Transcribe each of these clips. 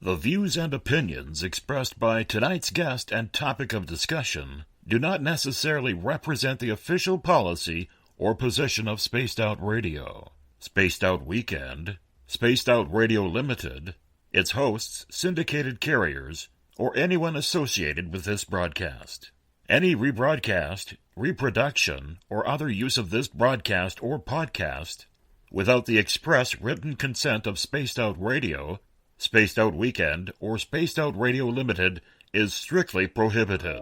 The views and opinions expressed by tonight's guest and topic of discussion do not necessarily represent the official policy or position of Spaced Out Radio, Spaced Out Weekend, Spaced Out Radio Limited, its hosts, syndicated carriers, or anyone associated with this broadcast. Any rebroadcast, reproduction, or other use of this broadcast or podcast without the express written consent of Spaced Out Radio, Spaced Out Weekend, or Spaced Out Radio Limited is strictly prohibited.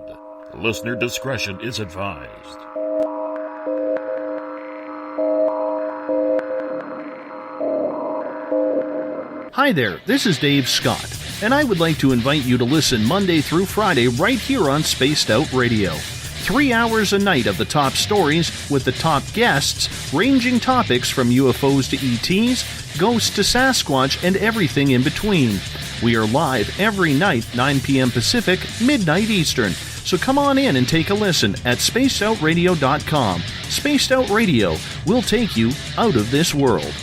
Listener discretion is advised. Hi there, this is Dave Scott, and I would like to invite you to listen Monday through Friday right here on Spaced Out Radio. 3 hours a night of the top stories with the top guests, ranging topics from UFOs to ETs, ghosts to Sasquatch, and everything in between. We are live every night, 9 p.m. Pacific, midnight Eastern. So come on in and take a listen at spacedoutradio.com. Spaced Out Radio will take you out of this world.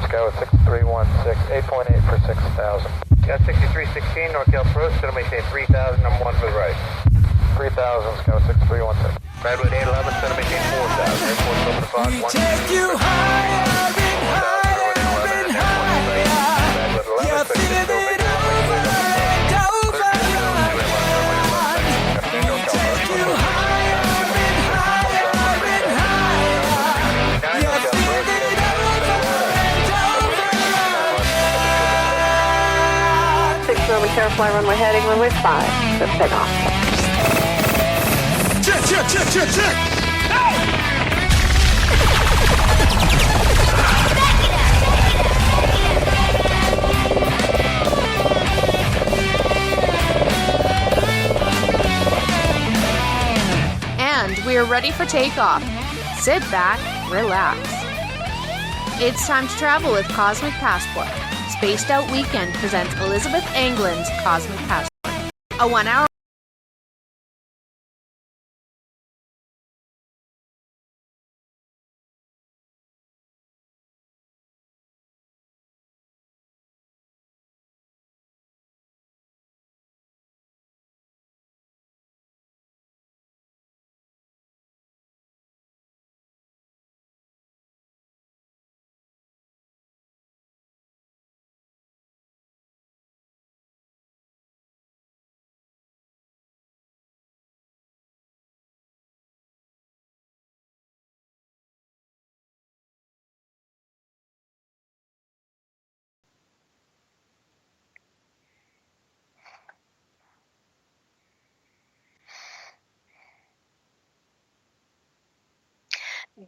Scout 6316, 8.8 for 6,000. Scout 6316, North Gale Approach, going to maintain 3,000, number 1 for the right. 3,000, Scout 6316. Redwood 811, going to maintain 4,000. Airport over the Fox, 1. We take you higher and higher and higher. You feel it over and over again. We take you higher and higher and higher. You feel it over and over again. 6 Roman Carefly, runway heading, runway 5. Let's take off. Check! And we are ready for takeoff. Sit back, relax. It's time to travel with Cosmic Passport. Spaced Out Weekend presents Elizabeth Anglin's Cosmic Passport, a 1-hour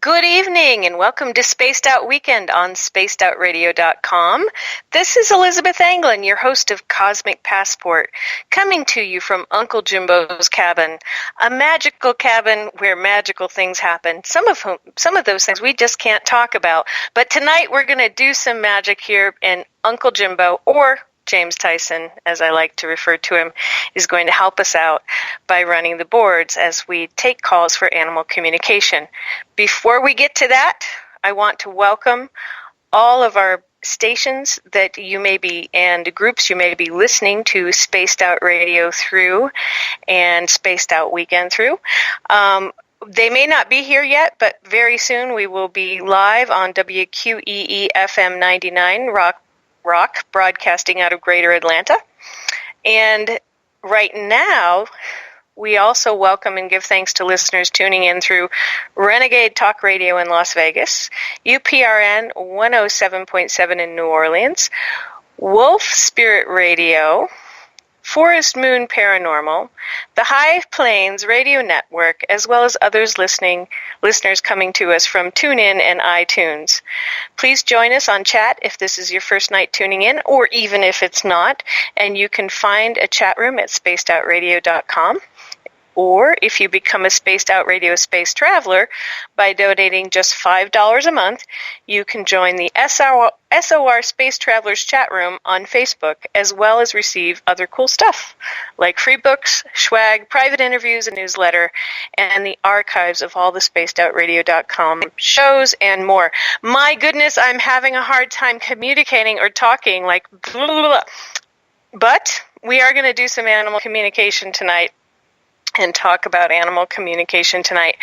Good evening and welcome to Spaced Out Weekend on spacedoutradio.com. This is Elizabeth Anglin, your host of Cosmic Passport, coming to you from Uncle Jimbo's cabin, a magical cabin where magical things happen, some of those things we just can't talk about. But tonight we're going to do some magic here, and Uncle Jimbo, or James Tyson, as I like to refer to him, is going to help us out by running the boards as we take calls for animal communication. Before we get to that, I want to welcome all of our stations that you may be, and groups you may be listening to Spaced Out Radio through and Spaced Out Weekend through. They may not be here yet, but very soon we will be live on WQEE FM 99 Rock, broadcasting out of Greater Atlanta. And right now, we also welcome and give thanks to listeners tuning in through Renegade Talk Radio in Las Vegas, UPRN 107.7 in New Orleans, Wolf Spirit Radio, Forest Moon Paranormal, the High Plains Radio Network, as well as others listeners coming to us from TuneIn and iTunes. Please join us on chat if this is your first night tuning in, or even if it's not, and you can find a chat room at spacedoutradio.com. Or if you become a Spaced Out Radio Space Traveler by donating just $5 a month, you can join the SOR Space Travelers chat room on Facebook, as well as receive other cool stuff like free books, swag, private interviews, a newsletter, and the archives of all the spacedoutradio.com shows and more. My goodness, I'm having a hard time communicating or talking like blah, blah, blah. But we are going to do some animal communication tonight and talk about animal communication tonight.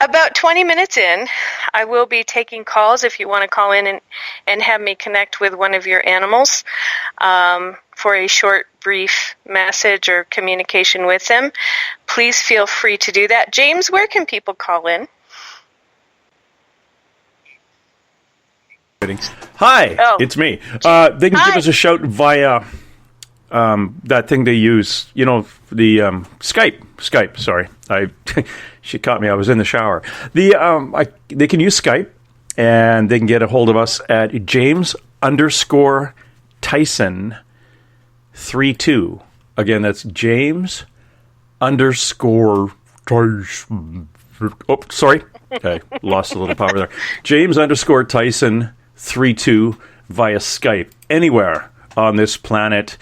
About 20 minutes in, I will be taking calls if you want to call in and have me connect with one of your animals for a short, brief message or communication with them. Please feel free to do that. James, where can people call in? Hi, It's me. They can give us a shout via that thing they use, the Skype. Sorry, she caught me. I was in the shower. They can use Skype, and they can get a hold of us at James_Tyson32. Again, that's James_Tyson. Oh, sorry, I lost a little power there. James_Tyson32 via Skype anywhere on this planet.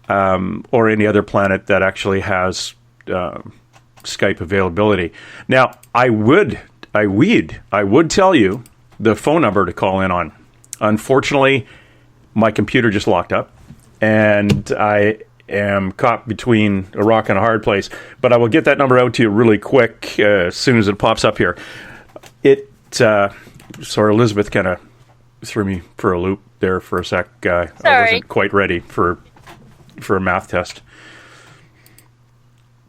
Or any other planet that actually has Skype availability. Now, I would tell you the phone number to call in on. Unfortunately, my computer just locked up, and I am caught between a rock and a hard place. But I will get that number out to you really quick as soon as it pops up here. Sorry, Elizabeth kind of threw me for a loop there for a sec. I wasn't quite ready for a math test.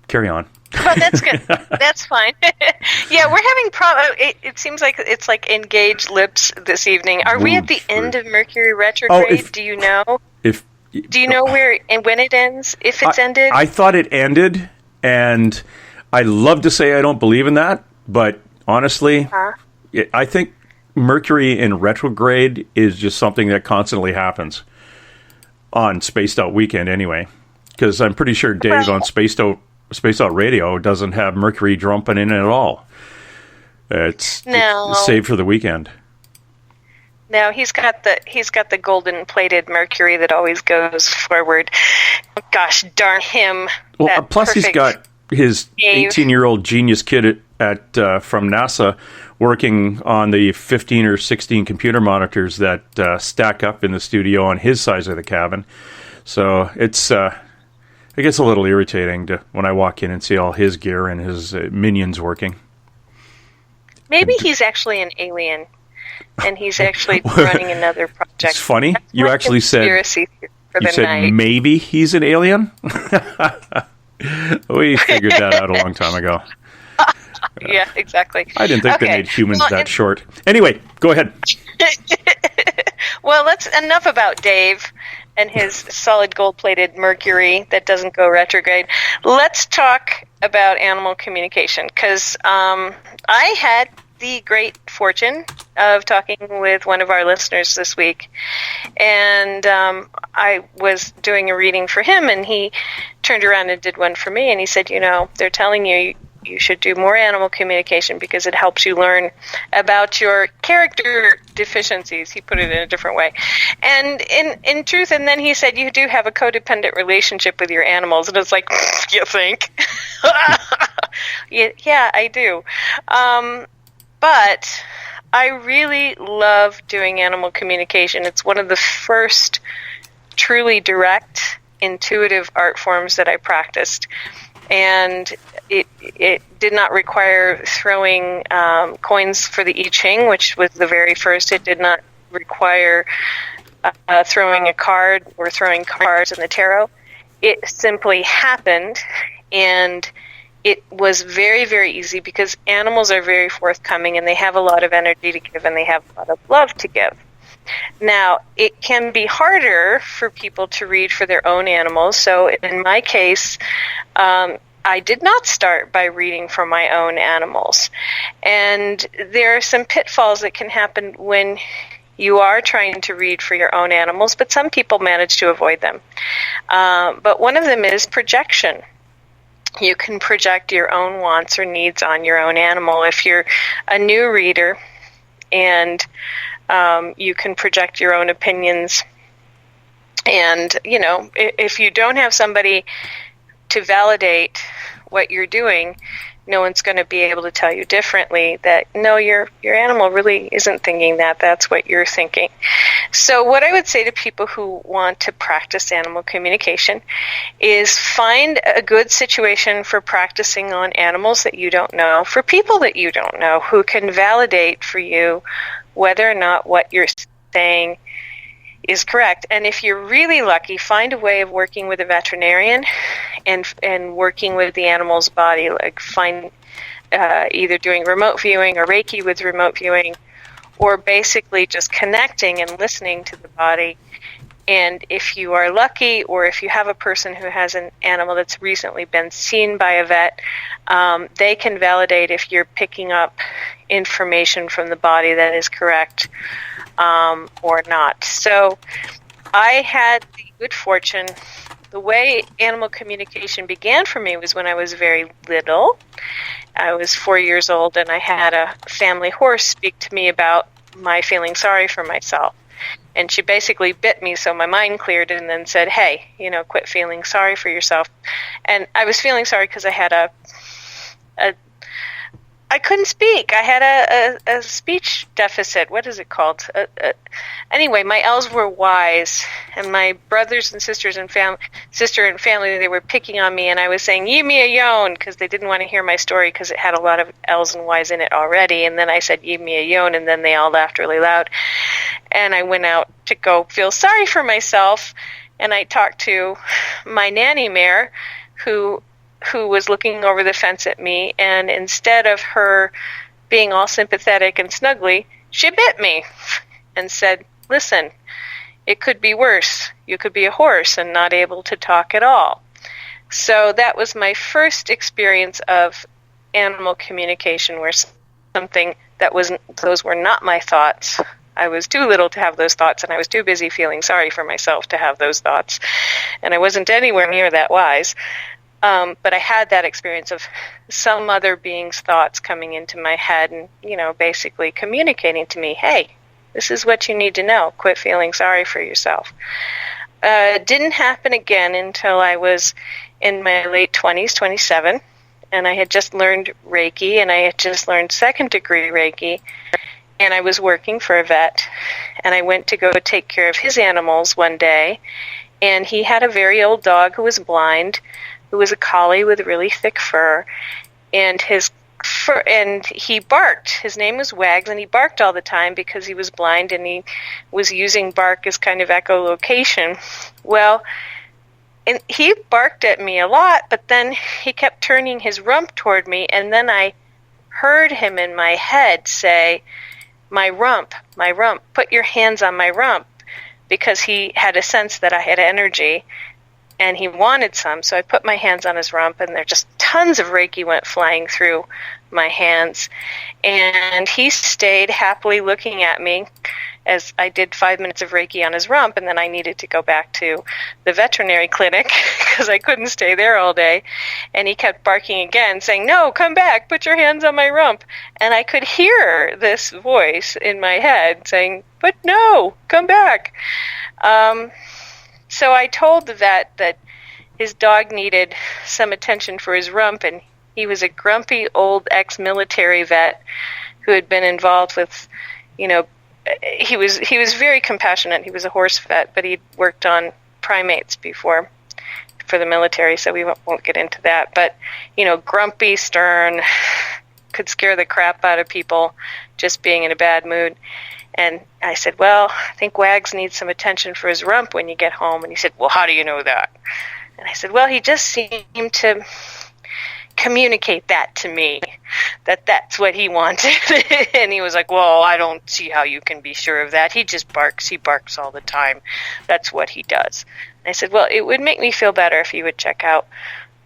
Carry on. Well, that's good. That's fine. Yeah, we're having it seems like it's like engaged lips this evening. Are we at the end of Mercury retrograde? Do you know? Do you know where and when it ends? If it's ended? I thought it ended, and I love to say I don't believe in that, but honestly, I think Mercury in retrograde is just something that constantly happens. On Spaced Out Weekend, anyway, because I'm pretty sure Dave on Spaced Out Radio doesn't have Mercury jumping in at all. It's saved for the weekend. No, he's got the golden plated Mercury that always goes forward. Gosh darn him! Well, plus he's got his 18-year-old genius kid from NASA working on the 15 or 16 computer monitors that stack up in the studio on his side of the cabin. So it gets a little irritating when I walk in and see all his gear and his minions working. Maybe he's actually an alien, and he's actually running another project. It's funny. You actually said maybe he's an alien? We figured that out a long time ago. Yeah, exactly. I didn't think they made humans that short. Anyway, go ahead. Well, enough about Dave and his solid gold-plated Mercury that doesn't go retrograde. Let's talk about animal communication, because I had the great fortune of talking with one of our listeners this week, and I was doing a reading for him, and he turned around and did one for me, and he said, they're telling you should do more animal communication because it helps you learn about your character deficiencies. He put it in a different way. And in truth, and then he said, you do have a codependent relationship with your animals. And it's like, you think? Yeah, I do. But I really love doing animal communication. It's one of the first truly direct, intuitive art forms that I practiced. And it did not require throwing coins for the I Ching, which was the very first. It did not require throwing a card or throwing cards in the tarot. It simply happened, and it was very, very easy because animals are very forthcoming, and they have a lot of energy to give, and they have a lot of love to give. Now, it can be harder for people to read for their own animals. So in my case, I did not start by reading for my own animals. And there are some pitfalls that can happen when you are trying to read for your own animals, but some people manage to avoid them. But one of them is projection. You can project your own wants or needs on your own animal. If you're a new reader, and you can project your own opinions. And, you know, if you don't have somebody to validate what you're doing, no one's going to be able to tell you differently that, no, your animal really isn't thinking that. That's what you're thinking. So what I would say to people who want to practice animal communication is find a good situation for practicing on animals that you don't know, for people that you don't know, who can validate for you whether or not what you're saying is correct. And if you're really lucky, find a way of working with a veterinarian and working with the animal's body, like find either doing remote viewing or Reiki with remote viewing, or basically just connecting and listening to the body. And if you are lucky, or if you have a person who has an animal that's recently been seen by a vet, they can validate if you're picking up information from the body that is correct or not. So I had the good fortune. The way animal communication began for me was when I was very little. I was 4 years old, and I had a family horse speak to me about my feeling sorry for myself. And she basically bit me, so my mind cleared, and then said, hey, you know, quit feeling sorry for yourself. And I was feeling sorry because I had I couldn't speak. I had a speech deficit. What is it called? Anyway, my L's were Y's, and my brothers and sisters and sister and family, they were picking on me, and I was saying, "Yi me a yon," because they didn't want to hear my story because it had a lot of L's and Y's in it already. And then I said, "Yi me a yon," and then they all laughed really loud. And I went out to go feel sorry for myself, and I talked to my nanny mare, who was looking over the fence at me, and instead of her being all sympathetic and snuggly, she bit me and said, listen, it could be worse. You could be a horse and not able to talk at all. So that was my first experience of animal communication, where something those were not my thoughts. I was too little to have those thoughts, and I was too busy feeling sorry for myself to have those thoughts. And I wasn't anywhere near that wise. But I had that experience of some other being's thoughts coming into my head and, you know, basically communicating to me, hey, this is what you need to know. Quit feeling sorry for yourself. It didn't happen again until I was in my late 20s, 27, and I had just learned Reiki, and I had just learned second-degree Reiki, and I was working for a vet, and I went to go take care of his animals one day, and he had a very old dog who was blind, who was a collie with really thick fur, and he barked. His name was Wags, and he barked all the time because he was blind, and he was using bark as kind of echolocation. Well, and he barked at me a lot, but then he kept turning his rump toward me, and then I heard him in my head say, my rump, put your hands on my rump, because he had a sense that I had energy, and he wanted some, so I put my hands on his rump, and there just tons of Reiki went flying through my hands. And he stayed happily looking at me as I did 5 minutes of Reiki on his rump, and then I needed to go back to the veterinary clinic because I couldn't stay there all day. And he kept barking again, saying, no, come back, put your hands on my rump. And I could hear this voice in my head saying, but no, come back. So I told the vet that his dog needed some attention for his rump, and he was a grumpy old ex-military vet who had been involved with, you know, he was very compassionate. He was a horse vet, but he'd worked on primates before for the military, so we won't get into that. But, you know, grumpy, stern, could scare the crap out of people just being in a bad mood. And I said, well, I think Wags needs some attention for his rump when you get home. And he said, well, how do you know that? And I said, well, he just seemed to communicate that to me, that's what he wanted. And he was like, well, I don't see how you can be sure of that. He just barks. He barks all the time. That's what he does. And I said, well, it would make me feel better if you would check out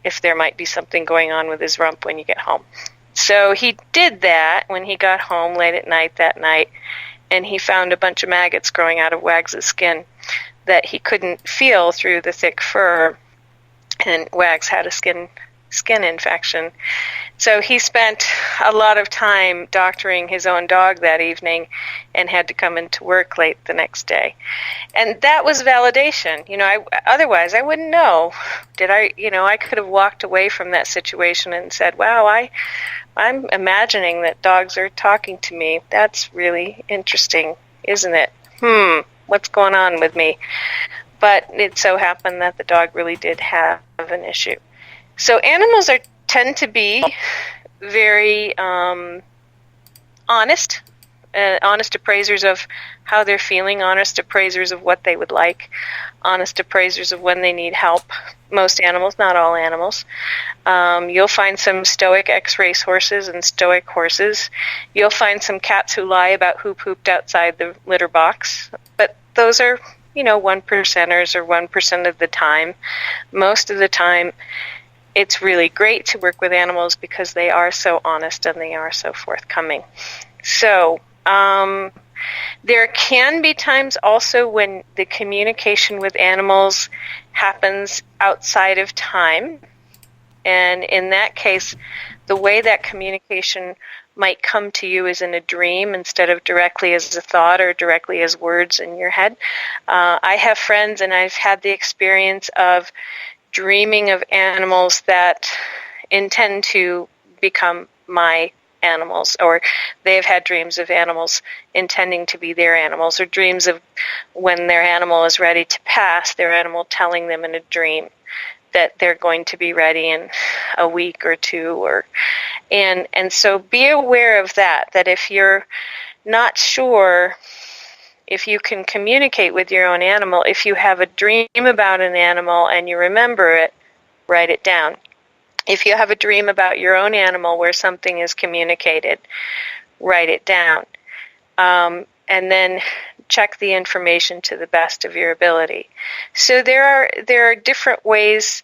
if there might be something going on with his rump when you get home. So he did that when he got home late at night that night. And he found a bunch of maggots growing out of Wags' skin that he couldn't feel through the thick fur. And Wags had a skin skin infection. So he spent a lot of time doctoring his own dog that evening and had to come into work late the next day. And that was validation. Otherwise I wouldn't know. I could have walked away from that situation and said, wow, I'm imagining that dogs are talking to me. That's really interesting, isn't it? What's going on with me? But it so happened that the dog really did have an issue. So animals tend to be very honest appraisers of how they're feeling, honest appraisers of what they would like, honest appraisers of when they need help. Most animals, not all animals. You'll find some stoic ex-race horses and stoic horses. You'll find some cats who lie about who pooped outside the litter box. But those are, 1%ers or 1% of the time. Most of the time, it's really great to work with animals because they are so honest and they are so forthcoming. So, there can be times also when the communication with animals happens outside of time. And in that case, the way that communication might come to you is in a dream instead of directly as a thought or directly as words in your head. I have friends, and I've had the experience of dreaming of animals that intend to become my animals, or they have had dreams of animals intending to be their animals, or dreams of when their animal is ready to pass, their animal telling them in a dream that they're going to be ready in a week or two, and so be aware of that if you're not sure if you can communicate with your own animal, if you have a dream about an animal and you remember it, write it down. If you have a dream about your own animal where something is communicated, write it down. And then check the information to the best of your ability. So there are different ways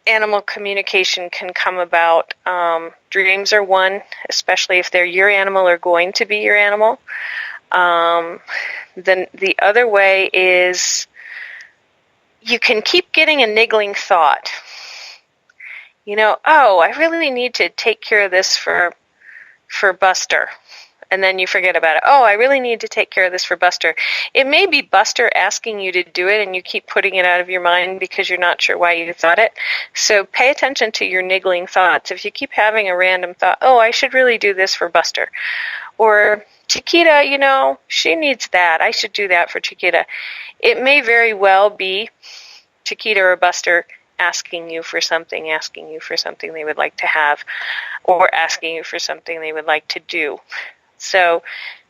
animal communication can come about. Dreams are one, especially if they're your animal or going to be your animal. Then the other way is you can keep getting a niggling thought. I really need to take care of this for Buster. And then you forget about it. I really need to take care of this for Buster. It may be Buster asking you to do it, and you keep putting it out of your mind because you're not sure why you thought it. So pay attention to your niggling thoughts. If you keep having a random thought, I should really do this for Buster. Or Chiquita, she needs that. I should do that for Chiquita. It may very well be Chiquita or Buster asking you for something they would like to have, or asking you for something they would like to do. So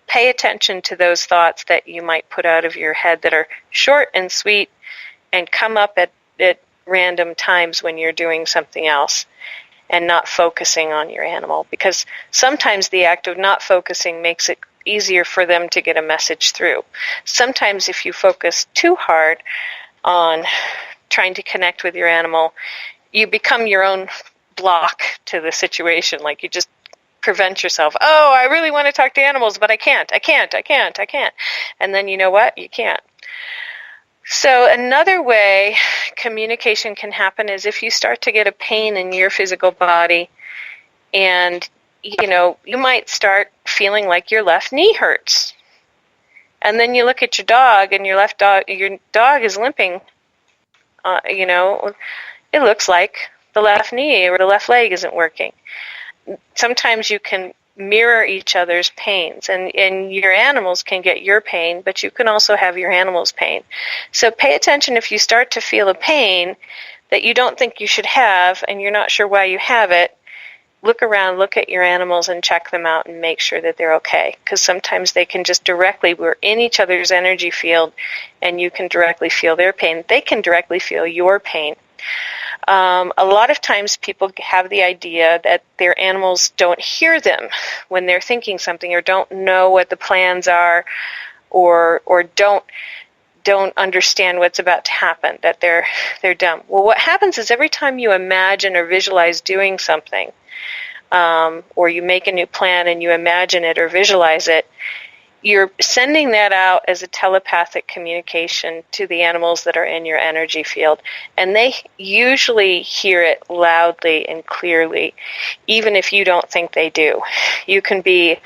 pay attention to those thoughts that you might put out of your head that are short and sweet and come up at random times when you're doing something else and not focusing on your animal. Because sometimes the act of not focusing makes it easier for them to get a message through. Sometimes if you focus too hard on trying to connect with your animal, you become your own block to the situation. Like you just prevent yourself. I really want to talk to animals, but I can't. And then you know what? You can't. So another way communication can happen is if you start to get a pain in your physical body, and you might start feeling like your left knee hurts. And then you look at your dog, and your dog is limping. It looks like the left knee or the left leg isn't working. Sometimes you can mirror each other's pains, and your animals can get your pain, but you can also have your animal's pain. So pay attention if you start to feel a pain that you don't think you should have and you're not sure why you have it. Look around, look at your animals and check them out and make sure that they're okay, because sometimes they can just we're in each other's energy field, and you can directly feel their pain. They can directly feel your pain. A lot of times people have the idea that their animals don't hear them when they're thinking something, or don't know what the plans are, or don't understand what's about to happen, that they're dumb. Well, what happens is every time you imagine or visualize doing something, or you make a new plan and you imagine it or visualize it, you're sending that out as a telepathic communication to the animals that are in your energy field, and they usually hear it loudly and clearly, even if you don't think they do. You can be,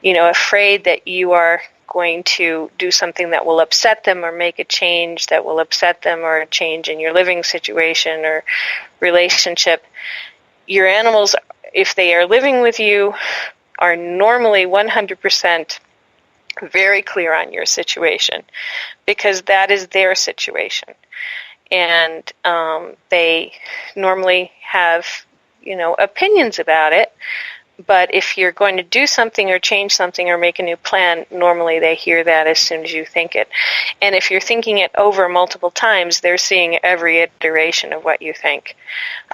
afraid that you are going to do something that will upset them or make a change that will upset them, or a change in your living situation or relationship. Your animals, if they are living with you, are normally 100% very clear on your situation, because that is their situation. And they normally have, opinions about it. But if you're going to do something or change something or make a new plan, normally they hear that as soon as you think it. And if you're thinking it over multiple times, they're seeing every iteration of what you think.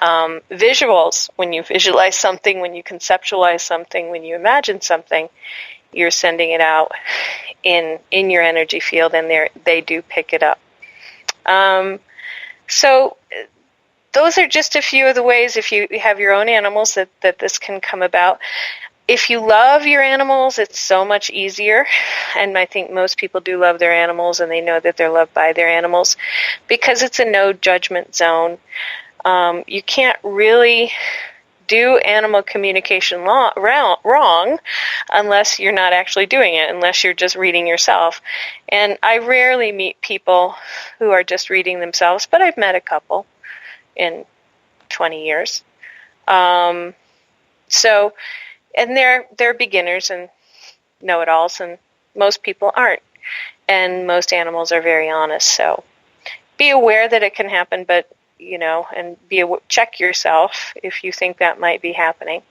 Visuals, when you visualize something, when you conceptualize something, when you imagine something, you're sending it out in your energy field, and they do pick it up. So those are just a few of the ways, if you have your own animals, that this can come about. If you love your animals, it's so much easier. And I think most people do love their animals, and they know that they're loved by their animals, because it's a no judgment zone. You can't really do animal communication wrong unless you're not actually doing it, unless you're just reading yourself. And I rarely meet people who are just reading themselves, but I've met a couple in 20 years. And they're beginners and know-it-alls, and most people aren't. And most animals are very honest. So be aware that it can happen, but, and check yourself if you think that might be happening.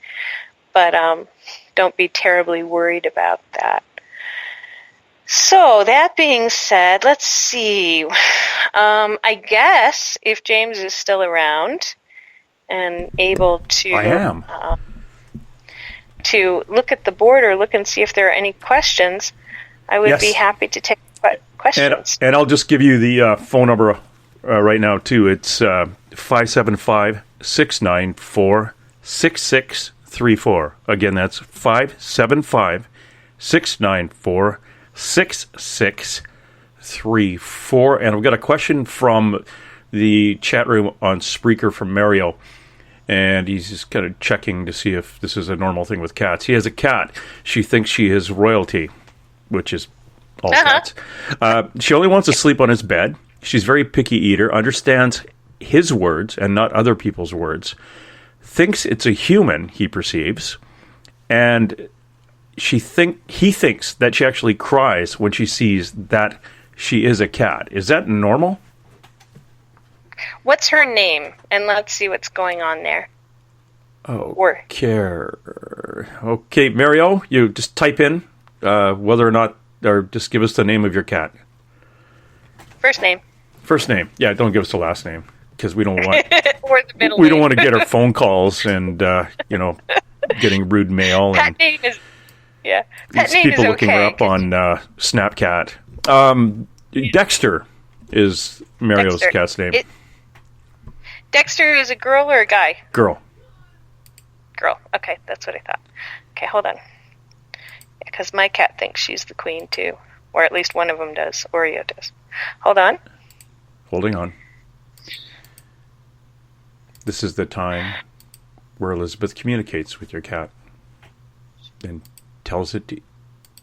But don't be terribly worried about that. So that being said, let's see. I guess if James is still around and able to, I am. To look at the board or look and see if there are any questions, I would be happy to take questions. And I'll just give you the phone number right now, too. It's 575-694-6634. Again, that's 575-694-6634. And I've got a question from the chat room on Spreaker from Mario. And he's just kind of checking to see if this is a normal thing with cats. He has a cat. She thinks she is royalty, which is all cats. She only wants to sleep on his bed. She's very picky eater, understands his words and not other people's words, thinks it's a human he perceives, and he thinks that she actually cries when she sees that she is a cat. Is that normal? What's her name? And let's see what's going on there. Okay, Mario, you just type in whether or not, or just give us the name of your cat. First name. First name. Yeah, don't give us the last name, because we don't want or the middle we name. don't want to get our phone calls and getting rude mail. Pet and name is Pet these name people is looking her okay. up on Snapchat. Dexter is Mario's cat's name. Dexter is a girl or a guy? Girl. Girl. Okay, that's what I thought. Okay, hold on. Because my cat thinks she's the queen too, or at least one of them does. Oreo does. Hold on. Holding on. This is the time where Elizabeth communicates with your cat and tells it to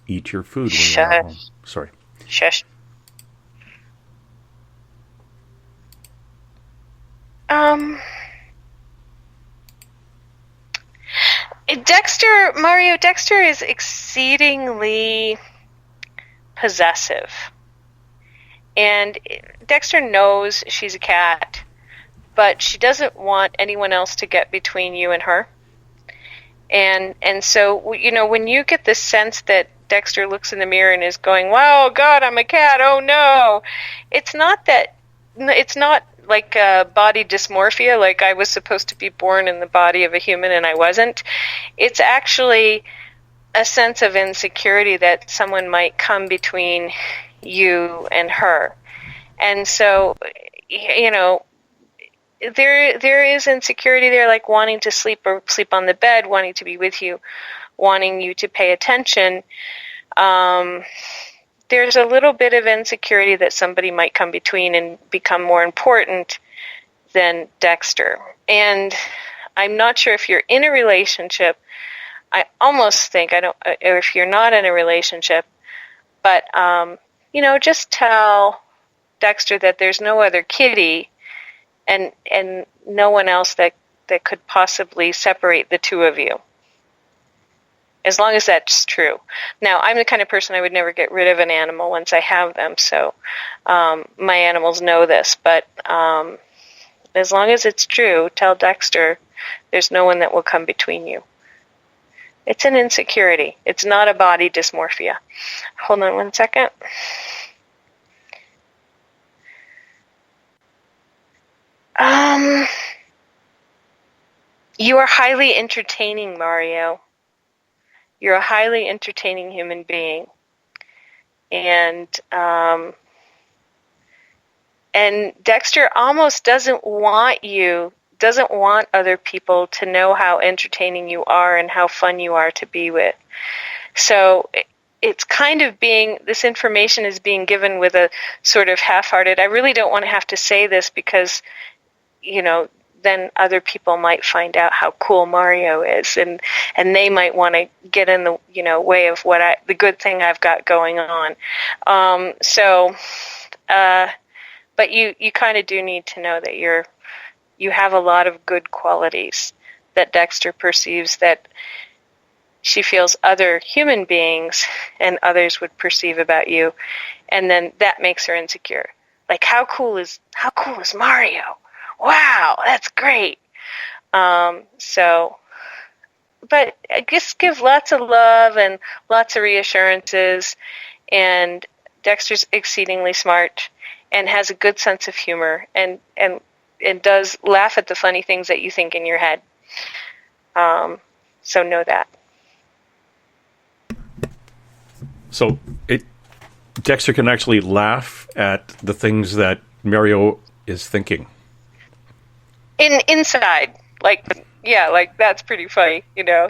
eat your food when you're at home. Sorry. Shush. Dexter is exceedingly possessive. And Dexter knows she's a cat, but she doesn't want anyone else to get between you and her. And so, when you get the sense that Dexter looks in the mirror and is going, "Wow, God, I'm a cat, oh no," it's not like body dysmorphia, like I was supposed to be born in the body of a human and I wasn't. It's actually a sense of insecurity that someone might come between you and her. And so, there is insecurity there, like wanting to sleep on the bed, wanting to be with you, wanting you to pay attention. there's a little bit of insecurity that somebody might come between and become more important than Dexter. And I'm not sure if you're in a relationship. I almost think, or if you're not in a relationship, but, just tell Dexter that there's no other kitty and no one else that could possibly separate the two of you. As long as that's true. Now, I'm the kind of person I would never get rid of an animal once I have them, so my animals know this. But as long as it's true, tell Dexter there's no one that will come between you. It's an insecurity. It's not a body dysmorphia. Hold on one second. You are highly entertaining, Mario. You're a highly entertaining human being. And Dexter almost doesn't want other people to know how entertaining you are and how fun you are to be with. So it's kind of this information is being given with a sort of half-hearted, I really don't want to have to say this because, then other people might find out how cool Mario is, and they might want to get in the way of the good thing I've got going on. But you kind of do need to know that you have a lot of good qualities that Dexter perceives that she feels other human beings and others would perceive about you, and then that makes her insecure. Like, how cool is Mario? Wow, that's great. But I just give lots of love and lots of reassurances, and Dexter's exceedingly smart and has a good sense of humor and does laugh at the funny things that you think in your head. So know that. So Dexter can actually laugh at the things that Mario is thinking. Inside, like that's pretty funny,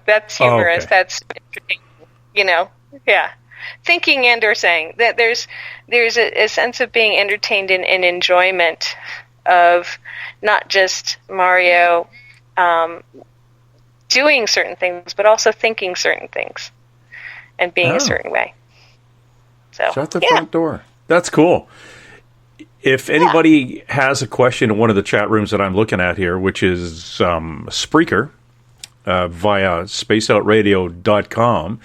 that's humorous, that's entertaining, yeah. Thinking and or saying that there's a sense of being entertained and enjoyment of not just Mario doing certain things, but also thinking certain things and being a certain way. So shut the front door. That's cool. If anybody has a question in one of the chat rooms that I'm looking at here, which is Spreaker via spaceoutradio.com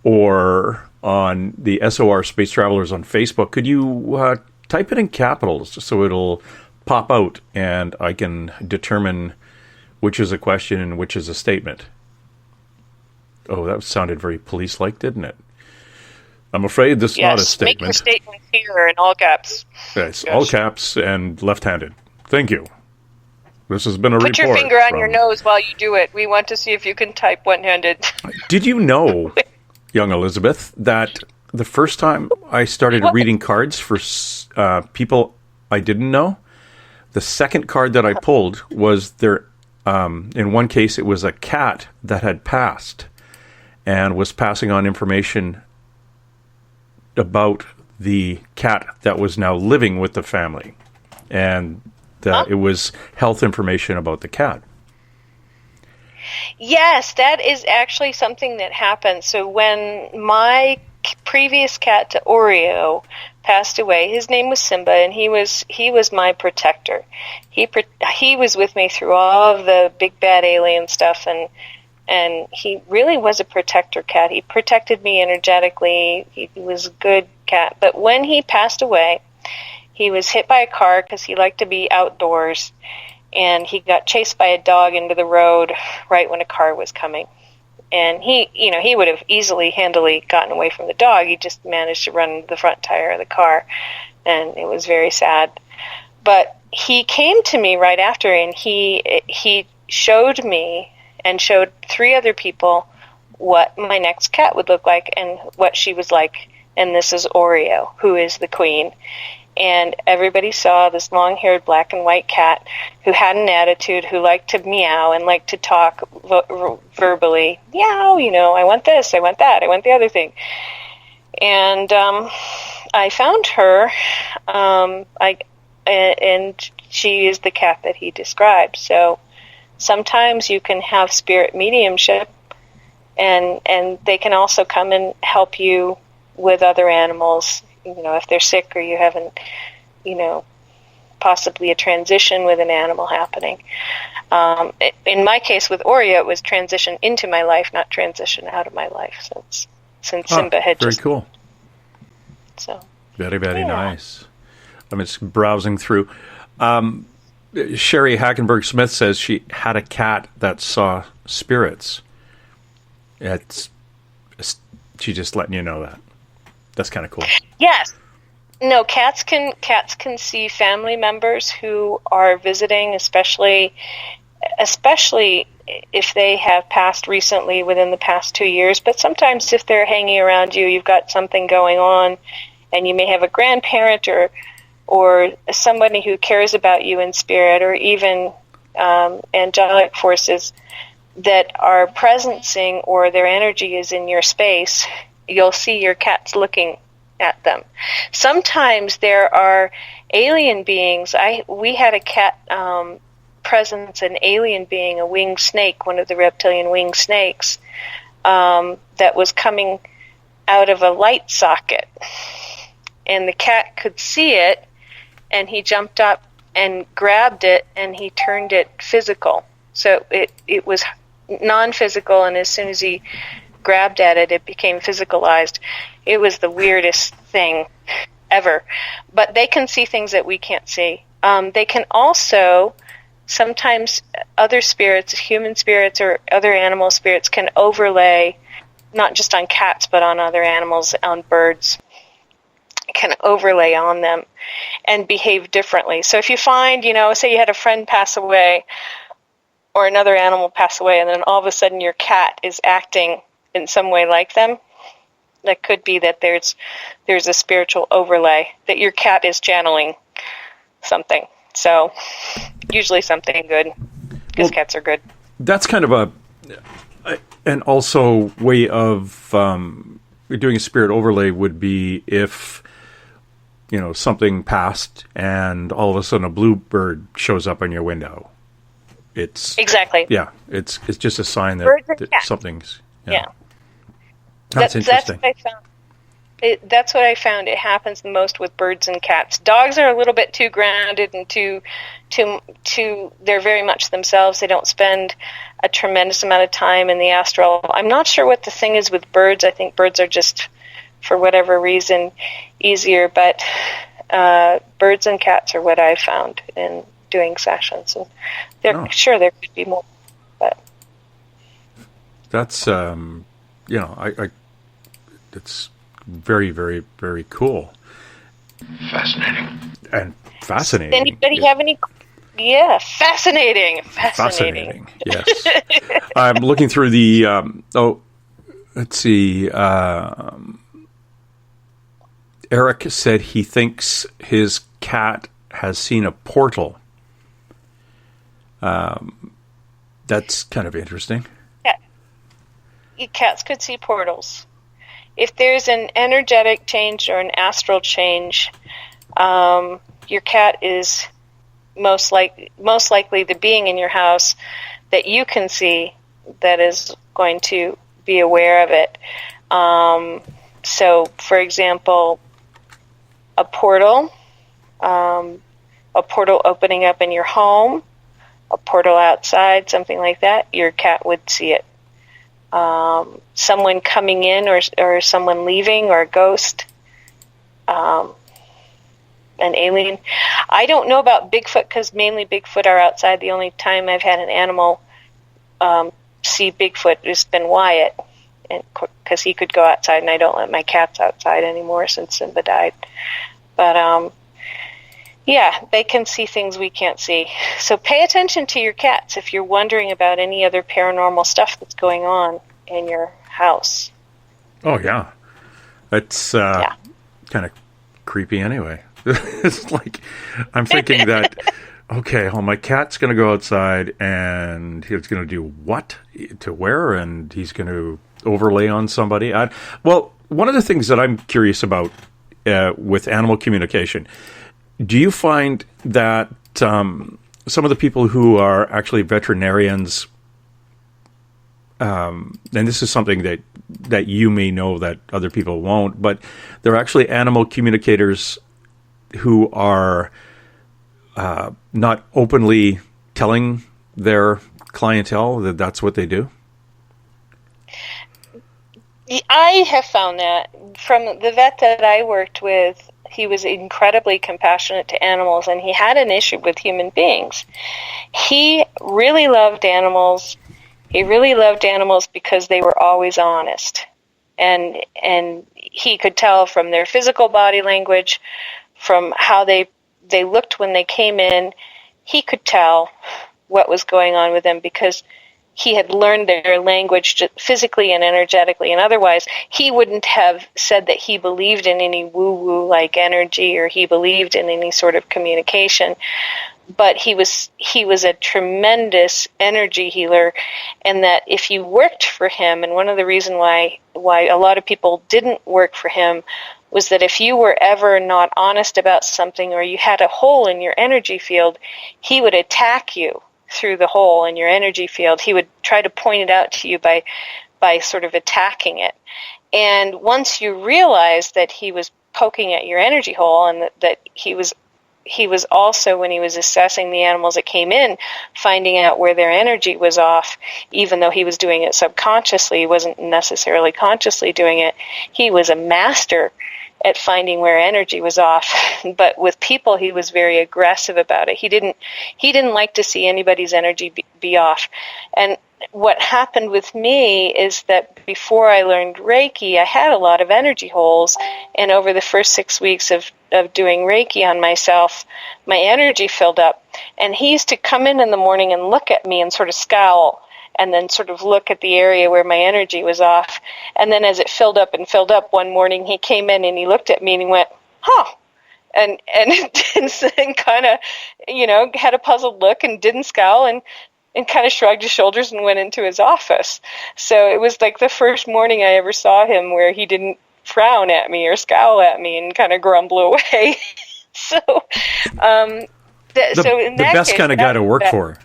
or on the SOR Space Travelers on Facebook, could you type it in capitals just so it'll pop out and I can determine which is a question and which is a statement? Oh, that sounded very police-like, didn't it? I'm afraid this is not a statement. Make your statement here in all caps. Yes, all caps and left-handed. Thank you. This has been a report. Put your finger on your nose while you do it. We want to see if you can type one-handed. Did you know, young Elizabeth, that the first time I started reading cards for people I didn't know, the second card that I pulled was there. In one case, it was a cat that had passed and was passing on information about the cat that was now living with the family, and it was health information about the cat. Yes, that is actually something that happened. So when my previous cat to Oreo passed away, his name was Simba, and he was my protector. He was with me through all of the big bad alien stuff, and he really was a protector cat. He protected me energetically. He was a good cat. But when he passed away, he was hit by a car because he liked to be outdoors, and he got chased by a dog into the road right when a car was coming. And he would have handily gotten away from the dog. He just managed to run into the front tire of the car, and it was very sad. But he came to me right after, and he showed me and showed 3 other people what my next cat would look like and what she was like. And this is Oreo, who is the queen. And everybody saw this long-haired black and white cat who had an attitude, who liked to meow and liked to talk verbally. Meow, I want this, I want that, I want the other thing. And I found her, and she is the cat that he described. So sometimes you can have spirit mediumship, and they can also come and help you with other animals, if they're sick or you haven't, possibly a transition with an animal happening. In my case with Oria, it was transition into my life, not transition out of my life, since Simba had very just... cool. So very, very nice. I'm just browsing through. Sherry Hackenberg-Smith says she had a cat that saw spirits. She's just letting you know that. That's kind of cool. Yes. No, cats can see family members who are visiting, especially if they have passed recently within the past 2 years. But sometimes if they're hanging around you, you've got something going on, and you may have a grandparent or somebody who cares about you in spirit, or even angelic forces that are presencing, or their energy is in your space. You'll see your cats looking at them. Sometimes there are alien beings. We had a cat presence, an alien being, a winged snake, one of the reptilian winged snakes, that was coming out of a light socket. And the cat could see it, and he jumped up and grabbed it, and he turned it physical. So it was non-physical, and as soon as he grabbed at it, it became physicalized. It was the weirdest thing ever. But they can see things that we can't see. They can also, sometimes other spirits, human spirits or other animal spirits, can overlay, not just on cats, but on other animals, on birds, can overlay on them and behave differently. So if you find, say you had a friend pass away or another animal pass away, and then all of a sudden your cat is acting in some way like them, that could be that there's a spiritual overlay, that your cat is channeling something. So usually something good, because cats are good. That's kind of an also way of doing a spirit overlay would be if something passed and all of a sudden a bluebird shows up on your window. It's exactly, yeah. It's just a sign that something's That's interesting. That's what I found. It happens the most with birds and cats. Dogs are a little bit too grounded and too. They're very much themselves. They don't spend a tremendous amount of time in the astral. I'm not sure what the thing is with birds. I think birds are just, for whatever reason, easier. But birds and cats are what I found in doing sessions. And sure there could be more, but that's it's very, very, very cool. Fascinating. Anybody have any? Yeah, fascinating. Yes. I'm looking through the. Let's see. Eric said he thinks his cat has seen a portal. That's kind of interesting. Cats could see portals. If there's an energetic change or an astral change, your cat is most likely the being in your house that you can see that is going to be aware of it. So, for example, a portal opening up in your home, a portal outside, something like that, your cat would see it. Someone coming in or someone leaving, or a ghost, an alien. I don't know about Bigfoot, because mainly Bigfoot are outside. The only time I've had an animal see Bigfoot has been Wyatt, because he could go outside, and I don't let my cats outside anymore since Simba died. But yeah, they can see things we can't see. So pay attention to your cats if you're wondering about any other paranormal stuff that's going on in your house. Oh, yeah. It's kind of creepy anyway. It's like, I'm thinking that, okay, well, my cat's going to go outside, and he's going to do what to where, and he's going to overlay on somebody. Well, one of the things that I'm curious about with animal communication, do you find that some of the people who are actually veterinarians, and this is something that you may know that other people won't, but they're actually animal communicators who are not openly telling their clientele that that's what they do? I have found that from the vet that I worked with. He was incredibly compassionate to animals, and he had an issue with human beings. He really loved animals. He really loved animals because they were always honest. And he could tell from their physical body language, from how they looked when they came in, he could tell what was going on with them because he had learned their language physically and energetically, and otherwise he wouldn't have said that he believed in any woo-woo like energy or he believed in any sort of communication. But he was a tremendous energy healer, and that if you worked for him, and one of the reasons why a lot of people didn't work for him was that if you were ever not honest about something or you had a hole in your energy field, he would attack you through the hole in your energy field. He would try to point it out to you by sort of attacking it. And once you realized that he was poking at your energy hole, and that he was also, when he was assessing the animals that came in, finding out where their energy was off, even though he was doing it subconsciously, he wasn't necessarily consciously doing it. He was a master at finding where energy was off. But with people, he was very aggressive about it. He didn't like to see anybody's energy be off. And what happened with me is that before I learned Reiki, I had a lot of energy holes, and over the first 6 weeks of doing Reiki on myself, my energy filled up. And he used to come in the morning and look at me and sort of scowl, and then sort of look at the area where my energy was off. And then as it filled up, one morning he came in and he looked at me and he went, huh, and kind of, had a puzzled look and didn't scowl and kind of shrugged his shoulders and went into his office. So it was like the first morning I ever saw him where he didn't frown at me or scowl at me and kind of grumble away. So, so in that best case, kind of guy to work for.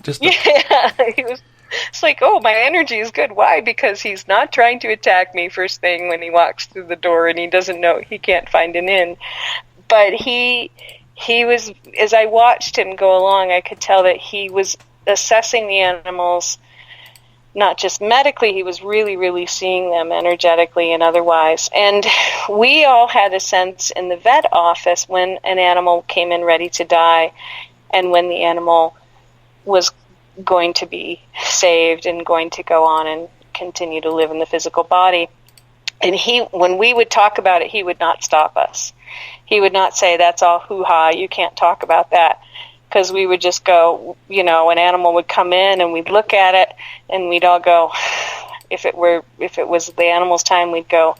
He was. It's like, oh, my energy is good. Why? Because he's not trying to attack me first thing when he walks through the door and he doesn't know, he can't find an in. But he was, as I watched him go along, I could tell that he was assessing the animals, not just medically, he was really, really seeing them energetically and otherwise. And we all had a sense in the vet office when an animal came in ready to die and when the animal was going to be saved and going to go on and continue to live in the physical body. And when we would talk about it, he would not stop us. He would not say, that's all hoo-ha, you can't talk about that. Because we would just go, an animal would come in and we'd look at it and we'd all go, if it was the animal's time, we'd go,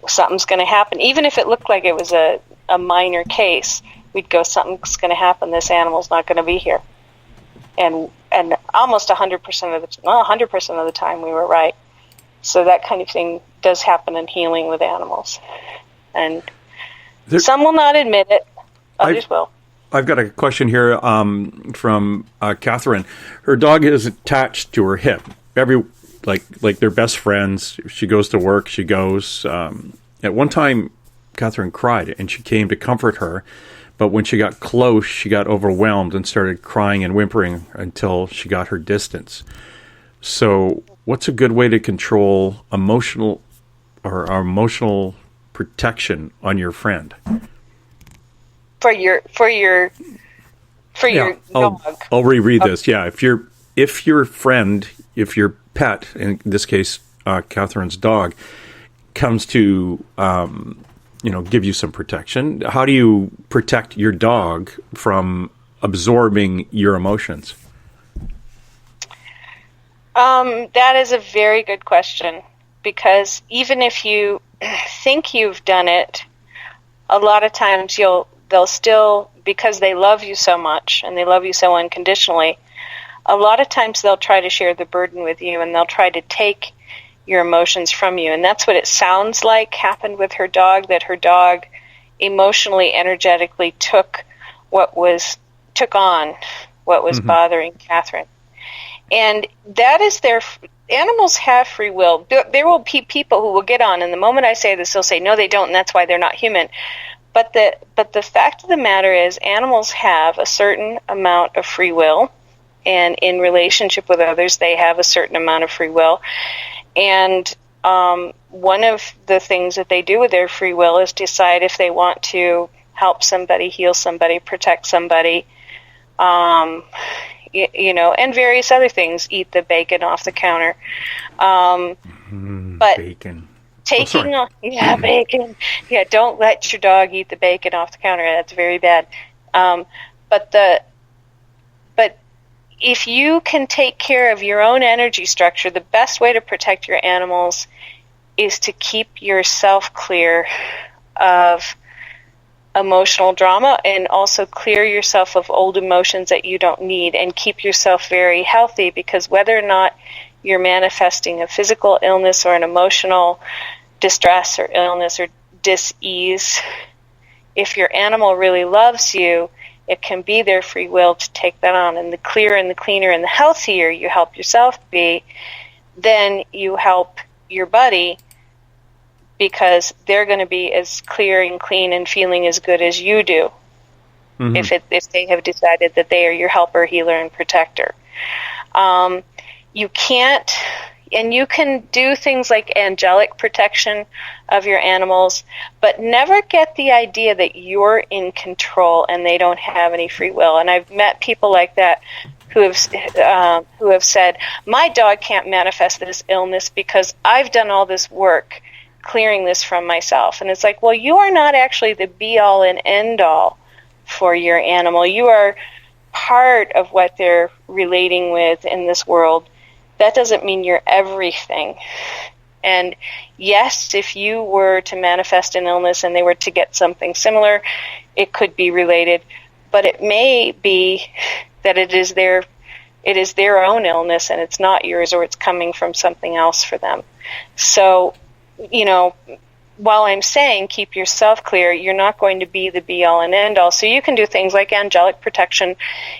something's going to happen. Even if it looked like it was a minor case, we'd go, something's going to happen, this animal's not going to be here. And almost 100% of the time we were right. So that kind of thing does happen in healing with animals. And some will not admit it, others will. I've got a question here from Catherine. Her dog is attached to her hip. Like they're best friends. She goes to work, she goes. At one time, Catherine cried, and she came to comfort her. But when she got close, she got overwhelmed and started crying and whimpering until she got her distance. So what's a good way to control emotional protection on your friend? For your dog. I'll reread this. Yeah, if your friend, if your pet, in this case, Catherine's dog, comes to give you some protection, how do you protect your dog from absorbing your emotions? That is a very good question, because even if you think you've done it, a lot of times they'll still, because they love you so much and they love you so unconditionally, a lot of times they'll try to share the burden with you, and they'll try to take your emotions from you. And that's what it sounds like happened with her dog, that her dog emotionally, energetically took on what was bothering Catherine. And that is animals have free will. There will be people who will get on, and the moment I say this, they'll say, no, they don't, and that's why they're not human. But the fact of the matter is, animals have a certain amount of free will, and in relationship with others, they have a certain amount of free will. And one of the things that they do with their free will is decide if they want to help somebody, heal somebody, protect somebody, and various other things, eat the bacon off the counter. But bacon. Bacon. Yeah, don't let your dog eat the bacon off the counter. That's very bad. But if you can take care of your own energy structure, the best way to protect your animals is to keep yourself clear of emotional drama, and also clear yourself of old emotions that you don't need, and keep yourself very healthy, because whether or not you're manifesting a physical illness or an emotional distress or illness or dis-ease, if your animal really loves you, it can be their free will to take that on. And the clearer and the cleaner and the healthier you help yourself be, then you help your buddy, because they're going to be as clear and clean and feeling as good as you do, if they have decided that they are your helper, healer, and protector. You can't, and you can do things like angelic protection of your animals, but never get the idea that you're in control and they don't have any free will. And I've met people like that who have said, my dog can't manifest this illness because I've done all this work clearing this from myself. And it's like, well, you are not actually the be-all and end-all for your animal. You are part of what they're relating with in this world. That doesn't mean you're everything. And yes, if you were to manifest an illness and they were to get something similar, it could be related. But it may be that it is their own illness and it's not yours, or it's coming from something else for them. So, while I'm saying keep yourself clear, you're not going to be the be-all and end-all. So you can do things like angelic protection,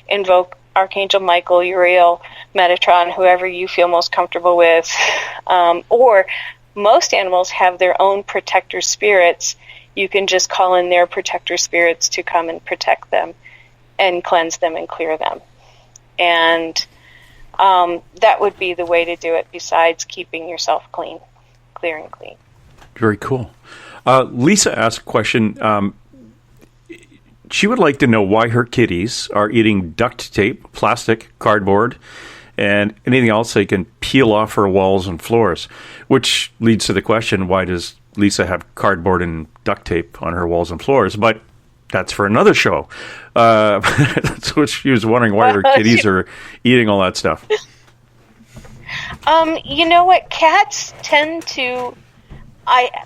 invoke Archangel Michael, Uriel, Metatron, whoever you feel most comfortable with. Or most animals have their own protector spirits. You can just call in their protector spirits to come and protect them and cleanse them and clear them. And that would be the way to do it, besides keeping yourself clear and clean. Very cool. Lisa asked a question. She would like to know why her kitties are eating duct tape, plastic, cardboard, and anything else they can peel off her walls and floors, which leads to the question, why does Lisa have cardboard and duct tape on her walls and floors? But that's for another show. That's what she was wondering, why her kitties are eating all that stuff. You know what? Cats tend to...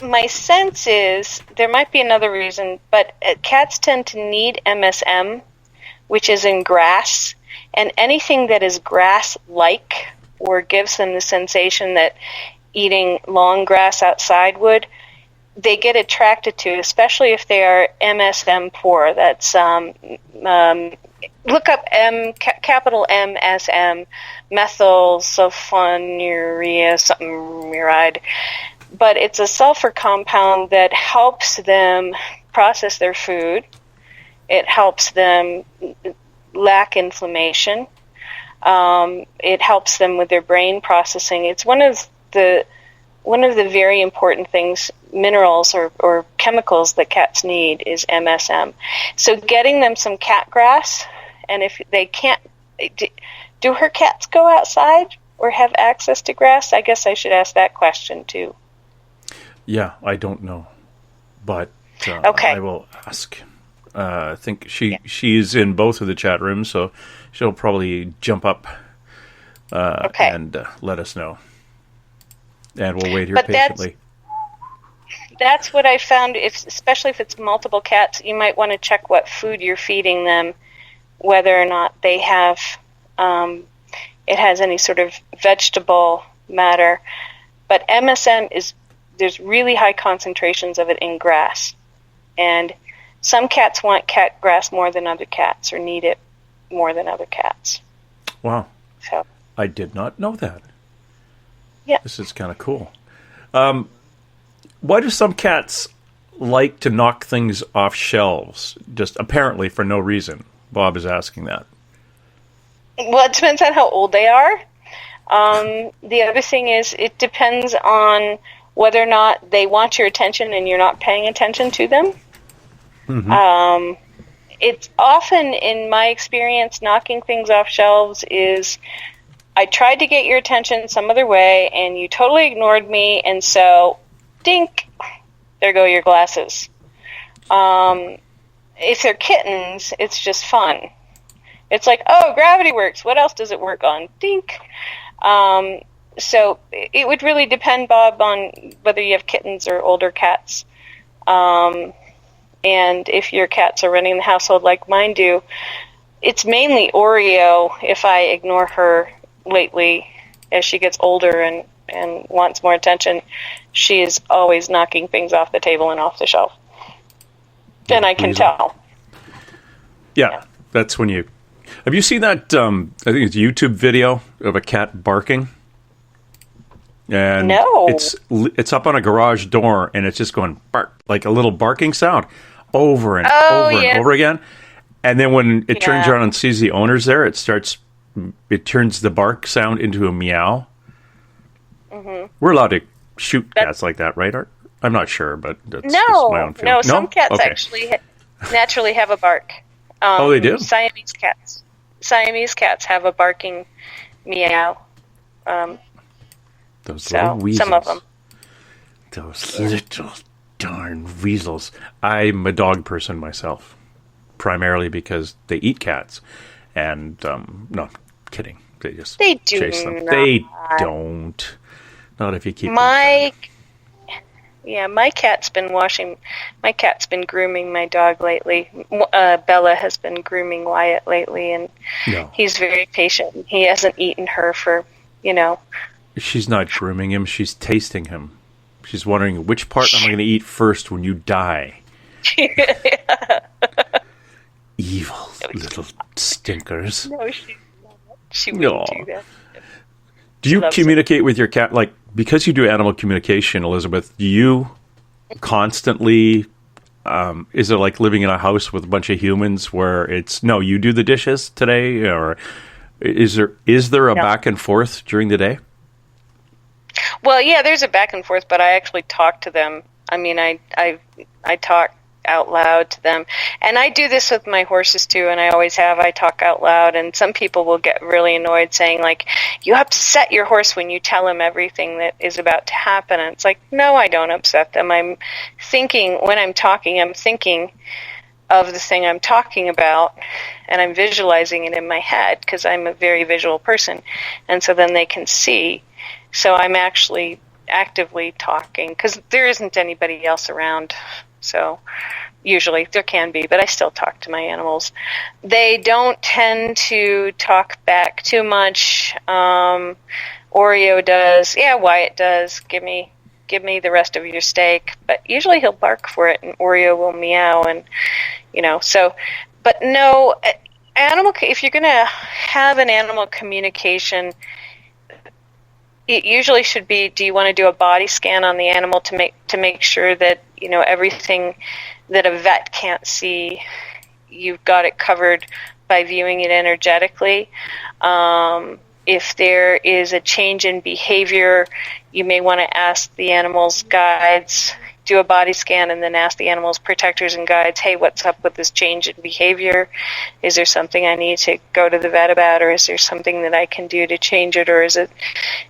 my sense is, there might be another reason, but cats tend to need MSM, which is in grass, and anything that is grass-like or gives them the sensation that eating long grass outside would, they get attracted to, especially if they are MSM poor. That's look up capital MSM, methyl sulfonylurea something muride. But it's a sulfur compound that helps them process their food. It helps them lack inflammation. It helps them with their brain processing. It's one of the very important things, minerals or chemicals that cats need is MSM. So getting them some cat grass, and if they can't, do her cats go outside or have access to grass? I guess I should ask that question too. Yeah, I don't know, but okay. I will ask. I think she's in both of the chat rooms, so she'll probably jump up and let us know. And we'll wait here patiently. That's what I found, especially if it's multiple cats, you might want to check what food you're feeding them, whether or not they have, it has any sort of vegetable matter. But MSM there's really high concentrations of it in grass. And some cats want cat grass more than other cats, or need it more than other cats. Wow. So I did not know that. Yeah. This is kind of cool. Why do some cats like to knock things off shelves, just apparently for no reason? Bob is asking that. Well, it depends on how old they are. The other thing is it depends on whether or not they want your attention and you're not paying attention to them. Mm-hmm. It's often, in my experience, knocking things off shelves is, I tried to get your attention some other way and you totally ignored me, and so, dink, there go your glasses. If they're kittens, it's just fun. It's like, oh, gravity works. What else does it work on? Dink. So it would really depend, Bob, on whether you have kittens or older cats. And if your cats are running the household like mine do, it's mainly Oreo. If I ignore her lately, as she gets older and wants more attention, she is always knocking things off the table and off the shelf. And I can tell. Yeah, that's when you... Have you seen that, I think it's a YouTube video of a cat barking? And no. It's up on a garage door, and it's just going bark, like a little barking sound, over and and over again. And then when it turns around and sees the owners there, it turns the bark sound into a meow. Mm-hmm. We're allowed to shoot cats like that, right, Art? I'm not sure, but that's just my own feeling. No, some cats actually naturally have a bark. Oh, they do? Siamese cats have a barking meow. Those little weasels. Some of them. Those little darn weasels. I'm a dog person myself, primarily because they eat cats. And, no, I'm kidding. They just chase them. They don't. Not if you keep them fed. Yeah, my cat's been grooming my dog lately. Bella has been grooming Wyatt lately, and he's very patient. He hasn't eaten her for, She's not grooming him, she's tasting him. She's wondering, which part am I going to eat first when you die? Evil little stinkers. No, she wouldn't do that. Do you communicate with your cat, like, because you do animal communication, Elizabeth, do you constantly, is it like living in a house with a bunch of humans where it's, no, you do the dishes today, or is there a back and forth during the day? Well, yeah, there's a back and forth, but I actually talk to them. I mean, I talk out loud to them. And I do this with my horses too, and I always have. I talk out loud, and some people will get really annoyed saying, like, you upset your horse when you tell him everything that is about to happen. And it's like, no, I don't upset them. I'm thinking, when I'm talking of the thing I'm talking about, and I'm visualizing it in my head because I'm a very visual person. And so then they can see. So I'm actually actively talking because there isn't anybody else around. So usually there can be, but I still talk to my animals. They don't tend to talk back too much. Oreo does. Yeah, Wyatt does. Give me the rest of your steak. But usually he'll bark for it, and Oreo will meow, and so. But no, if you're going to have an animal communication, it usually should be, do you want to do a body scan on the animal to make sure that, everything that a vet can't see, you've got it covered by viewing it energetically. If there is a change in behavior, you may want to ask the animal's guides, do a body scan, and then ask the animal's protectors and guides, hey, what's up with this change in behavior? Is there something I need to go to the vet about, or is there something that I can do to change it, or is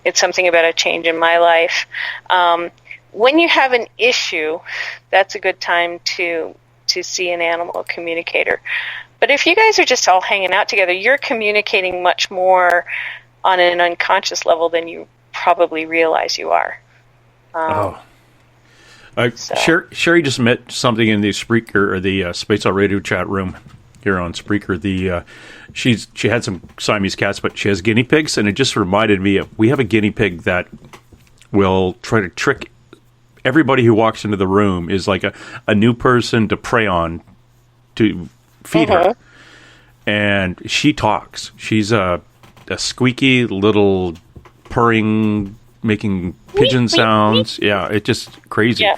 it's something about a change in my life? When you have an issue, that's a good time to see an animal communicator. But if you guys are just all hanging out together, you're communicating much more on an unconscious level than you probably realize you are. Sherry just met something in the Spreaker, or the Space Out Radio chat room here on Spreaker. She had some Siamese cats, but she has guinea pigs, and it just reminded me of, we have a guinea pig that will try to trick everybody who walks into the room is like a new person to prey on, to feed her. And she talks. She's a squeaky little purring, making pigeon sounds. Yeah, it's just crazy.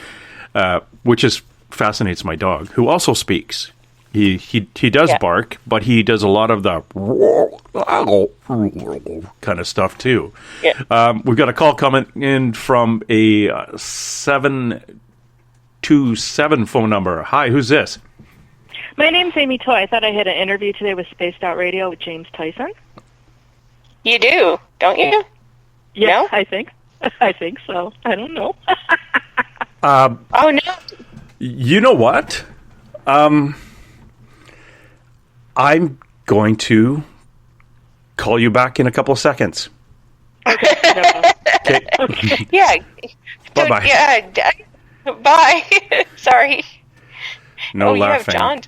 Which just fascinates my dog, who also speaks. He does bark, but he does a lot of the kind of stuff too. We've got a call coming in from a 727 phone number. Hi, who's this? My name's Amy Toy. I thought I had an interview today with Spaced Out Radio with James Tyson. You do, don't you? Yeah, No? I think. I think so. I don't know. Oh, no. You know what? I'm going to call you back in a couple of seconds. Okay. Yeah. Bye-bye. Yeah. Bye. Sorry. No laughing. You have John.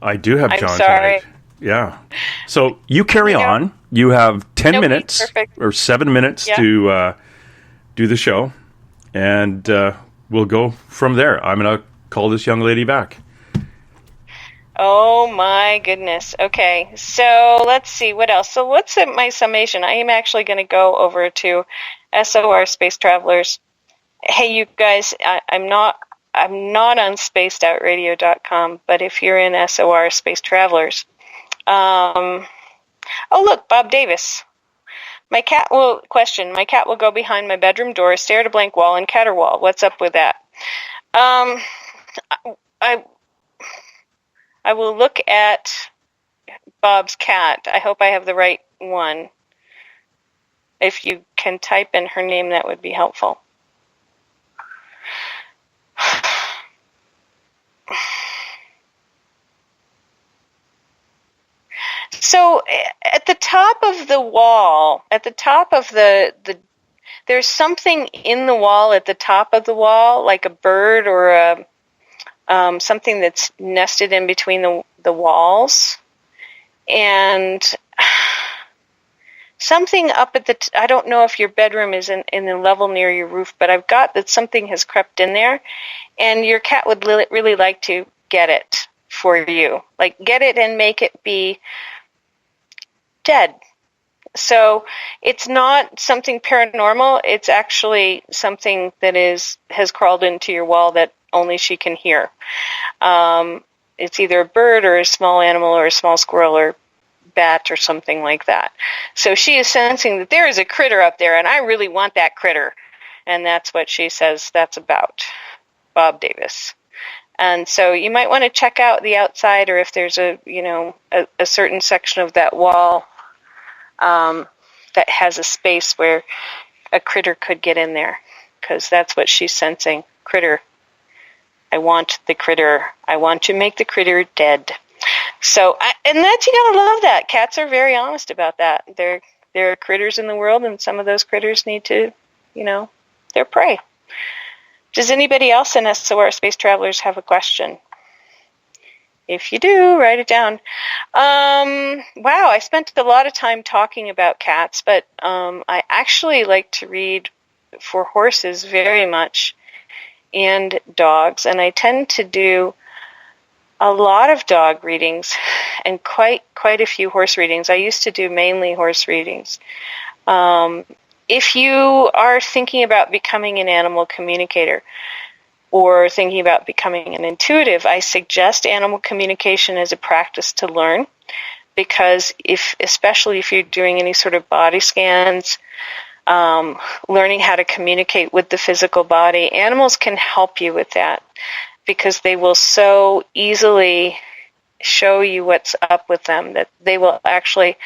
I do have I'm John sorry. tonight. Yeah. So you carry on. You have 10 minutes perfect. or 7 minutes to do the show, and we'll go from there. I'm going to call this young lady back. Oh, my goodness. Okay. So let's see. What else? So what's my summation? I am actually going to go over to SOR Space Travelers. Hey, you guys, I'm not on spacedoutradio.com, but if you're in SOR Space Travelers, oh, look, Bob Davis. My cat will go behind my bedroom door, stare at a blank wall, and caterwaul. What's up with that? I will look at Bob's cat. I hope I have the right one. If you can type in her name, that would be helpful. So at the top of the wall, at the top of there's something in the wall at the top of the wall, like a bird or something that's nested in between the walls. And something up at I don't know if your bedroom is in the level near your roof, but I've got that something has crept in there, and your cat would really like to get it for you. Like, get it and make it be dead. So it's not something paranormal. It's actually something that has crawled into your wall that only she can hear. It's either a bird or a small animal or a small squirrel or bat or something like that. So she is sensing that there is a critter up there, and I really want that critter. And that's what she says that's about. Bob Davis. And so you might want to check out the outside, or if there's a certain section of that wall that has a space where a critter could get in there, because that's what she's sensing. Critter. I want the critter. I want to make the critter dead. So, and that's, you gotta love that. Cats are very honest about that. There are critters in the world, and some of those critters need to, they're prey. Does anybody else in SOR Space Travelers have a question? If you do, write it down. Wow, I spent a lot of time talking about cats, but I actually like to read for horses very much, and dogs, and I tend to do a lot of dog readings and quite a few horse readings. I used to do mainly horse readings. If you are thinking about becoming an animal communicator or thinking about becoming an intuitive, I suggest animal communication as a practice to learn, because especially if you're doing any sort of body scans, learning how to communicate with the physical body, animals can help you with that, because they will so easily show you what's up with them that they will actually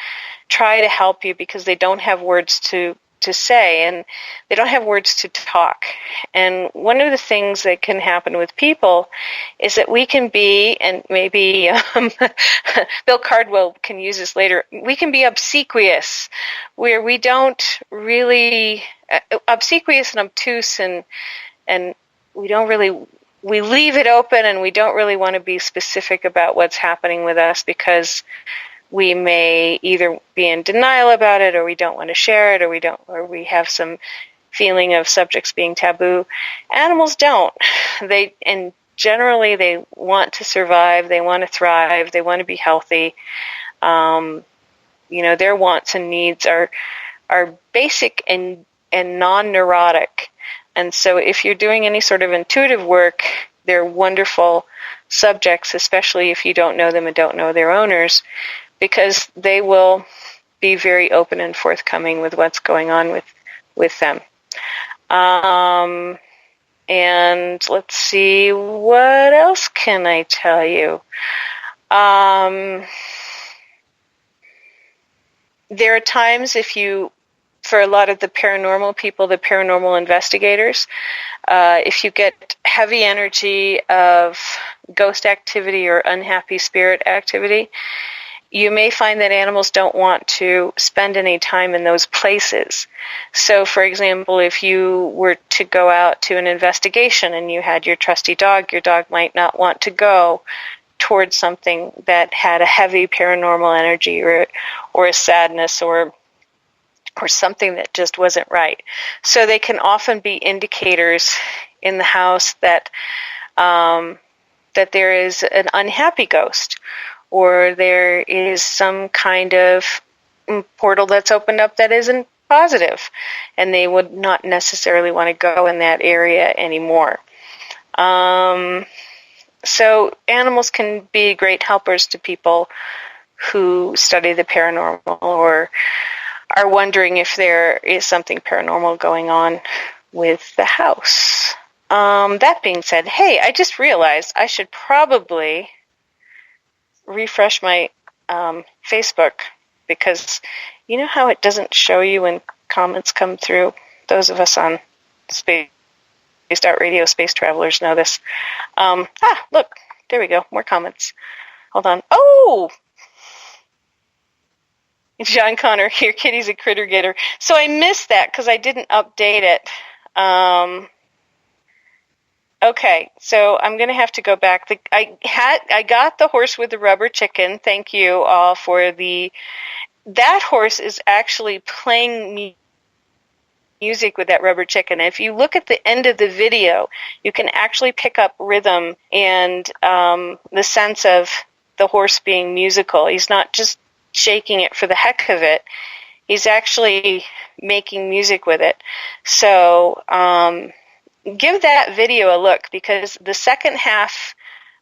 try to help you, because they don't have words to say, and they don't have words to talk. And one of the things that can happen with people is that we can be, and maybe Bill Cardwell can use this later, we can be obsequious, where we don't really, obsequious and obtuse, and we don't really, we leave it open, and we don't really want to be specific about what's happening with us, because we may either be in denial about it, or we don't want to share it, or we have some feeling of subjects being taboo. Animals don't. Generally they want to survive, they want to thrive, they want to be healthy. Their wants and needs are basic and non-neurotic. And so if you're doing any sort of intuitive work, they're wonderful subjects, especially if you don't know them and don't know their owners, because they will be very open and forthcoming with what's going on with them. And let's see, what else can I tell you? There are times for a lot of the paranormal people, the paranormal investigators, if you get heavy energy of ghost activity or unhappy spirit activity, you may find that animals don't want to spend any time in those places. So, for example, if you were to go out to an investigation and you had your trusty dog, your dog might not want to go towards something that had a heavy paranormal energy or a sadness or something that just wasn't right. So they can often be indicators in the house that there is an unhappy ghost, or there is some kind of portal that's opened up that isn't positive, and they would not necessarily want to go in that area anymore. So animals can be great helpers to people who study the paranormal or are wondering if there is something paranormal going on with the house. That being said, hey, I just realized I should probably refresh my Facebook, because you know how it doesn't show you when comments come through? Those of us on Spaced Out Radio, Space Travelers know this. Look, there we go, more comments. Hold on. Oh! John Connor, your kitty's a critter getter. So I missed that because I didn't update it. Okay, so I'm going to have to go back. I got the horse with the rubber chicken. Thank you all for that horse is actually playing music with that rubber chicken. If you look at the end of the video, you can actually pick up rhythm and the sense of the horse being musical. He's not just shaking it for the heck of it. He's actually making music with it. So give that video a look, because the second half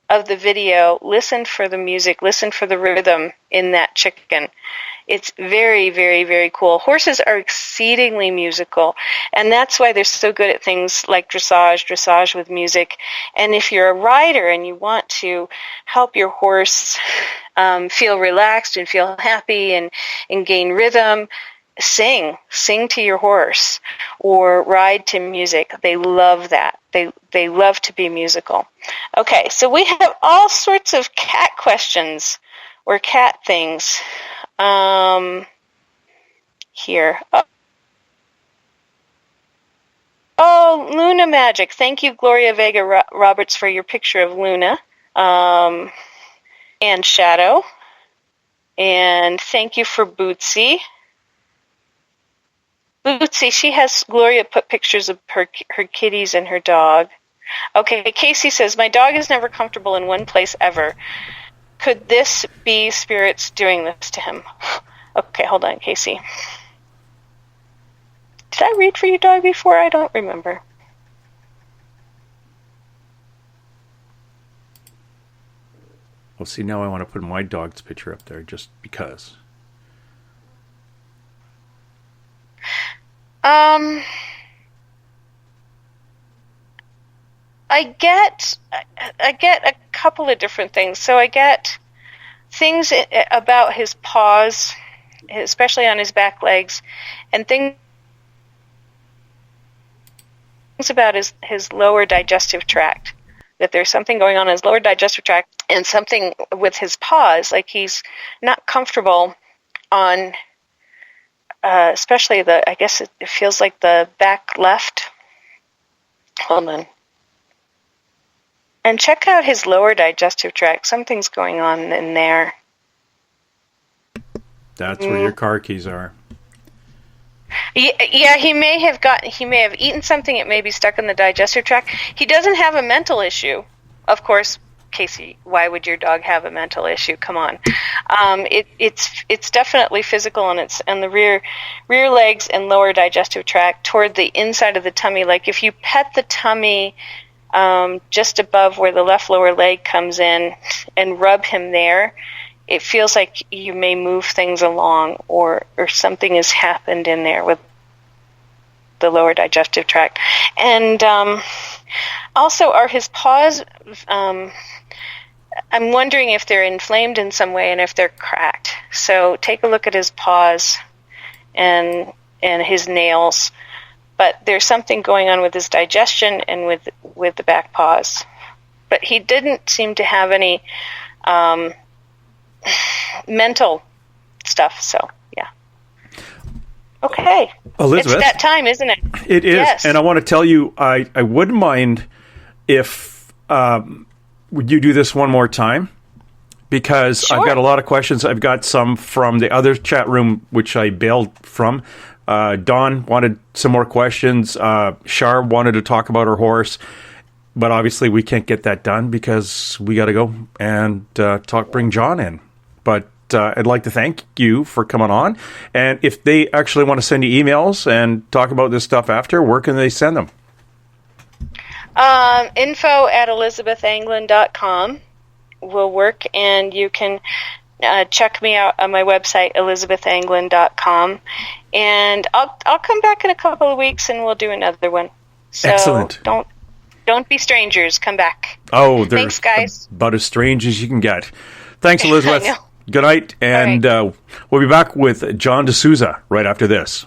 of the video, listen for the music, listen for the rhythm in that chicken. It's very, very, very cool. Horses are exceedingly musical, and that's why they're so good at things like dressage with music. And if you're a rider and you want to help your horse feel relaxed and feel happy and gain rhythm, sing to your horse or ride to music. They love that. They love to be musical. Okay, so we have all sorts of cat questions or cat things here. Oh, Luna Magic. Thank you, Gloria Vega Roberts, for your picture of Luna and Shadow. And thank you for Bootsy. Bootsy, Gloria put pictures of her kitties and her dog. Okay, Casey says, my dog is never comfortable in one place ever. Could this be spirits doing this to him? Okay, hold on, Casey. Did I read for your dog before? I don't remember. Well, see, now I want to put my dog's picture up there just because. I get a couple of different things. So I get things about his paws, especially on his back legs, and things about his lower digestive tract. That there's something going on in his lower digestive tract and something with his paws, like he's not comfortable on, especially I guess it feels like the back left. Hold on. And check out his lower digestive tract. Something's going on in there. That's where your car keys are. Yeah, he may have eaten something. It may be stuck in the digestive tract. He doesn't have a mental issue, of course. Casey, why would your dog have a mental issue? Come on, it's definitely physical, and it's on the rear legs and lower digestive tract toward the inside of the tummy. Like if you pet the tummy just above where the left lower leg comes in and rub him there, it feels like you may move things along, or something has happened in there with the lower digestive tract. And also, are his paws, I'm wondering if they're inflamed in some way and if they're cracked. So take a look at his paws and his nails. But there's something going on with his digestion and with the back paws. But he didn't seem to have any mental stuff, so yeah. Okay. Elizabeth, it's that time, isn't it? It is, yes. And I want to tell you, I wouldn't mind if would you do this one more time, because Sure. I've got a lot of questions. I've got some from the other chat room, which I bailed from. Dawn wanted some more questions. Shar wanted to talk about her horse, but obviously we can't get that done because we got to go and bring John in. But I'd like to thank you for coming on. And if they actually want to send you emails and talk about this stuff after, where can they send them? info@elizabethanglin.com will work, and you can check me out on my website, elizabethanglin.com. And I'll come back in a couple of weeks and we'll do another one. So Excellent. Don't be strangers. Come back. Oh, they're Thanks, guys. about as strange as you can get. Thanks, Elizabeth. I know. Good night, and we'll be back with John DeSouza right after this.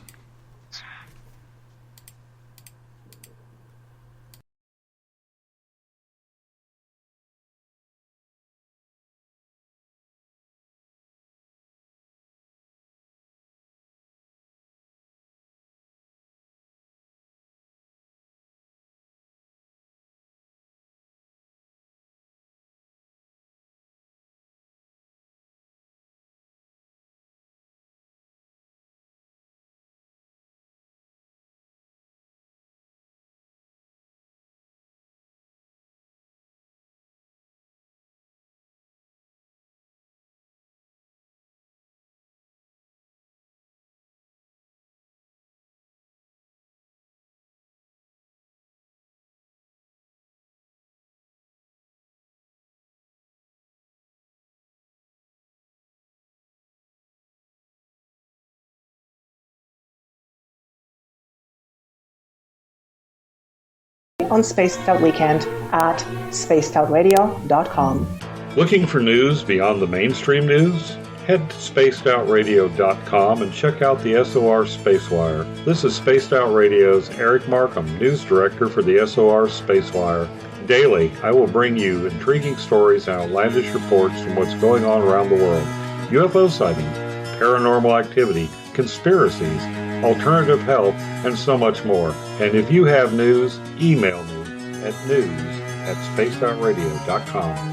On Spaced Out Weekend at spacedoutradio.com. Looking for news beyond the mainstream news? Head to spacedoutradio.com and check out the SOR Spacewire. This is Spaced Out Radio's Eric Markham, news director for the SOR Spacewire. Daily, I will bring you intriguing stories and outlandish reports from what's going on around the world. UFO sightings, paranormal activity, conspiracies, alternative health, and so much more. And if you have news, email me at news@spacedoutradio.com.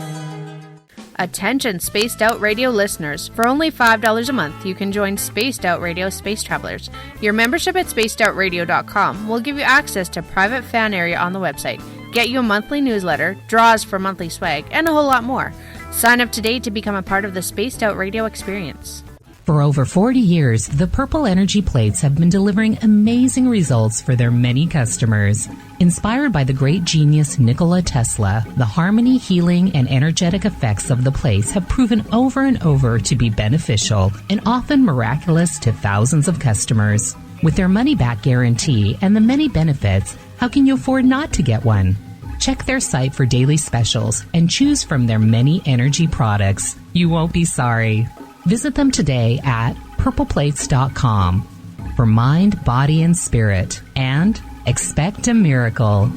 Attention Spaced Out Radio listeners. For only $5 a month, you can join Spaced Out Radio Space Travelers. Your membership at spacedoutradio.com will give you access to private fan area on the website, get you a monthly newsletter, draws for monthly swag, and a whole lot more. Sign up today to become a part of the Spaced Out Radio experience. For over 40 years, the Purple Energy Plates have been delivering amazing results for their many customers. Inspired by the great genius Nikola Tesla, the harmony, healing, and energetic effects of the plates have proven over and over to be beneficial and often miraculous to thousands of customers. With their money-back guarantee and the many benefits, how can you afford not to get one? Check their site for daily specials and choose from their many energy products. You won't be sorry. Visit them today at purpleplates.com for mind, body, and spirit, and expect a miracle.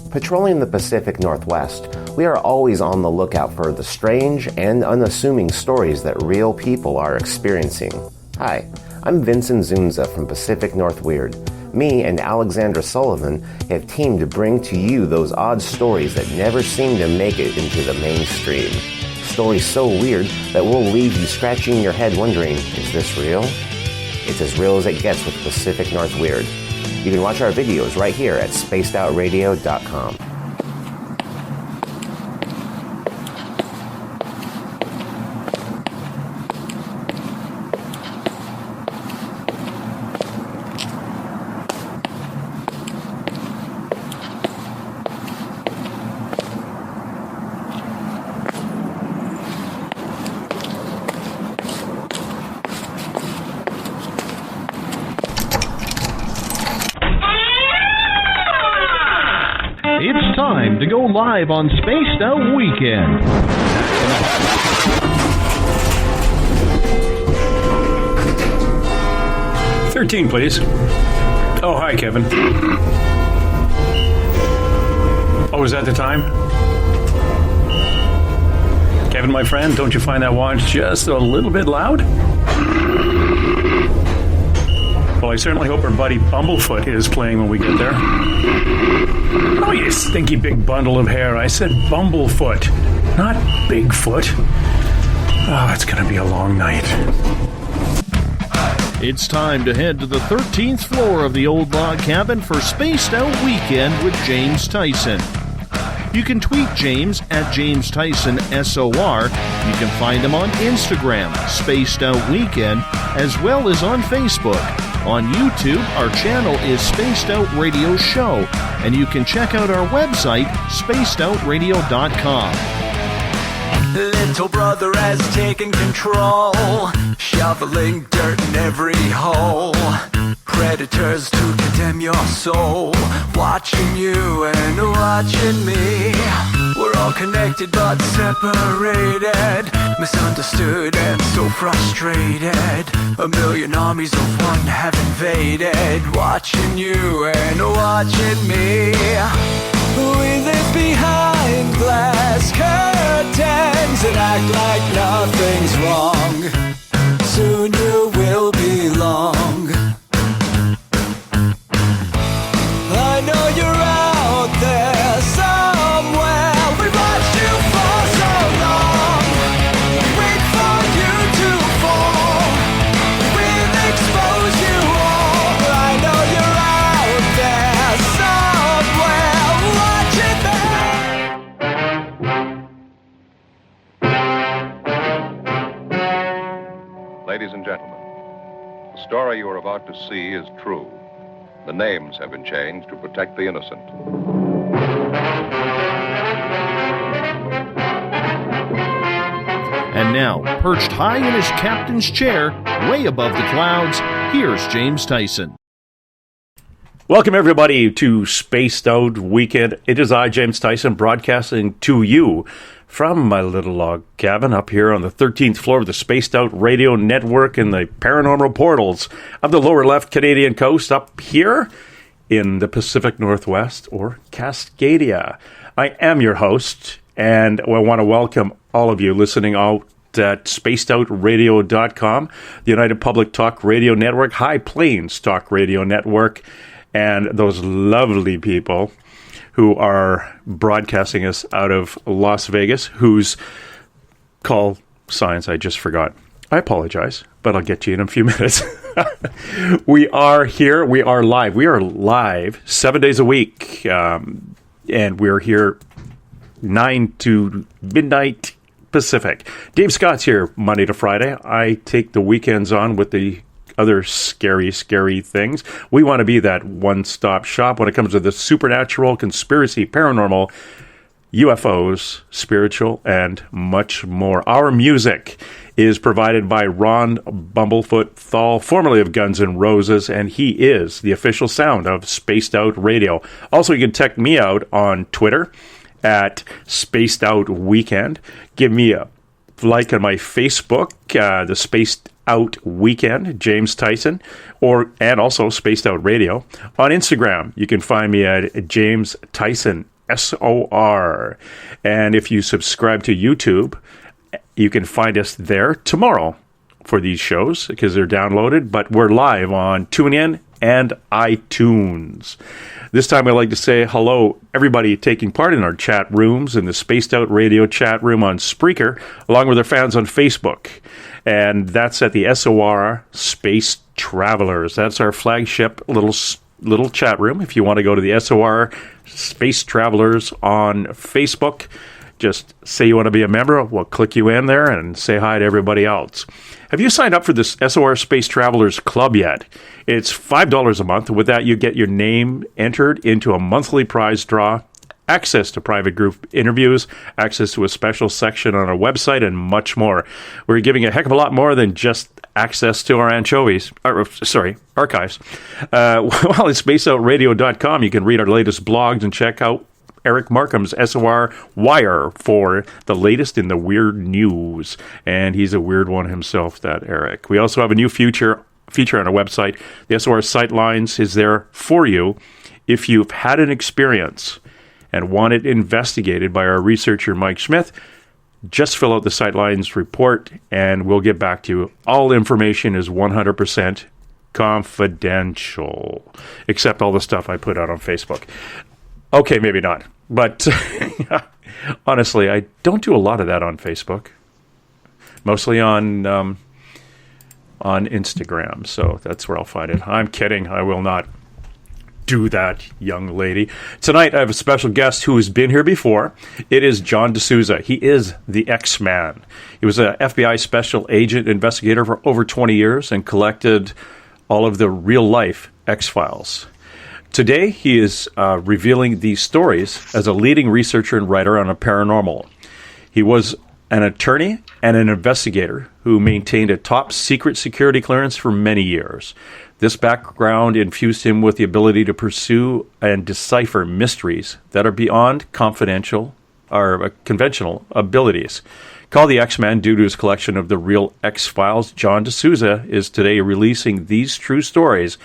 Patrolling the Pacific Northwest, we are always on the lookout for the strange and unassuming stories that real people are experiencing. Hi, I'm Vincent Zunza from Pacific North Weird. Me and Alexandra Sullivan have teamed to bring to you those odd stories that never seem to make it into the mainstream. Stories so weird that will leave you scratching your head wondering, is this real? It's as real as it gets with Pacific North Weird. You can watch our videos right here at spacedoutradio.com. It's time to go live on Spaced Out Weekend. $13, please. Oh, hi, Kevin. Oh, is that the time? Kevin, my friend, don't you find that watch just a little bit loud? Well, I certainly hope our buddy Bumblefoot is playing when we get there. Oh, you stinky big bundle of hair. I said Bumblefoot, not Bigfoot. Oh, it's going to be a long night. It's time to head to the 13th floor of the old log cabin for Spaced Out Weekend with James Tyson. You can tweet James at James Tyson SOR. You can find him on Instagram, Spaced Out Weekend, as well as on Facebook. On YouTube, our channel is Spaced Out Radio Show, and you can check out our website, spacedoutradio.com. Little brother has taken control, shoveling dirt in every hole. Predators to condemn your soul, watching you and watching me. We're all connected but separated, misunderstood and so frustrated. A million armies of one have invaded, watching you and watching me. We live behind glass curtains and act like nothing's wrong. Soon you will belong. I know you're out there somewhere. We've watched you for so long. Wait for you to fall. We'll expose you all. I know you're out there somewhere. Watch it. Ladies and gentlemen, the story you are about to see is true. The names have been changed to protect the innocent. And now, perched high in his captain's chair, way above the clouds, here's James Tyson. Welcome, everybody, to Spaced Out Weekend. It is I, James Tyson, broadcasting to you from my little log cabin up here on the 13th floor of the Spaced Out Radio Network in the paranormal portals of the lower left Canadian coast up here in the Pacific Northwest, or Cascadia. I am your host, and I want to welcome all of you listening out at spacedoutradio.com, the United Public Talk Radio Network, High Plains Talk Radio Network, and those lovely people who are broadcasting us out of Las Vegas, whose call signs I just forgot. I apologize, but I'll get to you in a few minutes. We are here. We are live. We are live 7 days a week, and we're here 9 to midnight Pacific. Dave Scott's here Monday to Friday. I take the weekends on with the other scary things. We want to be that one-stop shop when it comes to the supernatural, conspiracy, paranormal, UFOs, spiritual, and much more. Our music is provided by Ron Bumblefoot Thal, formerly of Guns N' Roses, and he is the official sound of Spaced Out Radio. Also, you can check me out on Twitter at Spaced Out Weekend. Give me a like on my Facebook, the Spaced Out Weekend, James Tyson, and also Spaced Out Radio. On Instagram, you can find me at James Tyson SOR. And if you subscribe to YouTube, you can find us there tomorrow for these shows because they're downloaded, but we're live on TuneIn and iTunes. This time I'd like to say hello, everybody taking part in our chat rooms, in the Spaced Out Radio chat room on Spreaker, along with our fans on Facebook. and that's at the SOR Space Travelers. That's our flagship little chat room. If you want to go to the SOR Space Travelers on Facebook, just say you want to be a member. We'll click you in there and say hi to everybody else. Have you signed up for this SOR Space Travelers Club yet? It's $5 a month. With that, you get your name entered into a monthly prize draw, access to private group interviews, access to a special section on our website, and much more. We're giving a heck of a lot more than just access to our archives. While at spaceoutradio.com, you can read our latest blogs and check out Eric Markham's SOR Wire for the latest in the weird news. And he's a weird one himself, that Eric. We also have a new feature on our website. The SOR Sightlines is there for you if you've had an experience and want it investigated by our researcher, Mike Smith. Just fill out the Sightlines report, and we'll get back to you. All information is 100% confidential, except all the stuff I put out on Facebook. Okay, maybe not. But honestly, I don't do a lot of that on Facebook. Mostly on Instagram. So that's where I'll find it. I'm kidding. I will not do that, young lady. Tonight, I have a special guest who has been here before. It is John DeSouza. He is the X-Man. He was an FBI special agent investigator for over 20 years and collected all of the real-life X-Files. Today, he is revealing these stories as a leading researcher and writer on a paranormal. He was an attorney and an investigator who maintained a top secret security clearance for many years. This background infused him with the ability to pursue and decipher mysteries that are beyond conventional abilities. Called the X-Man due to his collection of the real X-Files, John DeSouza is today releasing these true stories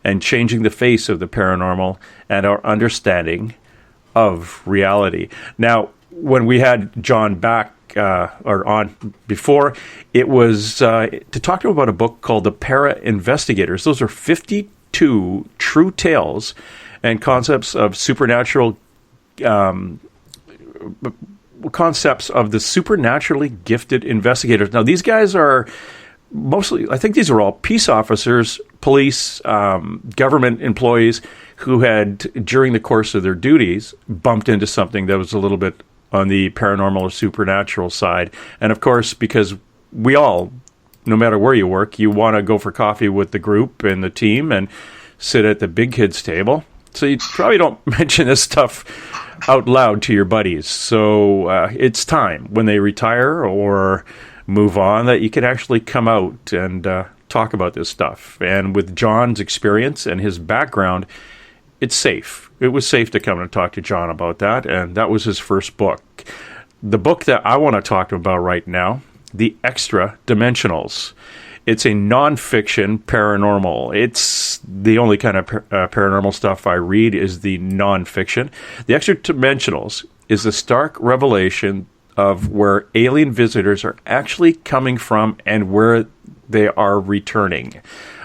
and changing the face of the paranormal and our understanding of reality. Now, when we had John back on before, it was to talk to him about a book called The Para-Investigators. Those are 52 true tales and concepts of supernatural concepts of the supernaturally gifted investigators. Now, these guys are mostly, I think these are all peace officers, police, government employees who had, during the course of their duties, bumped into something that was a little bit on the paranormal or supernatural side. And of course, because we all, no matter where you work, you want to go for coffee with the group and the team and sit at the big kids table. So you probably don't mention this stuff out loud to your buddies. So it's time when they retire or move on that you can actually come out and talk about this stuff. And with John's experience and his background, it's safe. It was safe to come and talk to John about that, and that was his first book. The book that I want to talk about right now, The Extra Dimensionals. It's a nonfiction paranormal. It's the only kind of paranormal stuff I read is the nonfiction. The Extra Dimensionals is the stark revelation of where alien visitors are actually coming from and where they are returning.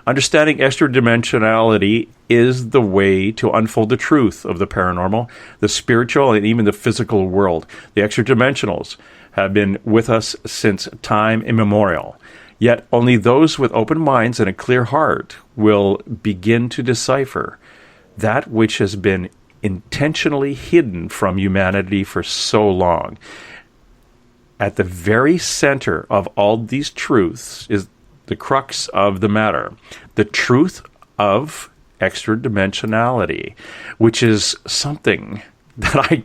Understanding extra-dimensionality is the way to unfold the truth of the paranormal, the spiritual, and even the physical world. The extra-dimensionals have been with us since time immemorial. Yet only those with open minds and a clear heart will begin to decipher that which has been intentionally hidden from humanity for so long. At the very center of all these truths is the crux of the matter, the truth of extra-dimensionality, which is something that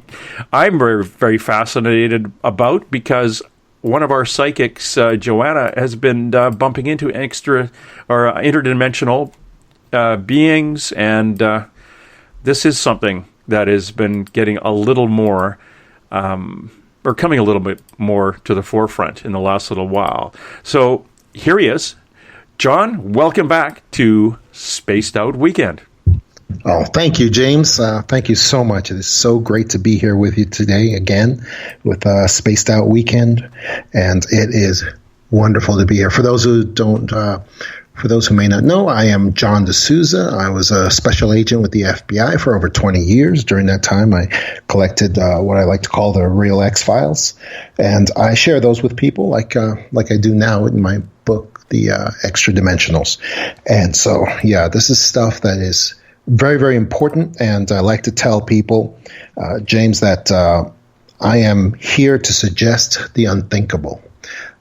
I'm very, very fascinated about because one of our psychics, Joanna, has been bumping into interdimensional beings, and this is something that has been getting a little more or coming a little bit more to the forefront in the last little while. So here he is. John, welcome back to Spaced Out Weekend. Oh, thank you, James. Thank you so much. It is so great to be here with you today again with Spaced Out Weekend, and it is wonderful to be here. For those who don't For those who may not know, I am John DeSouza. I was a special agent with the FBI for over 20 years. During that time, I collected what I like to call the real X-Files, and I share those with people like I do now in my book, The Extra Dimensionals. And so, yeah, this is stuff that is very, very important, and I like to tell people, James, that I am here to suggest the unthinkable.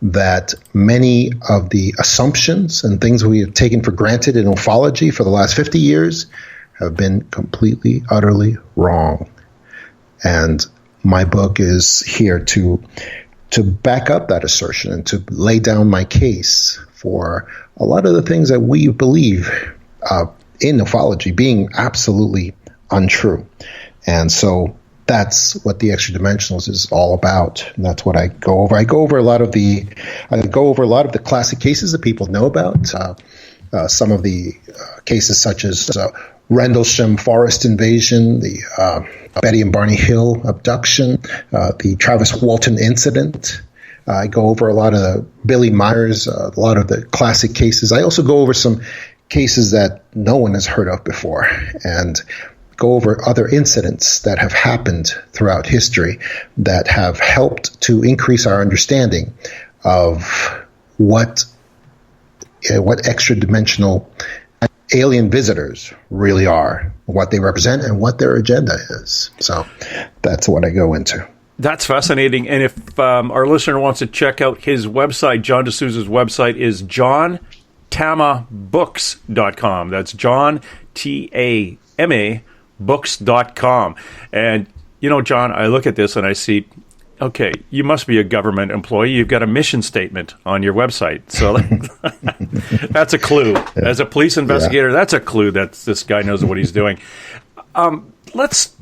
That many of the assumptions and things we have taken for granted in ufology for the last 50 years have been completely, utterly wrong. And my book is here to back up that assertion and to lay down my case for a lot of the things that we believe in ufology being absolutely untrue. And so that's what the Extra Dimensionals is all about. And that's what I go over. I go over a lot of the classic cases that people know about. Some of the cases such as Rendlesham forest invasion, the Betty and Barney Hill abduction, the Travis Walton incident. I go over a lot of the Billy Myers, a lot of the classic cases. I also go over some cases that no one has heard of before, and go over other incidents that have happened throughout history that have helped to increase our understanding of what extra-dimensional alien visitors really are, what they represent, and what their agenda is. So that's what I go into. That's fascinating. And if our listener wants to check out his website, John DeSouza's website is johntamabooks.com. That's John, T-A-M-A, books.com. And, you know, John, I look at this and I see, okay, you must be a government employee. You've got a mission statement on your website. So that's a clue. As a police investigator, that's a clue that this guy knows what he's doing. Let's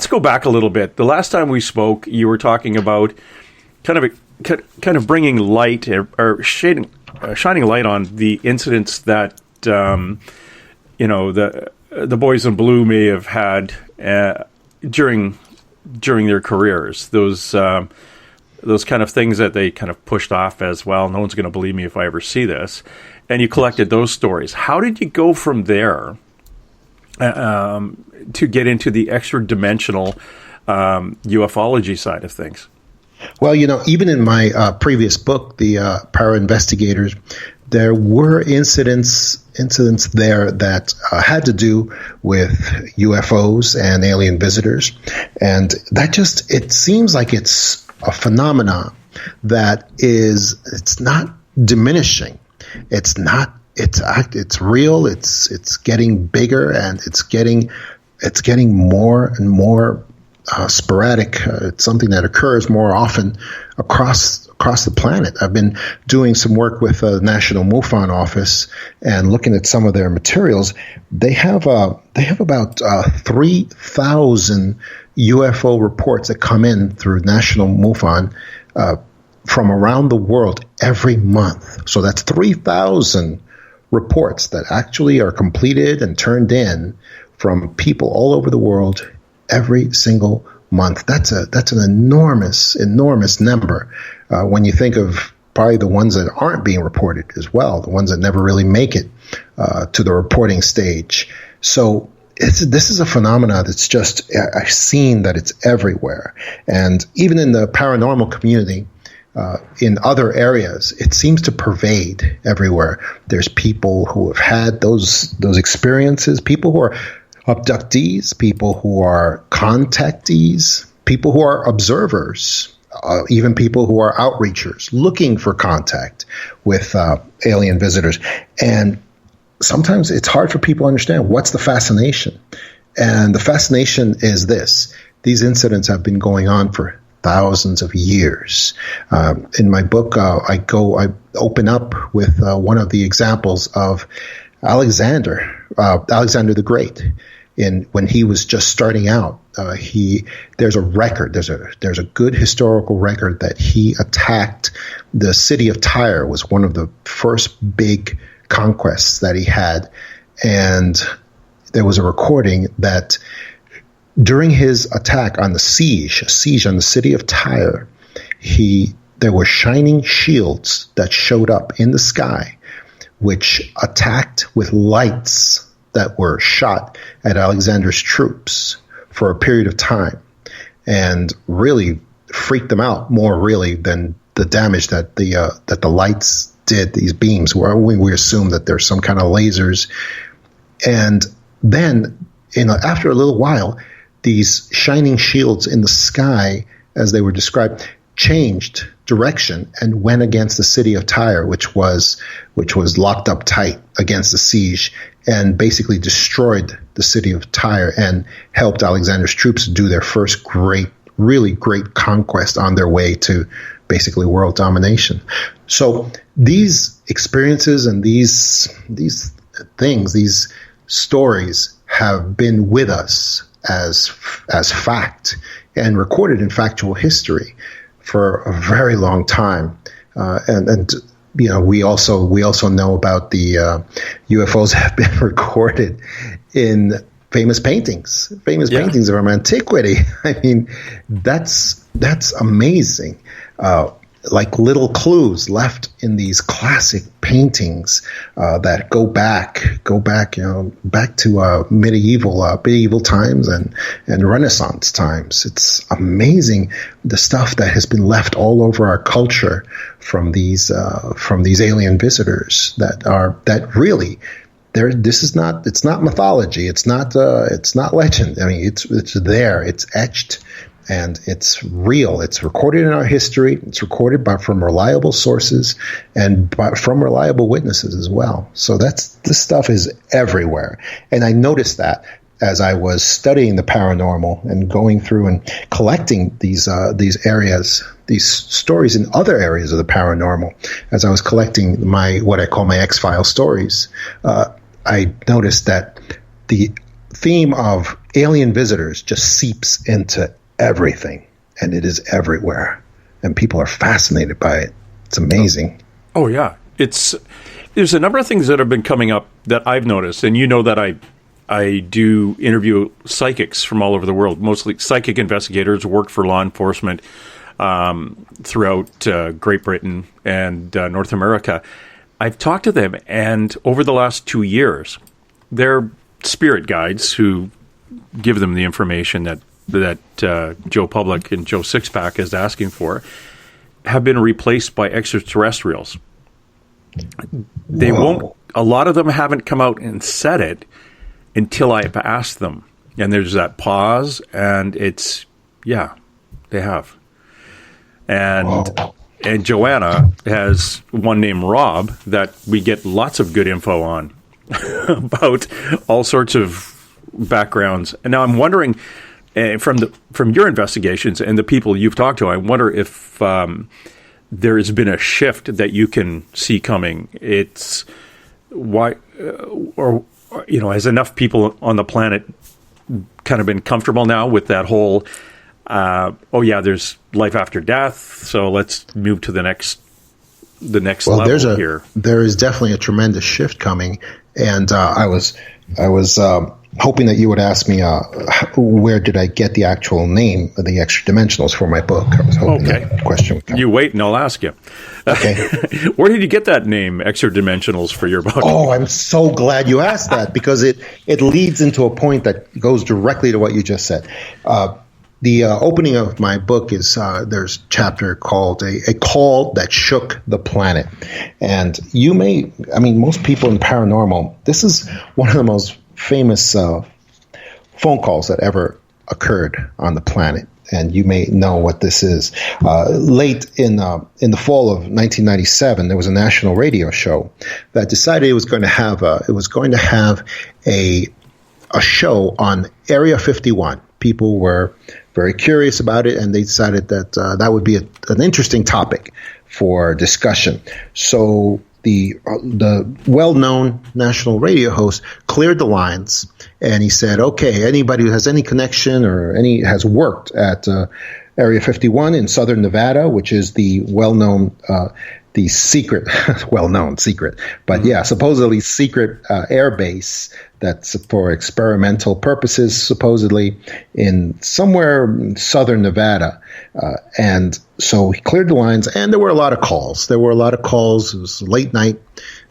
go back a little bit. The last time we spoke, you were talking about kind of bringing light or shining light on the incidents that, the boys in blue may have had during their careers. Those kind of things that they kind of pushed off as, well, no one's going to believe me if I ever see this. And you collected those stories. How did you go from there to get into the extra-dimensional ufology side of things? Well, even in my previous book, The Para Investigators, there were incidents there that had to do with UFOs and alien visitors. And it seems like it's a phenomenon that it's not diminishing. It's real. It's getting bigger, and it's getting more and more sporadic. It's something that occurs more often across the planet. I've been doing some work with the National MUFON office and looking at some of their materials. They have about 3,000 UFO reports that come in through National MUFON from around the world every month. So that's 3,000 reports that actually are completed and turned in from people all over the world every single month. That's an enormous number when you think of probably the ones that aren't being reported as well, the ones that never really make it to the reporting stage. So this is a phenomenon that's just, I've seen that it's everywhere. And even in the paranormal community, in other areas, it seems to pervade everywhere. There's people who have had those experiences, people who are abductees, people who are contactees, people who are observers, even people who are outreachers looking for contact with alien visitors. And sometimes it's hard for people to understand what's the fascination. And the fascination is this. These incidents have been going on for thousands of years. In my book, I open up with one of the examples of Alexander the Great. When he was just starting out, there's a record. There's a good historical record that he attacked the city of Tyre. Was one of the first big conquests that he had, and there was a recording that during his attack on the siege on the city of Tyre, there were shining shields that showed up in the sky which attacked with lights that were shot at Alexander's troops for a period of time, and really freaked them out more really than the damage that the lights did. These beams, where we assume that there's some kind of lasers, and then after a little while, these shining shields in the sky, as they were described, changed direction and went against the city of Tyre, which was locked up tight against the siege, and basically destroyed the city of Tyre and helped Alexander's troops do their first really great conquest on their way to basically world domination. So these experiences and these things, these stories, have been with us as fact and recorded in factual history for a very long time, and we also know about the UFOs have been recorded in famous paintings from antiquity. I mean, that's amazing. Like little clues left in these classic paintings that go back to medieval times and Renaissance times. It's amazing the stuff that has been left all over our culture from these alien visitors that really. It's not mythology. It's not legend. I mean, it's there. It's etched. And it's real. It's recorded in our history. It's recorded from reliable sources and from reliable witnesses as well. So this stuff is everywhere. And I noticed that as I was studying the paranormal and going through and collecting these areas, these stories in other areas of the paranormal. As I was collecting what I call my X-File stories, I noticed that the theme of alien visitors just seeps into everything, and it is everywhere, and people are fascinated by it. It's amazing. Oh yeah, there's a number of things that have been coming up that I've noticed, and you know that I do interview psychics from all over the world, mostly psychic investigators who work for law enforcement throughout Great Britain and North America. I've talked to them, and over the last 2 years, they're spirit guides who give them the information that Joe Public and Joe Sixpack is asking for, have been replaced by extraterrestrials. They won't. A lot of them haven't come out and said it until I've asked them, and there's that pause, and they have. And Joanna has one named Rob that we get lots of good info on about all sorts of backgrounds. And now I'm wondering, from your investigations and the people you've talked to, I wonder if there has been a shift that you can see coming. It's why, has enough people on the planet kind of been comfortable now with that whole, there's life after death, so let's move to the next level here. There is definitely a tremendous shift coming, and I was hoping that you would ask me where did I get the actual name of the extra dimensionals for my book. I was hoping that question would come. You wait and I'll ask you. Okay. Where did you get that name, extra dimensionals, for your book? Oh, I'm so glad you asked that, because it leads into a point that goes directly to what you just said. The opening of my book is there's a chapter called A Call That Shook the Planet. And most people in paranormal, this is one of the most famous phone calls that ever occurred on the planet. And you may know what this is. Late in the fall of 1997, there was a national radio show that decided it was going to have a show on Area 51. People were very curious about it, and they decided that that would be an interesting topic for discussion. So the well-known national radio host cleared the lines, and he said, okay, anybody who has any connection or has worked at Area 51 in southern Nevada, which is the well-known the secret, well-known secret, but supposedly secret air base that's for experimental purposes, supposedly in somewhere in southern Nevada. And so he cleared the lines, and there were a lot of calls. It was late night,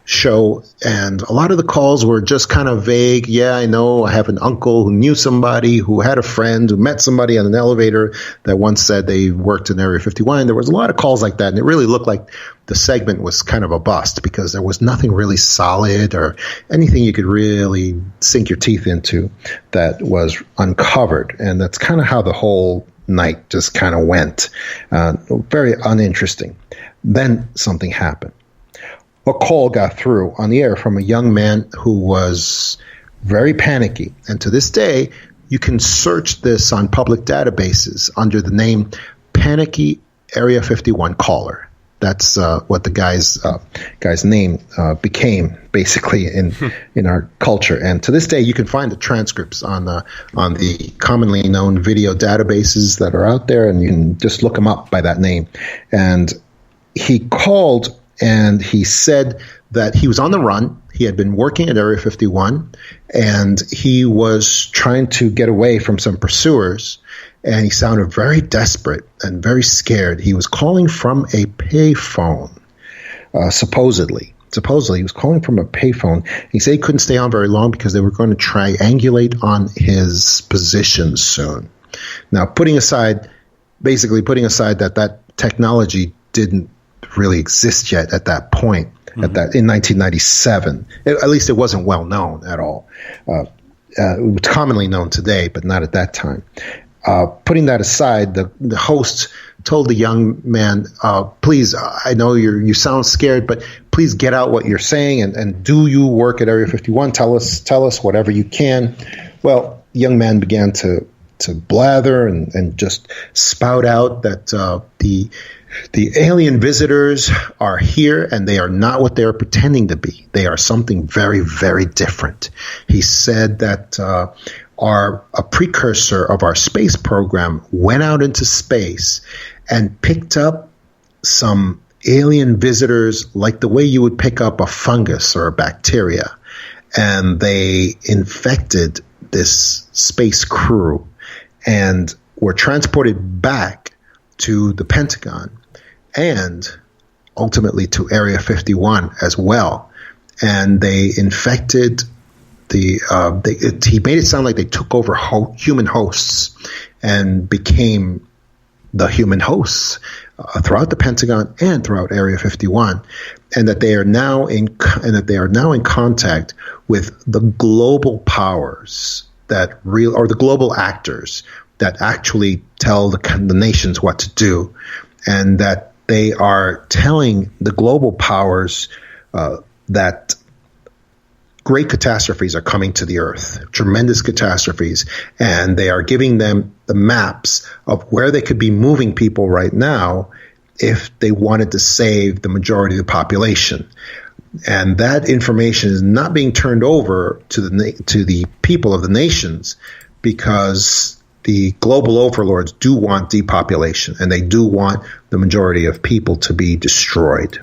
show, and a lot of the calls were just kind of vague. Yeah, I know I have an uncle who knew somebody, who had a friend, who met somebody on an elevator that once said they worked in Area 51. There was a lot of calls like that, and it really looked like the segment was kind of a bust because there was nothing really solid or anything you could really sink your teeth into that was uncovered. And that's kind of how the whole night just kind of went. Very uninteresting. Then something happened. A call got through on the air from a young man who was very panicky. And to this day, you can search this on public databases under the name Panicky Area 51 Caller. That's what the guy's name became, basically, in our culture. And to this day, you can find the transcripts on the commonly known video databases that are out there, and you can just look them up by that name. And he called, and he said that he was on the run. He had been working at Area 51, and he was trying to get away from some pursuers, and he sounded very desperate and very scared. He was calling from a payphone, supposedly. Supposedly, he was calling from a payphone. He said he couldn't stay on very long because they were going to triangulate on his position soon. Now, putting aside that technology didn't really exist yet at that point, in 1997. At least it wasn't well known at all. It was commonly known today, but not at that time. Putting that aside, the host told the young man, please, I know you sound scared, but please get out what you're saying, and do you work at Area 51? Tell us whatever you can. Well, the young man began to blather and just spout out that the alien visitors are here, and they are not what they are pretending to be. They are something very, very different. He said that a precursor of our space program went out into space and picked up some alien visitors like the way you would pick up a fungus or a bacteria. And they infected this space crew and were transported back to the Pentagon and ultimately to Area 51 as well. And they infected he made it sound like they took over human hosts and became the human hosts throughout the Pentagon and throughout Area 51, and that they are now in contact with the global powers the global actors that actually tell the nations what to do, and that they are telling the global powers that great catastrophes are coming to the Earth, tremendous catastrophes, and they are giving them the maps of where they could be moving people right now if they wanted to save the majority of the population. And that information is not being turned over to the people of the nations because the global overlords do want depopulation, and they do want the majority of people to be destroyed.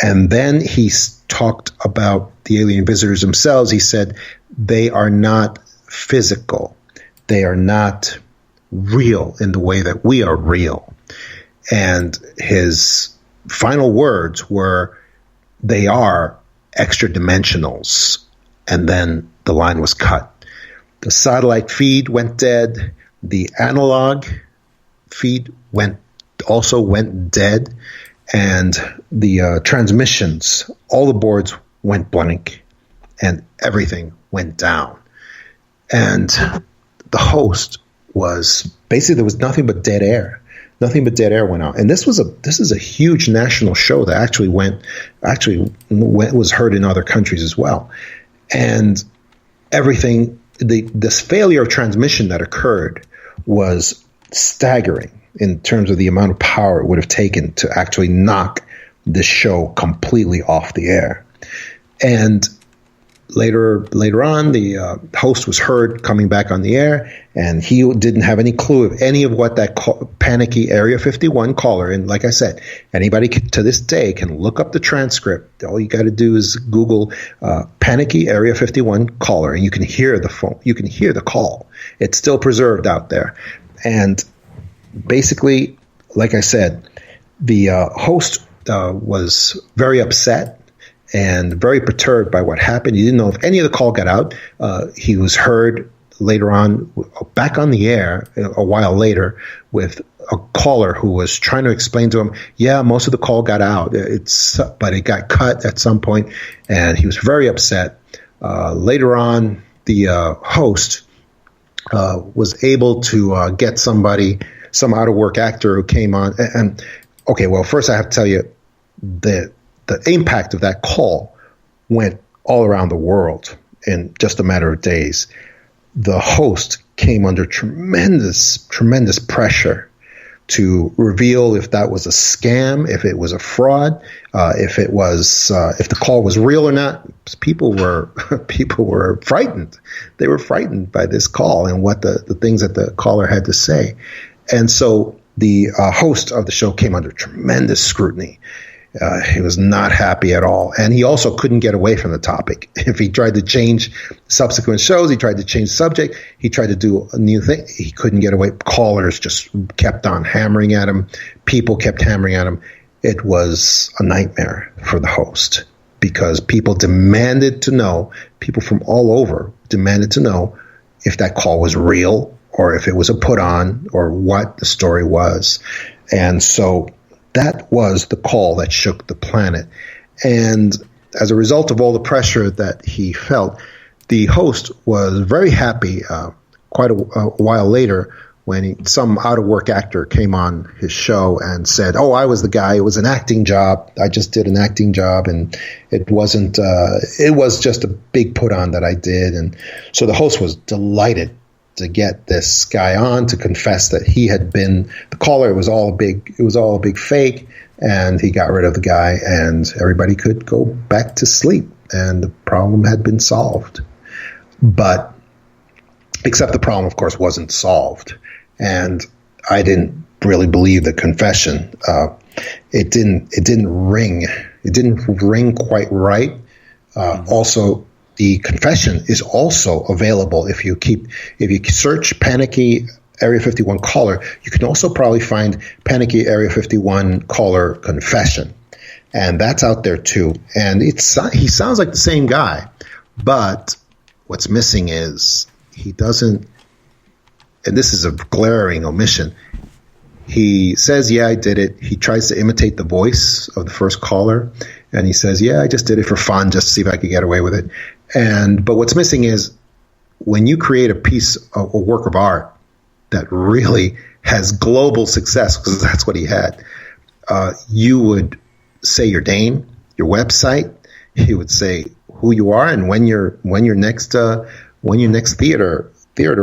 And then he talked about the alien visitors themselves. He said they are not physical. They are not real in the way that we are real. And his final words were, they are extra dimensionals. And then the line was cut. The satellite feed went dead. The analog feed went dead. And the transmissions, all the boards went blank, and everything went down. And the host was basically, there was nothing but dead air. Nothing but dead air went out. And this is a huge national show that actually was heard in other countries as well. And everything, this failure of transmission that occurred was staggering in terms of the amount of power it would have taken to actually knock this show completely off the air. And later on, the host was heard coming back on the air, and he didn't have any clue of any of what that panicky Area 51 caller, and like I said, anybody to this day can look up the transcript. All you got to do is Google panicky Area 51 caller, and you can hear the phone. You can hear the call. It's still preserved out there. And basically, like I said, the host was very upset, and very perturbed by what happened. He didn't know if any of the call got out. He was heard later on, back on the air a while later, with a caller who was trying to explain to him, yeah, most of the call got out, but it got cut at some point, and he was very upset. Later on, the host was able to get some out-of-work actor who came on. And okay, well, first I have to tell you, the impact of that call went all around the world in just a matter of days. The host came under tremendous pressure to reveal if that was a scam, if it was a fraud, if the call was real or not. People were frightened. They were frightened by this call and what the things that the caller had to say. And so the host of the show came under tremendous scrutiny. He was not happy at all. And he also couldn't get away from the topic. If he tried to change subsequent shows, he tried to change the subject, he tried to do a new thing, he couldn't get away. Callers just kept on hammering at him. People kept hammering at him. It was a nightmare for the host because people demanded to know, people from all over demanded to know if that call was real or if it was a put on or what the story was. And so that was the call that shook the planet. And as a result of all the pressure that he felt, the host was very happy quite a while later when some out-of-work actor came on his show and said, oh, I was the guy. It was an acting job. I just did an acting job, and it wasn't it was just a big put-on that I did. And so the host was delighted to get this guy on to confess that he had been the caller. It was all a big fake, and he got rid of the guy, and everybody could go back to sleep, and the problem had been solved. But except the problem, of course, wasn't solved, and I didn't really believe the confession. It didn't ring quite right. Also, the confession is also available if you search Panicky Area 51 caller. You can also probably find Panicky Area 51 caller confession, and that's out there too. And he sounds like the same guy, but what's missing is he doesn't. And this is a glaring omission. He says, yeah, I did it. He tries to imitate the voice of the first caller, and he says, yeah, I just did it for fun, just to see if I could get away with it. But what's missing is when you create a work of art that really has global success, because that's what he had, you would say your name, your website, he would say who you are and when your next theater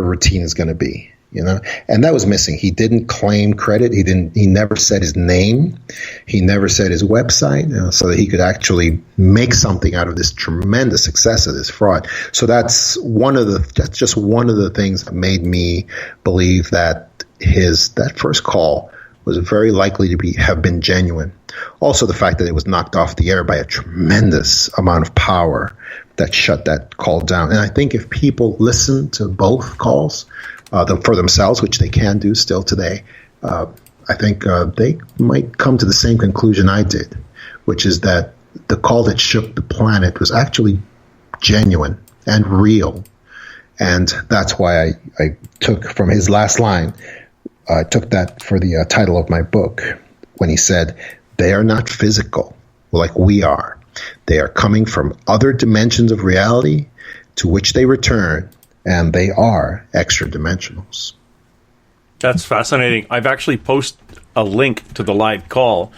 routine is going to be, and that was missing. He didn't claim credit. He never said his name. He never said his website, so that he could actually make something out of this tremendous success of this fraud. So that's just one of the things that made me believe that that first call was very likely to have been genuine. Also, the fact that it was knocked off the air by a tremendous amount of power that shut that call down. And I think if people listen to both calls for themselves, which they can do still today, I think they might come to the same conclusion I did, which is that the call that shook the planet was actually genuine and real. And that's why I took from his last line, I took that for the title of my book, when he said, they are not physical like we are. They are coming from other dimensions of reality to which they return, and they are extra dimensionals. That's fascinating. I've actually posted a link to the live call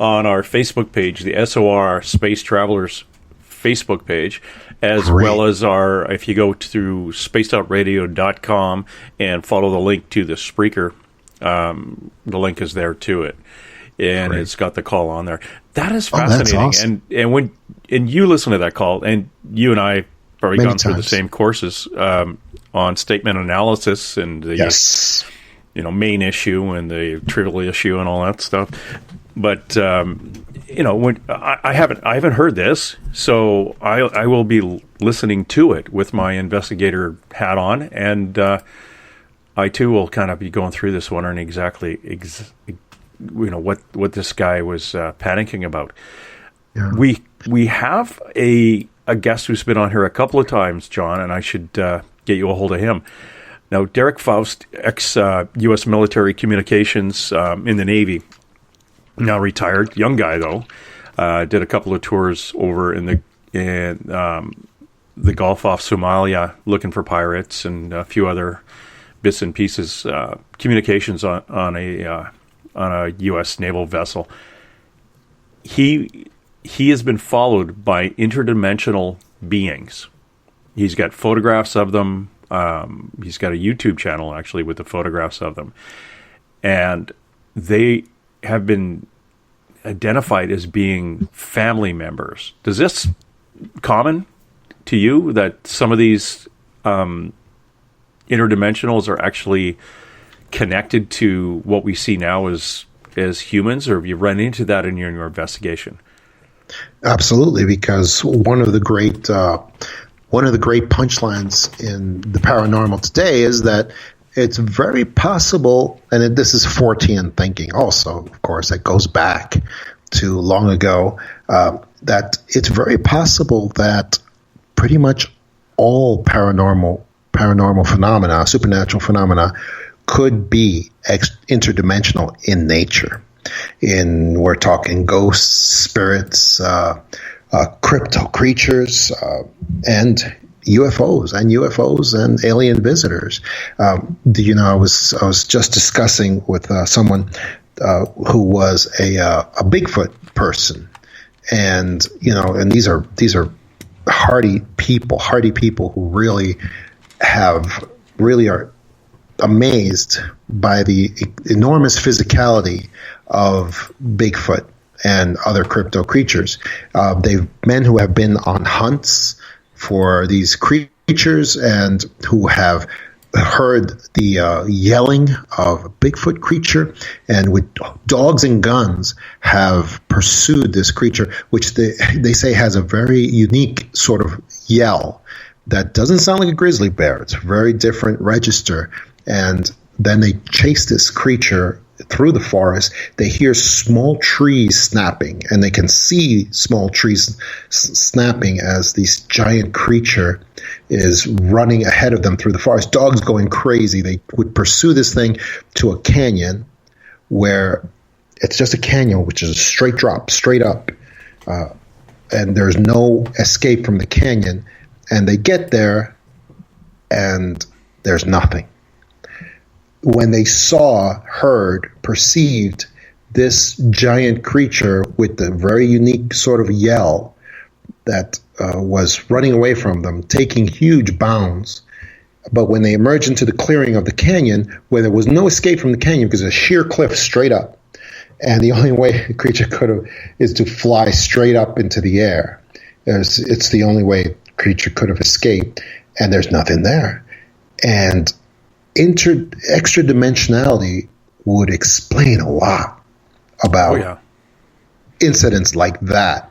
on our Facebook page, the SOR Space Travelers Facebook page, as Great. well as if you go to spacedoutradio.com and follow the link to the Spreaker, the link is there to it. And Great. It's got the call on there. That is fascinating. That's awesome. And you listen to that call, and you and I probably Many gone through the times. same courses on statement analysis and the Yes. main issue and the trivial issue and all that stuff. But when I haven't heard this, so I will be listening to it with my investigator hat on, and I too will kind of be going through this, wondering exactly what this guy was panicking about. We have a guest who's been on here a couple of times, John, and I should get you a hold of him. Now, Derek Faust, ex-U.S. military communications in the Navy, now retired, young guy though, did a couple of tours over in the Gulf off Somalia looking for pirates and a few other bits and pieces, communications on a U.S. naval vessel. He has been followed by interdimensional beings. He's got photographs of them. He's got a YouTube channel, actually, with the photographs of them. And they have been identified as being family members. Does this common to you that some of these interdimensionals are actually connected to what we see now as humans, or have you run into that in your investigation? Absolutely, because one of the great punchlines in the paranormal today is that it's very possible, and this is Fortean thinking also, of course, that goes back to long ago, that it's very possible that pretty much all paranormal phenomena, supernatural phenomena, could be interdimensional in nature. We're talking ghosts, spirits, crypto creatures, and UFOs and alien visitors. I was just discussing with someone who was a Bigfoot person, and these are hardy people who really are amazed by the enormous physicality of Bigfoot and other crypto creatures. Men who have been on hunts for these creatures and who have heard the yelling of a Bigfoot creature, and with dogs and guns have pursued this creature, which they say has a very unique sort of yell that doesn't sound like a grizzly bear. It's a very different register. And then they chase this creature through the forest. They hear small trees snapping, and they can see small trees snapping as this giant creature is running ahead of them through the forest. Dogs going crazy. They would pursue this thing to a canyon where it's just a canyon, which is a straight drop, straight up, and there's no escape from the canyon. And they get there, and there's nothing. When they saw, heard, perceived this giant creature with the very unique sort of yell that was running away from them, taking huge bounds. But when they emerged into the clearing of the canyon, where there was no escape from the canyon because it's a sheer cliff straight up, and the only way the creature could have is to fly straight up into the air. It's the only way the creature could have escaped, and there's nothing there. And extra dimensionality would explain a lot about incidents like that.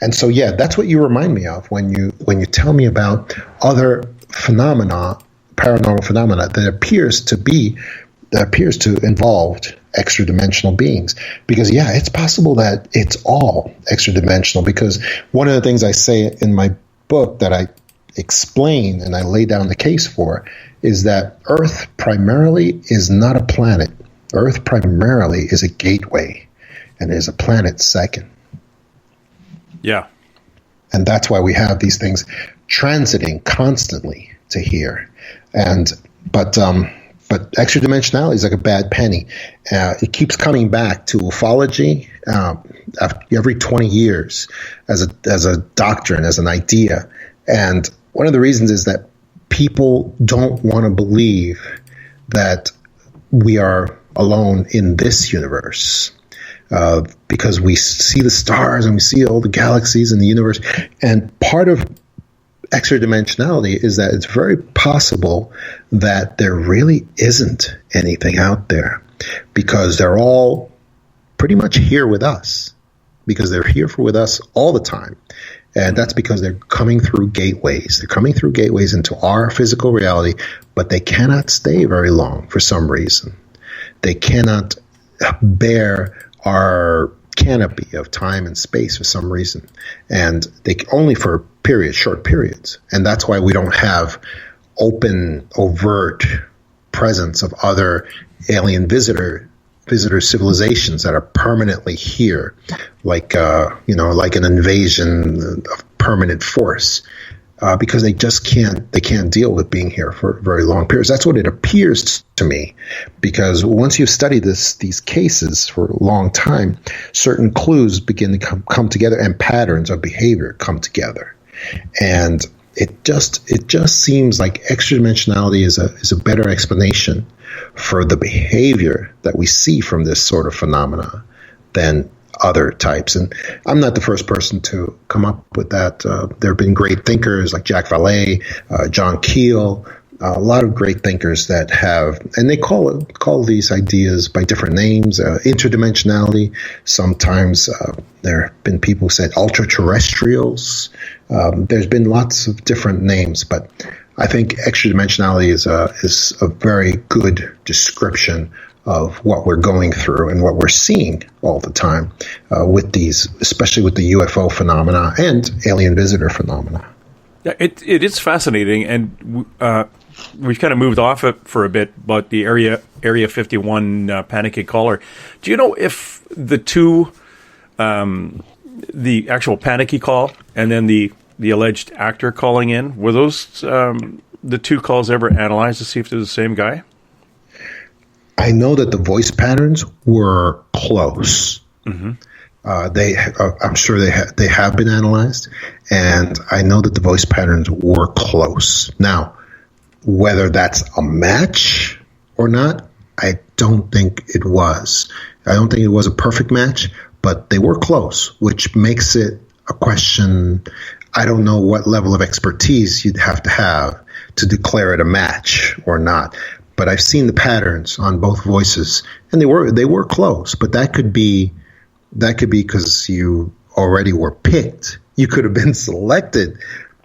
And so, that's what you remind me of when you tell me about other phenomena, paranormal phenomena that appears to involve extra dimensional beings. Because it's possible that it's all extra dimensional. Because one of the things I say in my book that I explain and I lay down the case for is that Earth primarily is not a planet. Earth primarily is a gateway, and is a planet second. Yeah. And that's why we have these things transiting constantly to here. But extra dimensionality is like a bad penny. It keeps coming back to ufology every 20 years as a doctrine, as an idea. And one of the reasons is that people don't want to believe that we are alone in this universe, because we see the stars and we see all the galaxies in the universe. And part of extra dimensionality is that it's very possible that there really isn't anything out there, because they're all pretty much here with us, because they're here with us all the time. And that's because they're coming through gateways. They're coming through gateways into our physical reality, but they cannot stay very long for some reason. They cannot bear our canopy of time and space for some reason, and they only for short periods, and that's why we don't have open, overt presence of other alien visitor civilizations that are permanently here, like an invasion of permanent force, because they just can't deal with being here for very long periods. That's what it appears to me, because once you've studied these cases for a long time, certain clues begin to come together, and patterns of behavior come together, and it just seems like extradimensionality is a better explanation for the behavior that we see from this sort of phenomena than other types. And I'm not the first person to come up with that. There have been great thinkers like Jacques Vallée, John Keel, a lot of great thinkers that have, and they call these ideas by different names, interdimensionality. Sometimes there have been people who said ultra-terrestrials. There's been lots of different names, but I think extradimensionality is a very good description of what we're going through and what we're seeing all the time with these, especially with the UFO phenomena and alien visitor phenomena. Yeah, it is fascinating, and we've kind of moved off it for a bit, but the Area 51 panicky caller. Do you know if the two, the actual panicky call and then the alleged actor calling in, were those the two calls ever analyzed to see if they're the same guy? I know that the voice patterns were close. Mm-hmm. I'm sure they have been analyzed, and I know that the voice patterns were close. Now, whether that's a match or not, I don't think it was. I don't think it was a perfect match, but they were close, which makes it a question. I don't know what level of expertise you'd have to declare it a match or not. But I've seen the patterns on both voices, and they were close. But that could be because you already were picked. You could have been selected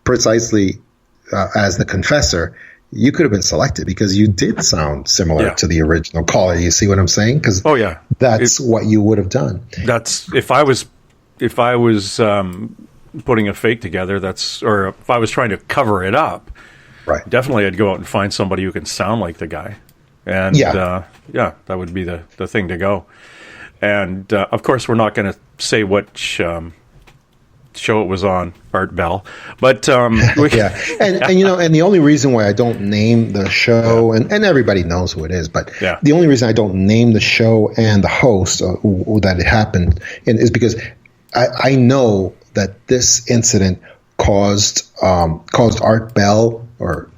precisely as the confessor. You could have been selected because you did sound similar to the original caller. You see what I'm saying? Because that's what you would have done. That's if I was putting a fake together. Or if I was trying to cover it up. Right. Definitely, I'd go out and find somebody who can sound like the guy, and that would be the thing to go. And of course, we're not going to say what show it was on, Art Bell, but and the only reason why I don't name the show, and everybody knows who it is, but the only reason I don't name the show and the host that it happened in is because I know that this incident caused Art Bell, or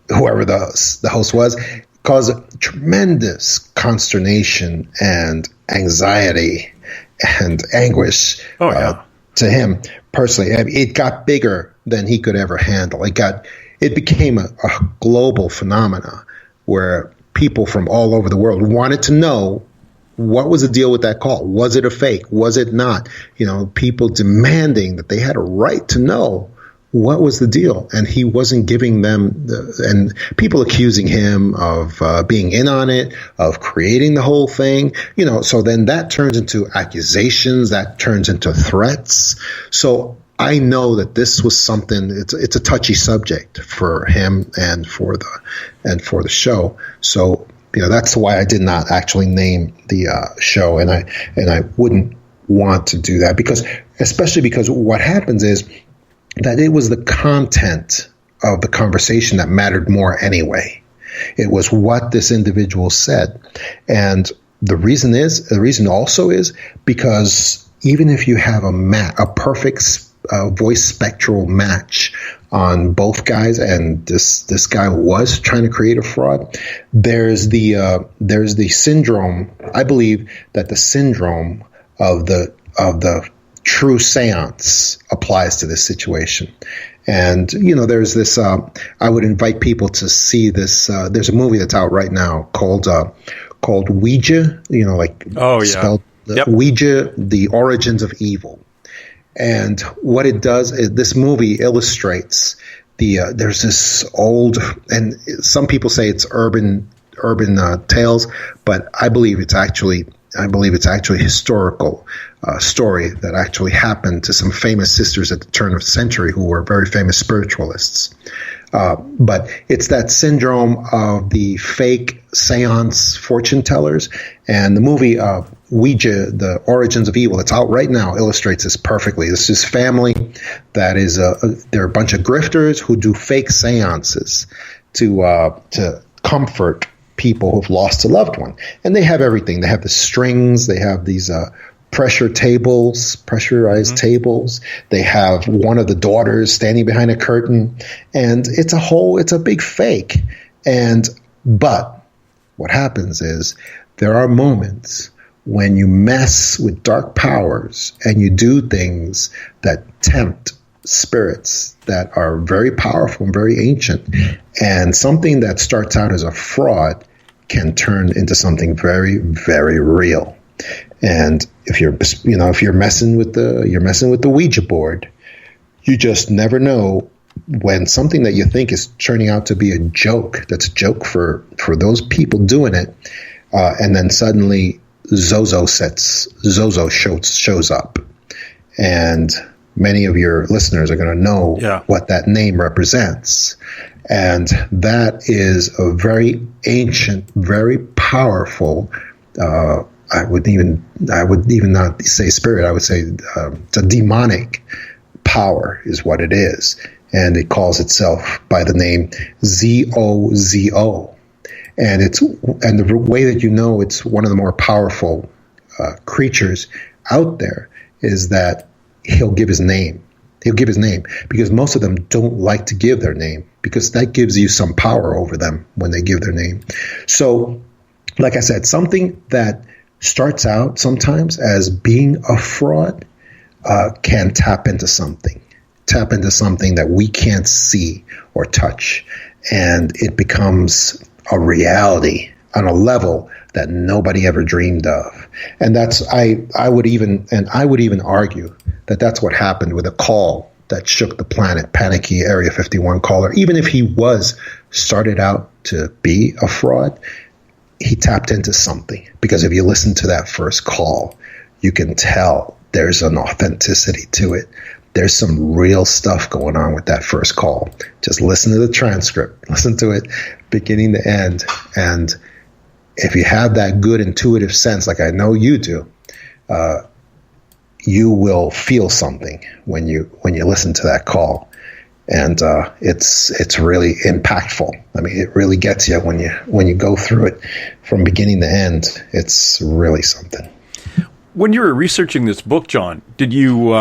whoever the host was, caused tremendous consternation and anxiety and anguish to him personally. I mean, it got bigger than he could ever handle. It became a global phenomena where people from all over the world wanted to know what was the deal with that call. Was it a fake? Was it not? People demanding that they had a right to know what was the deal, and he wasn't giving them and people accusing him of being in on it, of creating the whole thing, so then that turns into accusations, that turns into threats. So I know that this was something, it's a touchy subject for him and for the show. So, that's why I did not actually name the show, and I wouldn't want to do that, especially because what happens is that it was the content of the conversation that mattered more anyway. It was what this individual said. And the reason also is because even if you have a perfect voice spectral match on both guys, and this guy was trying to create a fraud, there's the syndrome. I believe that the syndrome of the true seance applies to this situation. And, there's this, I would invite people to see this, there's a movie that's out right now called Ouija, spelled Ouija, The Origins of Evil. And what it does is this movie illustrates there's this old, and some people say it's urban tales, but I believe it's actually I believe it's actually a historical story that actually happened to some famous sisters at the turn of the century who were very famous spiritualists. But it's that syndrome of the fake seance fortune tellers. And the movie Ouija, The Origins of Evil, that's out right now, illustrates this perfectly. This is family that is, they're a bunch of grifters who do fake seances to comfort people who've lost a loved one. And they have everything. They have the strings. They have these pressurized tables. They have one of the daughters standing behind a curtain, and it's a big fake. But what happens is there are moments when you mess with dark powers and you do things that tempt spirits that are very powerful and very ancient, and something that starts out as a fraud can turn into something very, very real. And if you're messing with the Ouija board, you just never know when something that you think is turning out to be a joke, that's a joke for those people doing it, and then suddenly Zozo shows up, and many of your listeners are going to know what that name represents. And that is a very ancient, very powerful, I would even not say spirit. I would say it's a demonic power is what it is, and it calls itself by the name ZOZO. And the way that you know it's one of the more powerful creatures out there is that he'll give his name. He'll give his name because most of them don't like to give their name, because that gives you some power over them when they give their name. So, like I said, something that starts out sometimes as being a fraud can tap into something that we can't see or touch, and it becomes a reality on a level that nobody ever dreamed of. And that's I would even argue that that's what happened with a call that shook the planet, panicky Area 51 caller. Even if he started out to be a fraud, he tapped into something, because if you listen to that first call, you can tell there's an authenticity to it. There's some real stuff going on with that first call. Just listen to the transcript, listen to it beginning to end. And if you have that good intuitive sense, like I know you do, you will feel something when you listen to that call. And it's really impactful. I mean, it really gets you when you go through it from beginning to end. It's really something. When you were researching this book, John, did you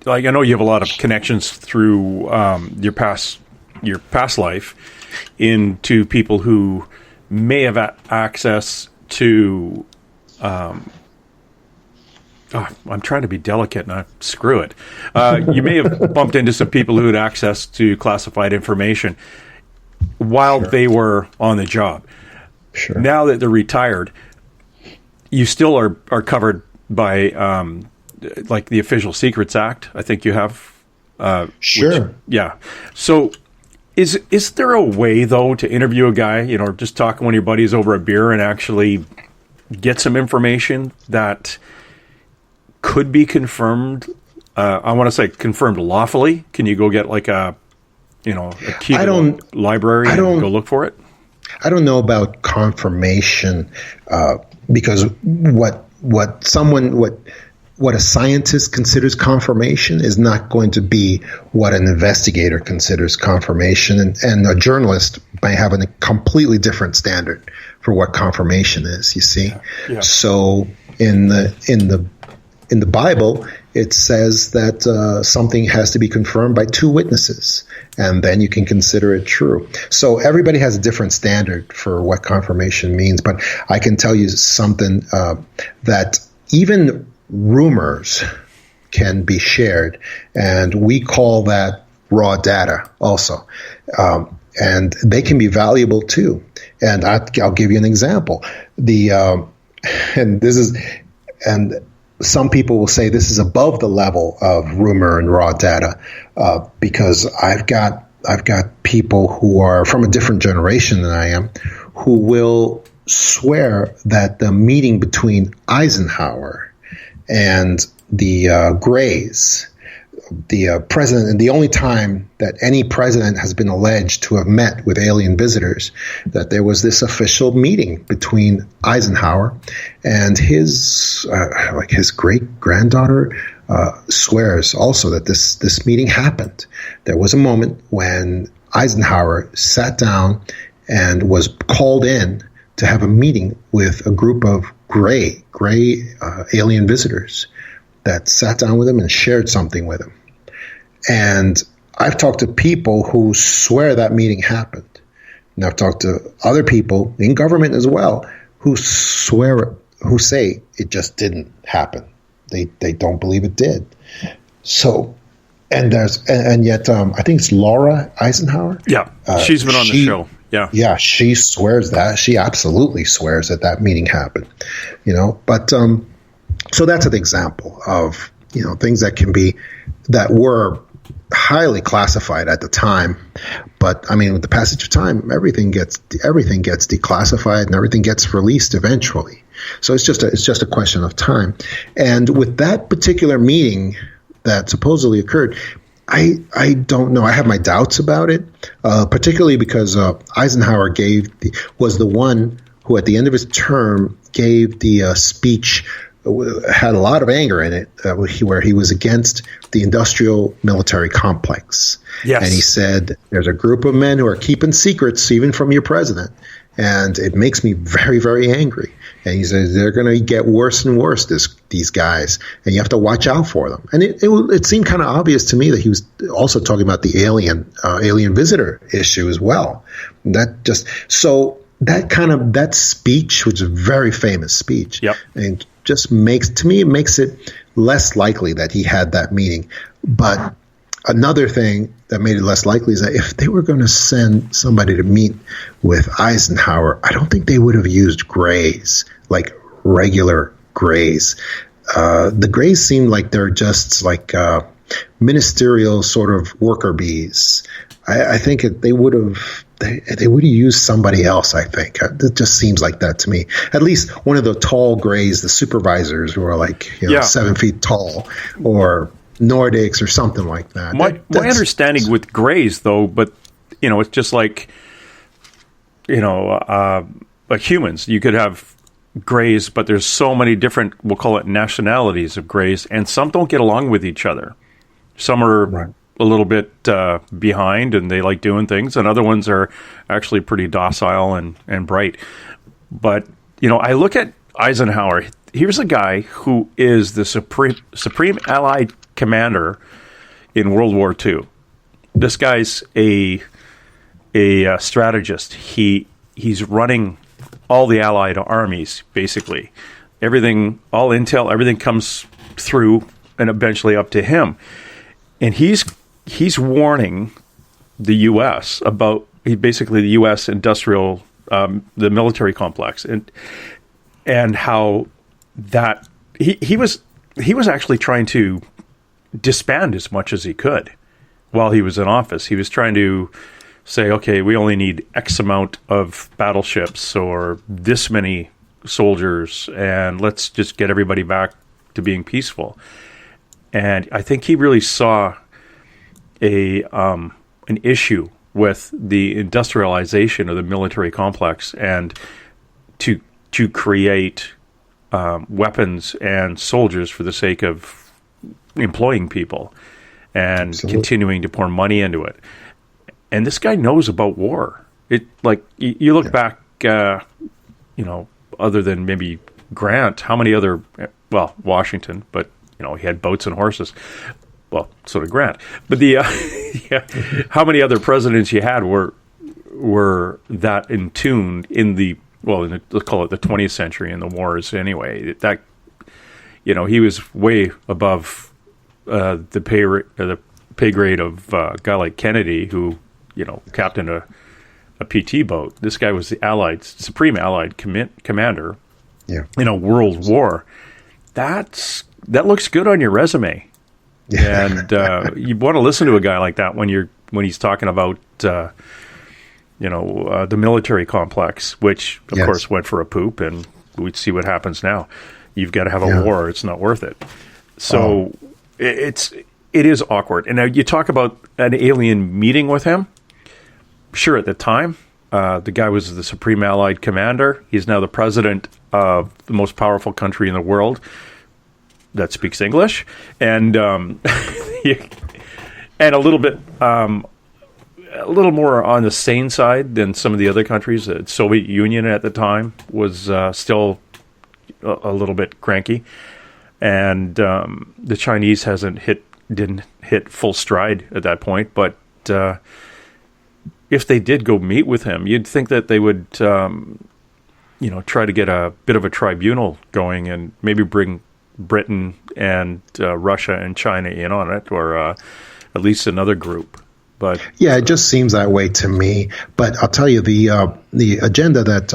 I know you have a lot of connections through your past life into people who may have access to. I'm trying to be delicate, and screw it. You may have bumped into some people who had access to classified information while they were on the job. Sure. Now that they're retired, you still are covered by like the Official Secrets Act. I think you have. Sure. Yeah. So is there a way, though, to interview a guy, just talk to one of your buddies over a beer and actually get some information that could be confirmed? I want to say confirmed lawfully. Can you go get like a key to the library and go look for it? I don't know about confirmation because what a scientist considers confirmation is not going to be what an investigator considers confirmation, and a journalist may have a completely different standard for what confirmation is. You see, Yeah. So in the Bible, it says that something has to be confirmed by two witnesses, and then you can consider it true. So everybody has a different standard for what confirmation means. But I can tell you something that even rumors can be shared, and we call that raw data also. And they can be valuable too. And I'll give you an example. And some people will say this is above the level of rumor and raw data because I've got people who are from a different generation than I am, who will swear that the meeting between Eisenhower and the Greys, the president, and the only time that any president has been alleged to have met with alien visitors, that there was this official meeting between Eisenhower and his great granddaughter. Swears also that this meeting happened. There was a moment when Eisenhower sat down and was called in to have a meeting with a group of gray alien visitors that sat down with him and shared something with him. And I've talked to people who swear that meeting happened. And I've talked to other people in government as well who say it just didn't happen. They don't believe it did. So, and yet I think it's Laura Eisenhower. Yeah, she's been on the show. Yeah, she swears that. She absolutely swears that meeting happened. But so that's an example of things that were highly classified at the time. But I mean, with the passage of time, everything gets declassified and everything gets released eventually. So it's just a question of time. And with that particular meeting that supposedly occurred, I don't know. I have my doubts about it, particularly because Eisenhower was the one who, at the end of his term, gave the speech. Had a lot of anger in it, where he was against the industrial military complex. Yes. And he said, there's a group of men who are keeping secrets even from your president, and it makes me very, very angry. And he says, they're going to get worse and worse, these guys, and you have to watch out for them. And it seemed kind of obvious to me that he was also talking about the alien visitor issue as well. That speech, which is a very famous speech, yep. And just makes it less likely that he had that meeting. But another thing that made it less likely is that if they were going to send somebody to meet with Eisenhower, I don't think they would have used Greys, like regular Greys. The Greys seem like they're just like ministerial sort of worker bees. I think they would have used somebody else, I think. It just seems like that to me. At least one of the tall Greys, the supervisors who are like 7 feet tall, or Nordics or something like that. My understanding with Greys, though, but it's just like humans. You could have Greys, but there's so many different, we'll call it nationalities of Greys, and some don't get along with each other. Some are right. A little bit behind, and they like doing things, and other ones are actually pretty docile and bright. But I look at Eisenhower. Here's a guy who is the supreme Allied commander in World War II. This guy's a strategist. He's running all the Allied armies, basically. Everything, all intel, everything comes through and eventually up to him. And he's warning the U.S. about basically the U.S. industrial, the military complex, and how that he was actually trying to disband as much as he could while he was in office. He was trying to say, okay, we only need X amount of battleships or this many soldiers, and let's just get everybody back to being peaceful. And I think he really saw an issue with the industrialization of the military complex, and to create weapons and soldiers for the sake of employing people and Absolutely. Continuing to pour money into it. And this guy knows about war. It you look back, other than maybe Grant, how many other Washington, but he had boats and horses. Well, so did Grant. But how many other presidents you had were that in tune in let's call it the 20th century in the wars anyway. That he was way above the pay grade of a guy like Kennedy, who captained a PT boat. This guy was the supreme Allied commander in a world war. That looks good on your resume. And you want to listen to a guy like that when he's talking about the military complex, which, of Yes. course, went for a poop, and we'd see what happens now. You've got to have a war. It's not worth it. So it is awkward. And now you talk about an alien meeting with him. Sure, at the time, the guy was the Supreme Allied Commander. He's now the president of the most powerful country in the world that speaks English. And and a little bit... a little more on the sane side than some of the other countries. The Soviet Union at the time was still a little bit cranky, and the Chinese didn't hit full stride at that point. But if they did go meet with him, you'd think that they would, try to get a bit of a tribunal going and maybe bring Britain and Russia and China in on it, or at least another group. But yeah, it just seems that way to me. But I'll tell you, the agenda that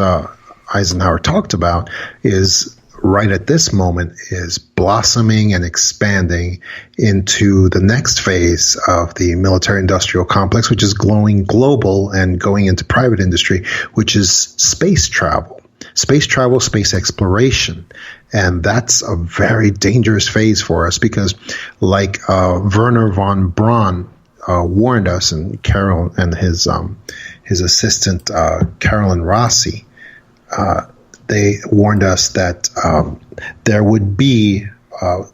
Eisenhower talked about is right at this moment is blossoming and expanding into the next phase of the military-industrial complex, which is going global and going into private industry, which is space travel, space exploration. And that's a very dangerous phase for us because, like Werner von Braun warned us, and Carol and his assistant Carolyn Rossi, they warned us that there would be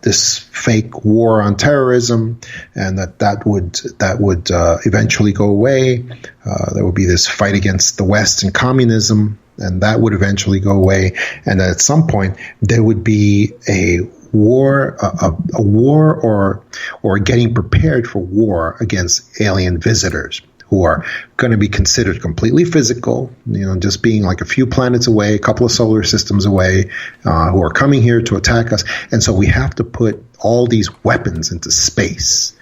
this fake war on terrorism, and that would eventually go away. There would be this fight against the West and communism, and that would eventually go away. And at some point, there would be a war or getting prepared for war against alien visitors who are going to be considered completely physical, just being like a few planets away, a couple of solar systems away, who are coming here to attack us. And so we have to put all these weapons into space.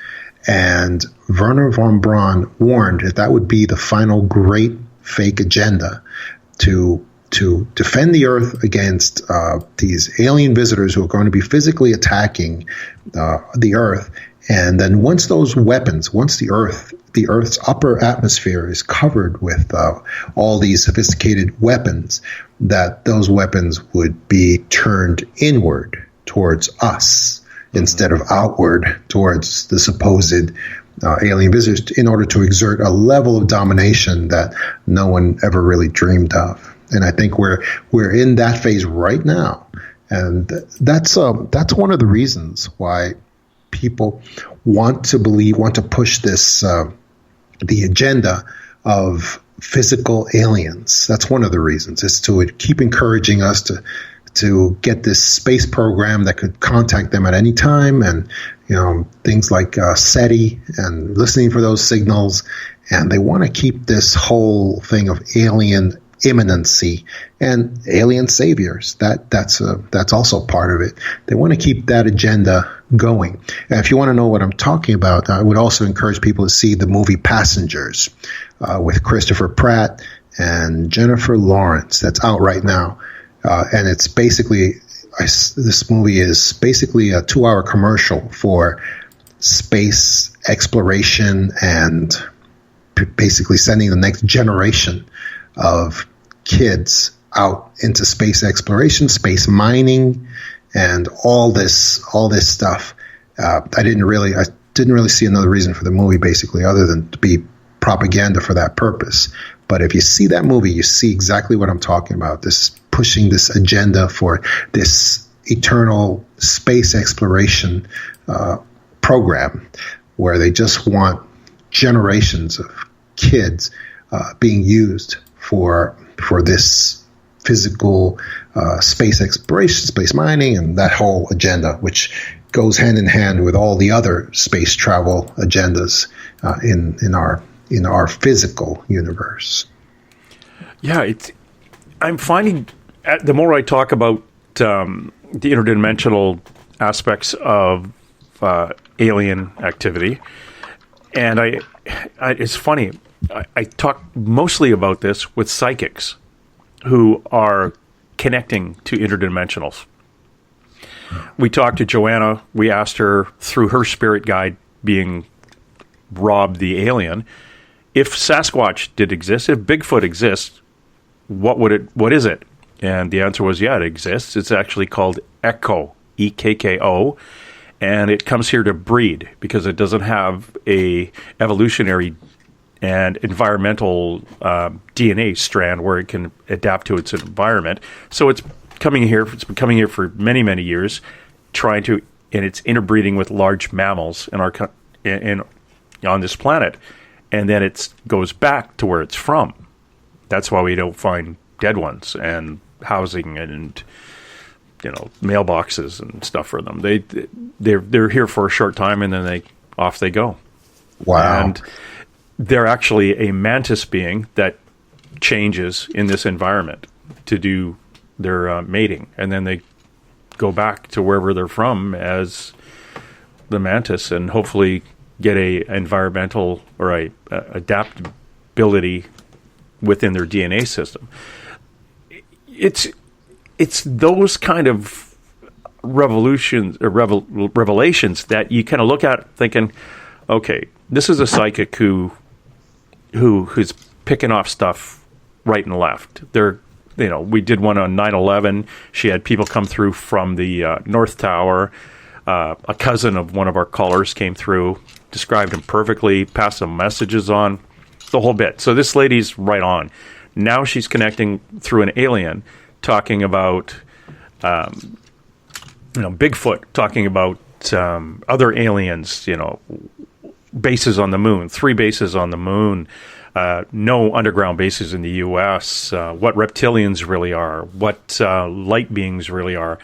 And Werner von Braun warned that would be the final great fake agenda to defend the Earth against these alien visitors who are going to be physically attacking the Earth. And then once those weapons, once the Earth's upper atmosphere is covered with all these sophisticated weapons, that those weapons would be turned inward towards us instead of outward towards the supposed alien visitors, in order to exert a level of domination that no one ever really dreamed of. And I think we're in that phase right now, and that's one of the reasons why people want to push this the agenda of physical aliens. That's one of the reasons. It's to keep encouraging us to get this space program that could contact them at any time, and things like SETI and listening for those signals. And they want to keep this whole thing of alien imminency and alien saviors. That's also part of it. They want to keep that agenda going. And if you want to know what I'm talking about, I would also encourage people to see the movie Passengers with Christopher Pratt and Jennifer Lawrence. That's out right now, and it's basically this movie is basically a 2-hour commercial for space exploration and basically sending the next generation of kids out into space exploration, space mining, and all this stuff. I didn't really see another reason for the movie, basically, other than to be propaganda for that purpose. But if you see that movie, you see exactly what I'm talking about. This pushing this agenda for this eternal space exploration program, where they just want generations of kids being used for this physical space exploration, space mining, and that whole agenda, which goes hand in hand with all the other space travel agendas in our physical universe. Yeah, I'm finding the more I talk about the interdimensional aspects of alien activity, and it's funny. I talk mostly about this with psychics who are connecting to interdimensionals. We talked to Joanna. We asked her, through her spirit guide being Rob the alien, if Sasquatch did exist, if Bigfoot exists, what is it? And the answer was, yeah, it exists. It's actually called Ekko, E-K-K-O, and it comes here to breed because it doesn't have a evolutionary and environmental DNA strand where it can adapt to its environment. So it's coming here. It's been coming here for many, many years, and it's interbreeding with large mammals on this planet, and then it goes back to where it's from. That's why we don't find dead ones and housing and mailboxes and stuff for them. They're here for a short time and then off they go. Wow. And they're actually a mantis being that changes in this environment to do their mating, and then they go back to wherever they're from as the mantis, and hopefully get a environmental or a adaptability within their DNA system. It's those kind of revelations that you kind of look at thinking, okay, this is a psychic who's picking off stuff right and left. We did one on 9/11. She had people come through from the North Tower. A cousin of one of our callers came through, described him perfectly, passed some messages on, the whole bit. So this lady's right on. Now she's connecting through an alien, talking about, Bigfoot, talking about other aliens, bases on the moon, 3 bases on the moon, no underground bases in the U.S., what reptilians really are, what light beings really are.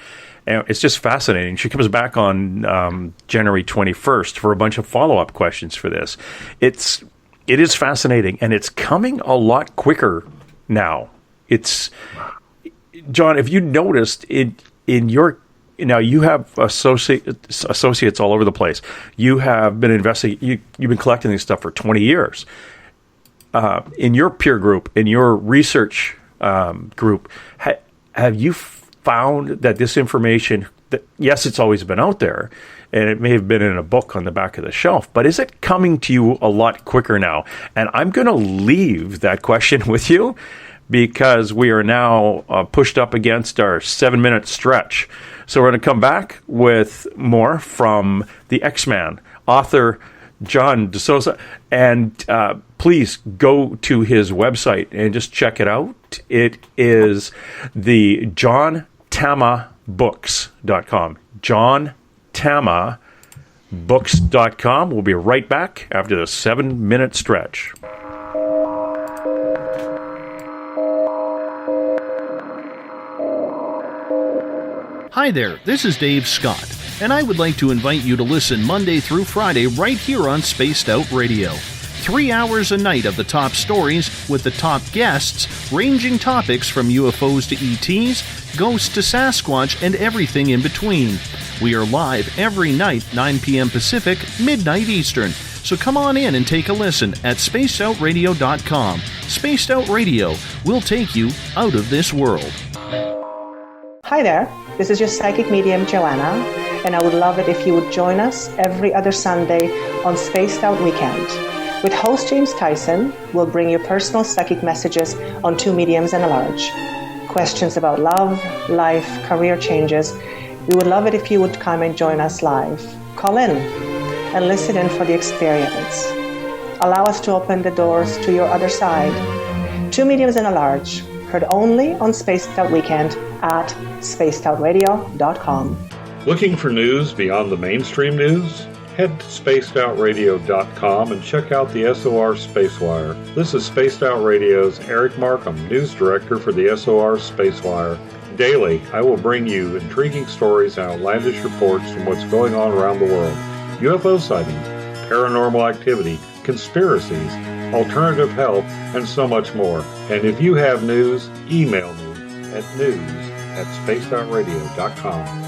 And it's just fascinating. She comes back on January 21st for a bunch of follow-up questions for this. It is fascinating, and it's coming a lot quicker now. John, if you noticed in your... Now, you have associates all over the place. You have been you've been collecting this stuff for 20 years. In your peer group, in your research group, have you found that this information, yes, it's always been out there, and it may have been in a book on the back of the shelf, but is it coming to you a lot quicker now? And I'm going to leave that question with you because we are now pushed up against our 7-minute stretch. So we're going to come back with more from the X-Man, author John DeSouza, and please go to his website and just check it out. It is the JohnTamaBooks.com. JohnTamaBooks.com. We'll be right back after the 7-minute stretch. Hi there, this is Dave Scott, and I would like to invite you to listen Monday through Friday right here on Spaced Out Radio. 3 hours a night of the top stories with the top guests, ranging topics from UFOs to ETs, ghosts to Sasquatch, and everything in between. We are live every night, 9 p.m. Pacific, midnight Eastern. So come on in and take a listen at spacedoutradio.com. Spaced Out Radio will take you out of this world. Hi there, this is your psychic medium Joanna, and I would love it if you would join us every other Sunday on Spaced Out Weekend. With host James Tyson, we'll bring you personal psychic messages on 2 mediums and a large. Questions about love, life, career changes. We would love it if you would come and join us live. Call in and listen in for the experience. Allow us to open the doors to your other side. 2 mediums and a large, heard only on Spaced Out Weekend at spacedoutradio.com. Looking for news beyond the mainstream news? Head to spacedoutradio.com and check out the SOR Spacewire. This is Spaced Out Radio's Eric Markham, news director for the SOR Spacewire. Daily, I will bring you intriguing stories and outlandish reports from what's going on around the world. UFO sightings, paranormal activity, conspiracies, alternative health, and so much more. And if you have news, email me at news@spacedoutradio.com.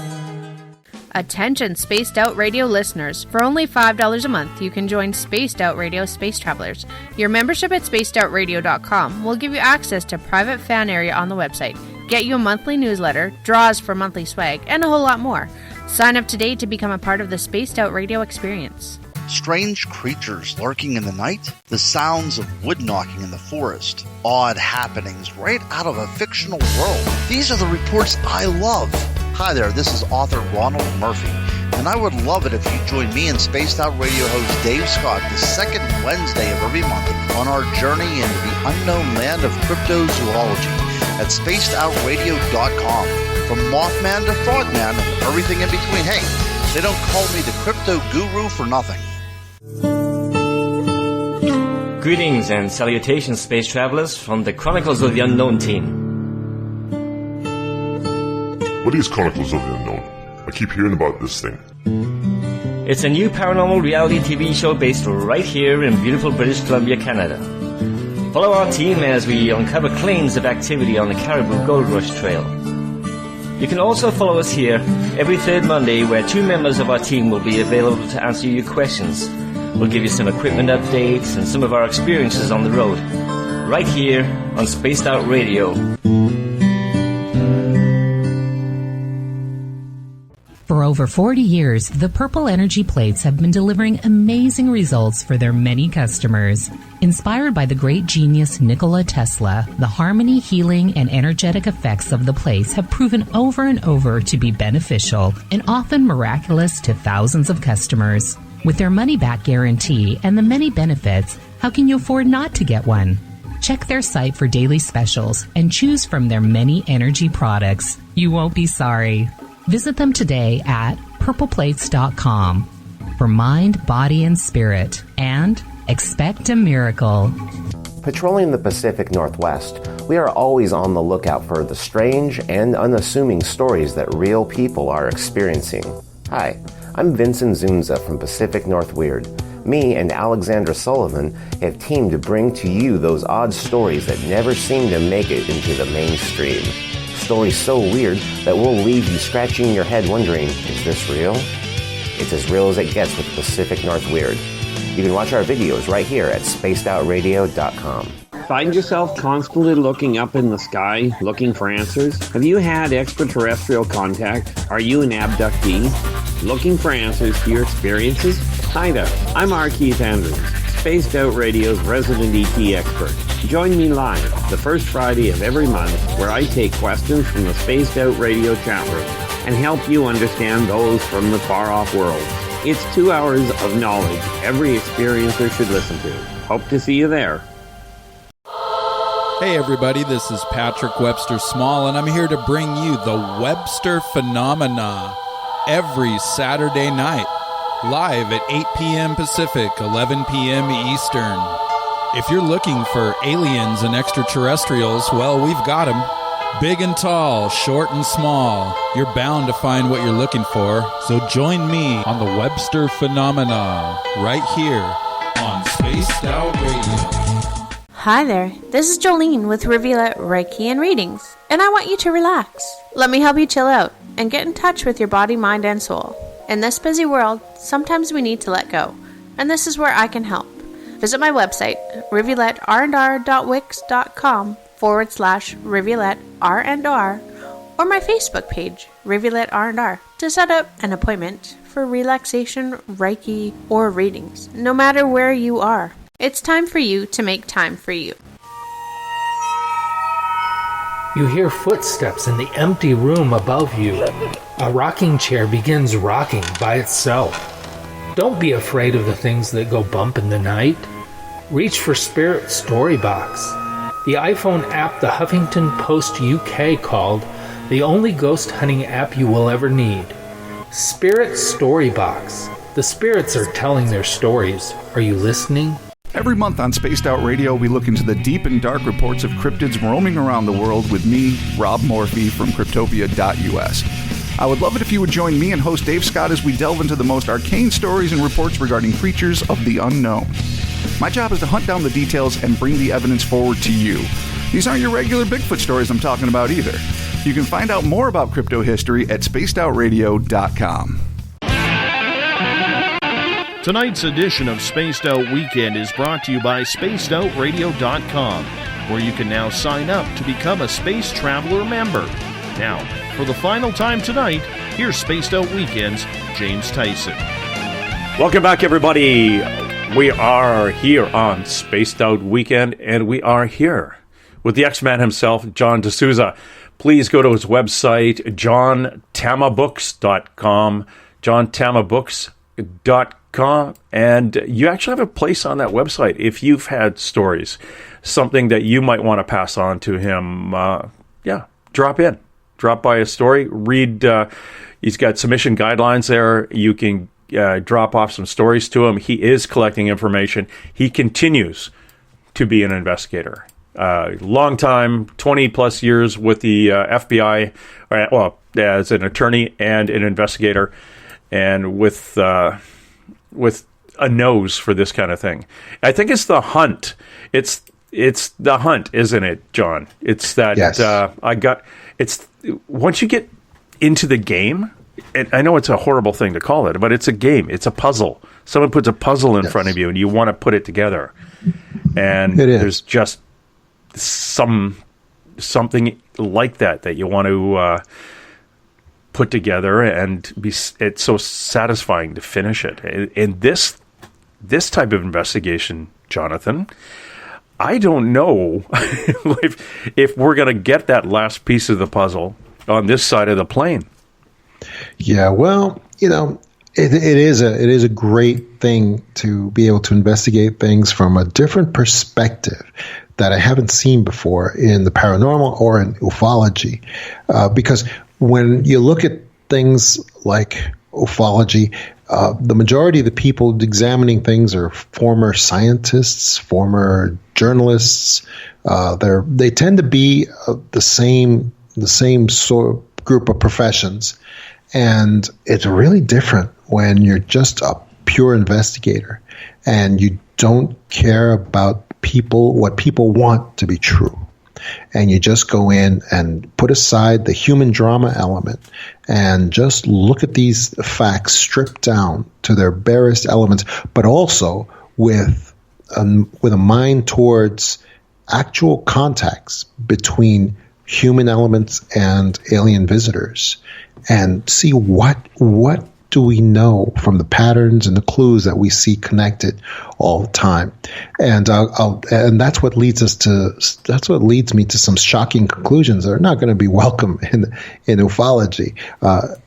Attention Spaced Out Radio listeners. For only $5 a month, you can join Spaced Out Radio Space Travelers. Your membership at spacedoutradio.com will give you access to private fan area on the website, get you a monthly newsletter, draws for monthly swag, and a whole lot more. Sign up today to become a part of the Spaced Out Radio experience. Strange creatures lurking in the night? The sounds of wood knocking in the forest? Odd happenings right out of a fictional world? These are the reports I love. Hi there, this is author Ronald Murphy, and I would love it if you join me and Spaced Out Radio host Dave Scott the second Wednesday of every month on our journey into the unknown land of cryptozoology at spacedoutradio.com. From Mothman to Frogman and everything in between. Hey, they don't call me the crypto guru for nothing. Greetings and salutations, space travelers, from the Chronicles of the Unknown team. What is Chronicles of the Unknown? I keep hearing about this thing. It's a new paranormal reality TV show based right here in beautiful British Columbia, Canada. Follow our team as we uncover claims of activity on the Caribou Gold Rush Trail. You can also follow us here every third Monday, where two members of our team will be available to answer your questions. We'll give you some equipment updates and some of our experiences on the road, right here on Spaced Out Radio. For over 40 years, the Purple Energy Plates have been delivering amazing results for their many customers. Inspired by the great genius Nikola Tesla, the harmony, healing, and energetic effects of the plates have proven over and over to be beneficial and often miraculous to thousands of customers. With their money-back guarantee and the many benefits, how can you afford not to get one? Check their site for daily specials and choose from their many energy products. You won't be sorry. Visit them today at purpleplates.com for mind, body, and spirit, and expect a miracle. Patrolling the Pacific Northwest, we are always on the lookout for the strange and unassuming stories that real people are experiencing. Hi, I'm Vincent Zunza from Pacific North Weird. Me and Alexandra Sullivan have teamed to bring to you those odd stories that never seem to make it into the mainstream. Stories so weird that will leave you scratching your head wondering, is this real? It's as real as it gets with Pacific North Weird. You can watch our videos right here at spacedoutradio.com. Find yourself constantly looking up in the sky, looking for answers? Have you had extraterrestrial contact? Are you an abductee? Looking for answers to your experiences? Hi there, I'm R. Keith Andrews, Spaced Out Radio's resident ET expert. Join me live the first Friday of every month, where I take questions from the Spaced Out Radio chat room and help you understand those from the far-off world. It's 2 hours of knowledge every experiencer should listen to. Hope to see you there. Hey everybody, this is Patrick Webster Small, and I'm here to bring you the Webster Phenomena every Saturday night, live at 8 p.m. Pacific, 11 p.m. Eastern. If you're looking for aliens and extraterrestrials, well, we've got them. Big and tall, short and small. You're bound to find what you're looking for. So join me on the Webster Phenomena right here on Spaced Out Radio. Hi there, this is Jolene with Rivulet Reiki and Readings, and I want you to relax. Let me help you chill out and get in touch with your body, mind, and soul. In this busy world, sometimes we need to let go, and this is where I can help. Visit my website, rivuletrr.wix.com/rivuletrr&r, or my Facebook page, Rivulet R&R, to set up an appointment for relaxation, Reiki, or readings. No matter where you are, it's time for you to make time for you. You hear footsteps in the empty room above you. A rocking chair begins rocking by itself. Don't be afraid of the things that go bump in the night. Reach for Spirit Storybox, the iPhone app the Huffington Post UK called the only ghost hunting app you will ever need. Spirit Storybox. The spirits are telling their stories. Are you listening? Every month on Spaced Out Radio, we look into the deep and dark reports of cryptids roaming around the world with me, Rob Morphy from Cryptopia.us. I would love it if you would join me and host Dave Scott as we delve into the most arcane stories and reports regarding creatures of the unknown. My job is to hunt down the details and bring the evidence forward to you. These aren't your regular Bigfoot stories I'm talking about either. You can find out more about crypto history at spacedoutradio.com. Tonight's edition of Spaced Out Weekend is brought to you by spacedoutradio.com, where you can now sign up to become a Space Traveler member. Now, for the final time tonight, here's Spaced Out Weekend's James Tyson. Welcome back, everybody. We are here on Spaced Out Weekend, and we are here with the X-Man himself, John DeSouza. Please go to his website, johntamabooks.com, johntamabooks.com, and you actually have a place on that website if you've had stories, something that you might want to pass on to him. Drop in. Drop by a story. Read. He's got submission guidelines there. You can drop off some stories to him. He is collecting information. He continues to be an investigator. Long time, 20 plus years with the FBI, as an attorney and an investigator, and with a nose for this kind of thing. I think it's the hunt. It's the hunt, isn't it, John? It's that. Yes. It's once you get into the game. And I know it's a horrible thing to call it, but it's a game. It's a puzzle. Someone puts a puzzle in front of you, and you want to put it together. And there's just something like that you want to put together, and it's so satisfying to finish it. And this type of investigation, Jonathan, I don't know if we're going to get that last piece of the puzzle on this side of the plane. Yeah, well, it is a great thing to be able to investigate things from a different perspective that I haven't seen before in the paranormal or in ufology. Because when you look at things like ufology, the majority of the people examining things are former scientists, former journalists. They tend to be the same sort of group of professions. And it's really different when you're just a pure investigator and you don't care about what people want to be true. And you just go in and put aside the human drama element and just look at these facts stripped down to their barest elements, but also with a mind towards actual contacts between human elements and alien visitors, and see what do we know from the patterns and the clues that we see connected all the time. And and that's what leads me to some shocking conclusions that are not going to be welcome in ufology.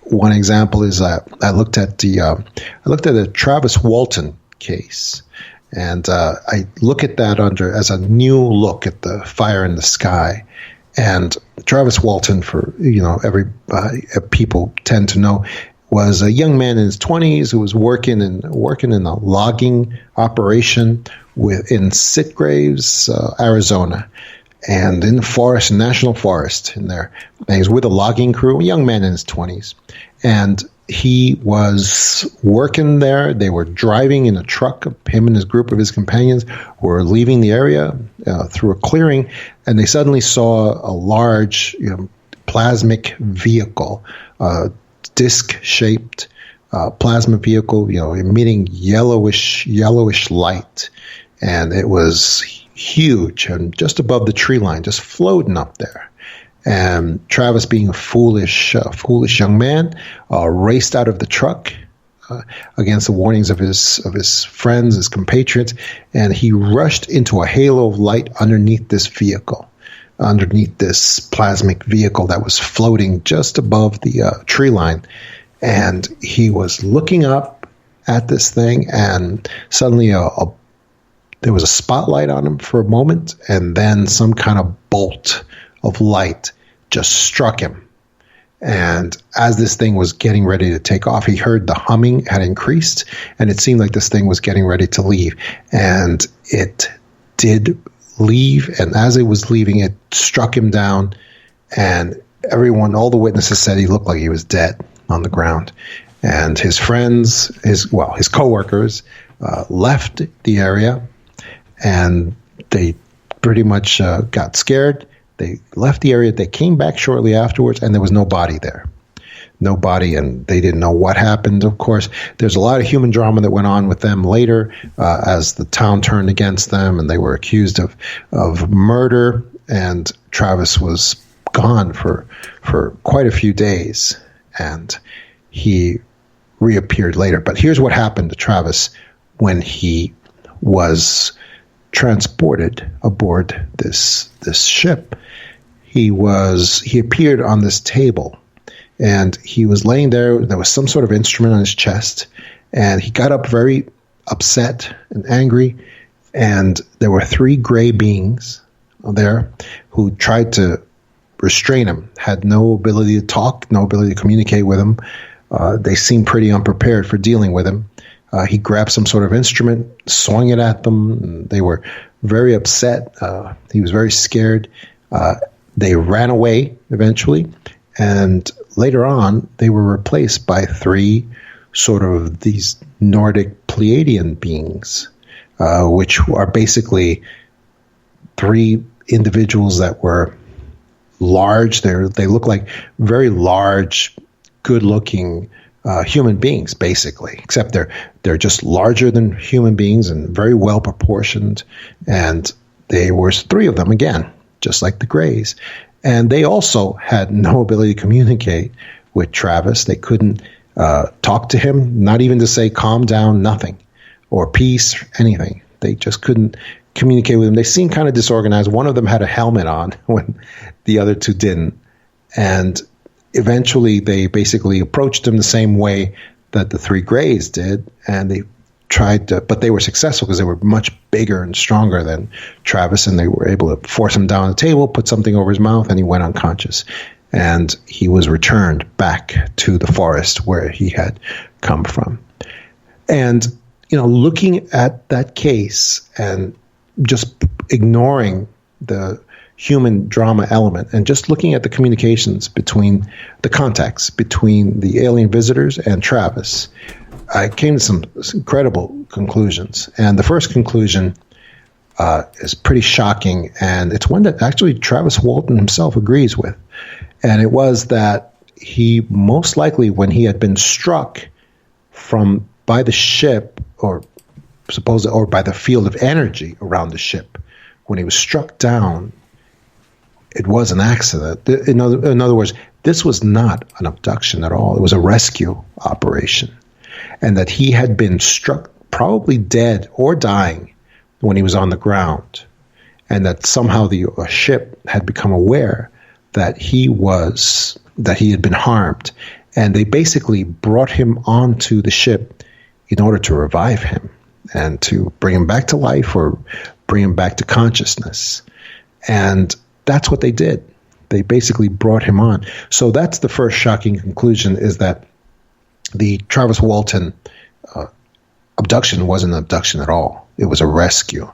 One example is I looked at the Travis Walton case. And I look at that as a new look at the fire in the sky. And Travis Walton, for people tend to know, was a young man in his 20s who was working in a logging operation in Sitgraves, Arizona, and in the forest, national forest in there. And he was with a logging crew, a young man in his 20s, and he was working there. They were driving in a truck. Him and his group of his companions were leaving the area through a clearing, and they suddenly saw a large plasmic vehicle, disc-shaped plasma vehicle, emitting yellowish light, and it was huge and just above the tree line, just floating up there. And Travis, being a foolish young man, raced out of the truck against the warnings of his friends, his compatriots, and he rushed into a halo of light underneath this vehicle, underneath this plasmic vehicle that was floating just above the tree line. And he was looking up at this thing, and suddenly there was a spotlight on him for a moment, and then some kind of bolt of light just struck him. And as this thing was getting ready to take off, he heard the humming had increased, and it seemed like this thing was getting ready to leave. And it did leave, and as it was leaving, it struck him down, and all the witnesses said he looked like he was dead on the ground. And his friends, his coworkers, left the area, and they pretty much got scared. They left the area. They came back shortly afterwards, and there was no body there. No body, and they didn't know what happened. Of course, there's a lot of human drama that went on with them later as the town turned against them, and they were accused of murder, and Travis was gone for quite a few days, and he reappeared later. But here's what happened to Travis when he was transported aboard this ship. He appeared on this table, and he was laying there. There was some sort of instrument on his chest, and he got up very upset and angry, and there were 3 gray beings there who tried to restrain him, had no ability to talk, no ability to communicate with him. They seemed pretty unprepared for dealing with him. He grabbed some sort of instrument, swung it at them. They were very upset. He was very scared. They ran away eventually, and later on, they were replaced by 3 sort of these Nordic Pleiadian beings, which are basically 3 individuals that were large. They look like very large, good-looking human beings, basically, except they're just larger than human beings and very well proportioned. And there were 3 of them again, just like the Greys. And they also had no ability to communicate with Travis. They couldn't talk to him, not even to say calm down, nothing, or peace, anything. They just couldn't communicate with him. They seemed kind of disorganized. One of them had a helmet on when the other 2 didn't. And eventually they basically approached him the same way that the 3 Greys did, and they tried to, but they were successful because they were much bigger and stronger than Travis, and they were able to force him down the table, put something over his mouth, and he went unconscious. And he was returned back to the forest where he had come from. And, looking at that case and just ignoring the human drama element and just looking at the communications between the contacts between the alien visitors and Travis, I came to some incredible conclusions. And the first conclusion is pretty shocking, and it's one that actually Travis Walton himself agrees with. And it was that he most likely, when he had been struck by the ship, or by the field of energy around the ship, when he was struck down, it was an accident. In other words, this was not an abduction at all. It was a rescue operation. And that he had been struck, probably dead or dying, when he was on the ground. And that somehow the ship had become aware that he had been harmed. And they basically brought him onto the ship in order to revive him and to bring him back to life or bring him back to consciousness. And that's what they did. They basically brought him on. So that's the first shocking conclusion, is that the Travis Walton abduction wasn't an abduction at all. It was a rescue.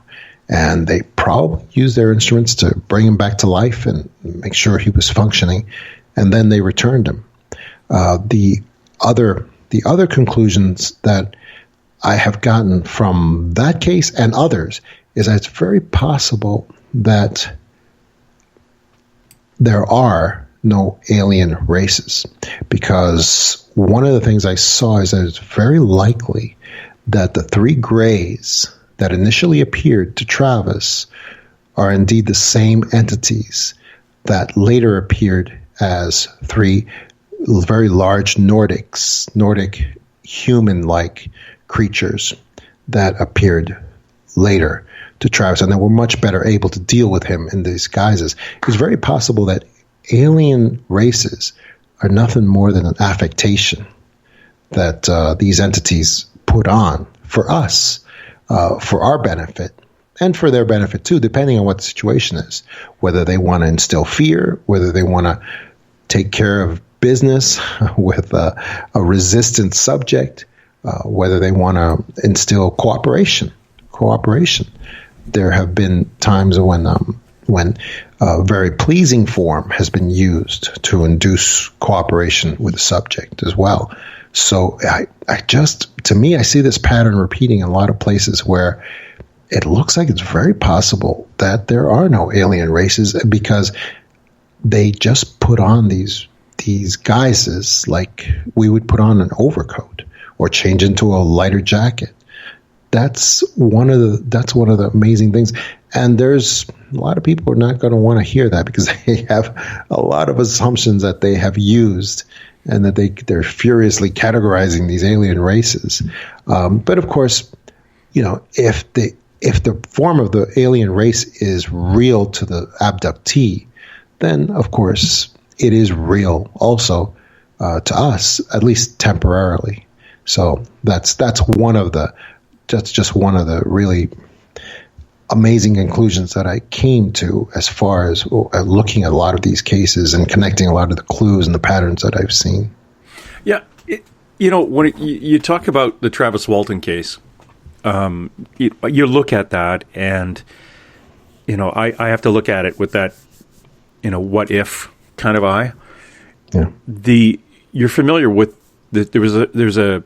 And they probably used their instruments to bring him back to life and make sure he was functioning. And then they returned him. The other conclusions that I have gotten from that case and others is that it's very possible that there are no alien races, because one of the things I saw is that it's very likely that the 3 Greys that initially appeared to Travis are indeed the same entities that later appeared as 3 very large Nordic human-like creatures that appeared later to Travis, and they were much better able to deal with him in these guises. It's very possible that alien races are nothing more than an affectation that these entities put on for us, for our benefit, and for their benefit too, depending on what the situation is. Whether they want to instill fear, whether they want to take care of business with a resistant subject, whether they want to instill cooperation. There have been times when a very pleasing form has been used to induce cooperation with the subject as well. So to me, I see this pattern repeating in a lot of places where it looks like it's very possible that there are no alien races, because they just put on these guises like we would put on an overcoat or change into a lighter jacket. that's one of the amazing things. And there's a lot of people who are not going to want to hear that because they have a lot of assumptions that they have used, and that they're furiously categorizing these alien races. But of course, if the form of the alien race is real to the abductee, then of course it is real also to us, at least temporarily. So that's just one of the really amazing conclusions that I came to as far as looking at a lot of these cases and connecting a lot of the clues and the patterns that I've seen. Yeah. When you talk about the Travis Walton case, you look at that and, I have to look at it with that, what if kind of eye. Yeah. You're familiar with there's a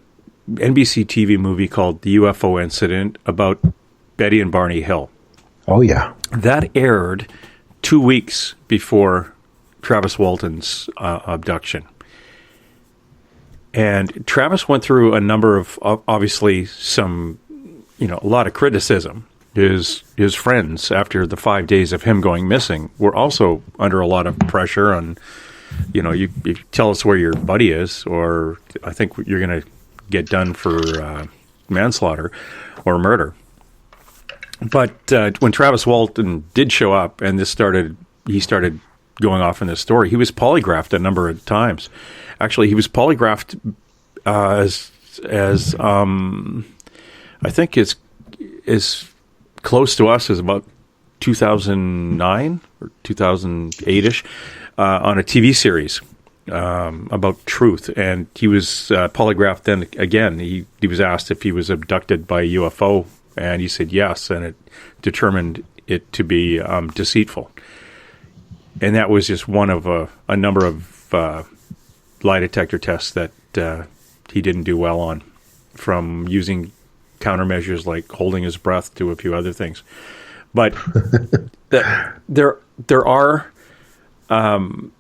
NBC TV movie called The UFO Incident about Betty and Barney Hill. Oh, yeah. That aired 2 weeks before Travis Walton's abduction. And Travis went through a number of, obviously, some, a lot of criticism. His friends, after the 5 days of him going missing, were also under a lot of pressure on, you tell us where your buddy is, or I think you're going to get done for manslaughter or murder. But when Travis Walton did show up, and he started going off in this story, he was polygraphed a number of times. Actually, he was polygraphed as I think is close to us as about 2009 or 2008-ish on a TV series about truth. And he was polygraphed then again. He was asked if he was abducted by a UFO, and he said yes, and it determined it to be deceitful. And that was just one of a number of lie detector tests that he didn't do well on, from using countermeasures like holding his breath to a few other things. But there are, and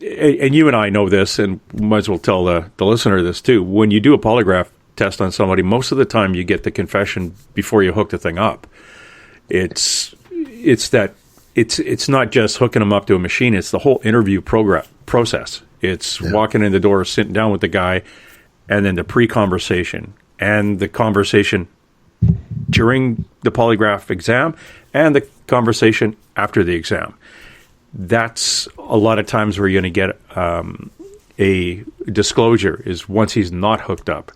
you and I know this, and might as well tell the listener this too. When you do a polygraph test on somebody, most of the time you get the confession before you hook the thing up. It's not just hooking them up to a machine. It's the whole interview process. It's walking in the door, sitting down with the guy, and then the pre-conversation and the conversation during the polygraph exam and the conversation after the exam. That's a lot of times where you're going to get a disclosure, is once he's not hooked up.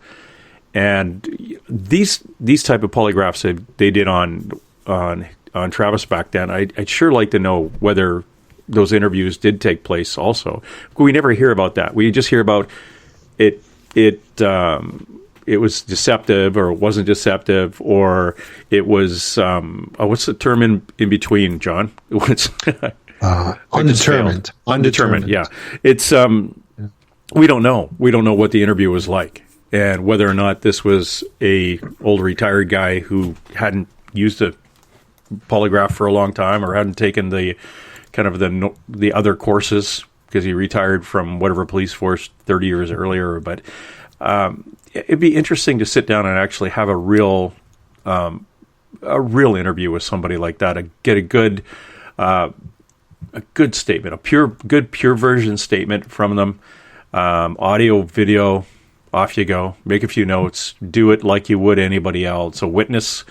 And these type of polygraphs they did on Travis back then, I'd sure like to know whether those interviews did take place also. We never hear about that. We just hear about it was deceptive, or it wasn't deceptive, or it was what's the term in between, John? Undetermined. Undetermined, yeah. It's we don't know. We don't know what the interview was like, and whether or not this was a old retired guy who hadn't used a polygraph for a long time, or hadn't taken the kind of the other courses because he retired from whatever police force 30 years earlier. But it'd be interesting to sit down and actually have a real interview with somebody like that. Get a good statement, a pure version statement from them. Audio, video, off you go. Make a few notes. Do it like you would anybody else, a witness,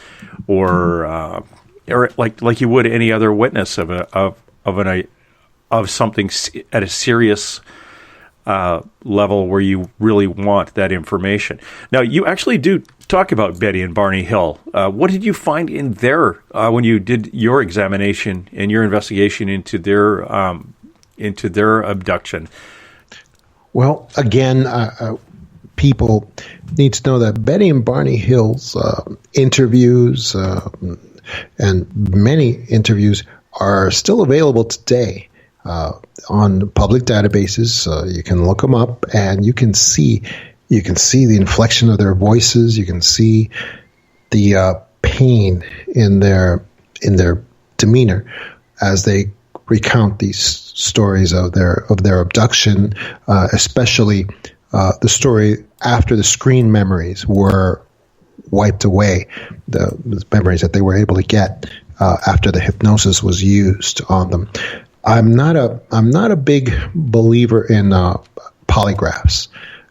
or like you would any other witness of something at a serious level where you really want that information. Now, you actually do talk about Betty and Barney Hill. What did you find in there when you did your examination and your investigation into their abduction? Well, again, people need to know that Betty and Barney Hill's interviews and many interviews are still available today on public databases. You can look them up, and you can see the inflection of their voices. You can see the pain in their demeanor as they recount these stories of their abduction, especially the story after the screen memories were wiped away, the memories that they were able to get after the hypnosis was used on them. I'm not a big believer in polygraphs.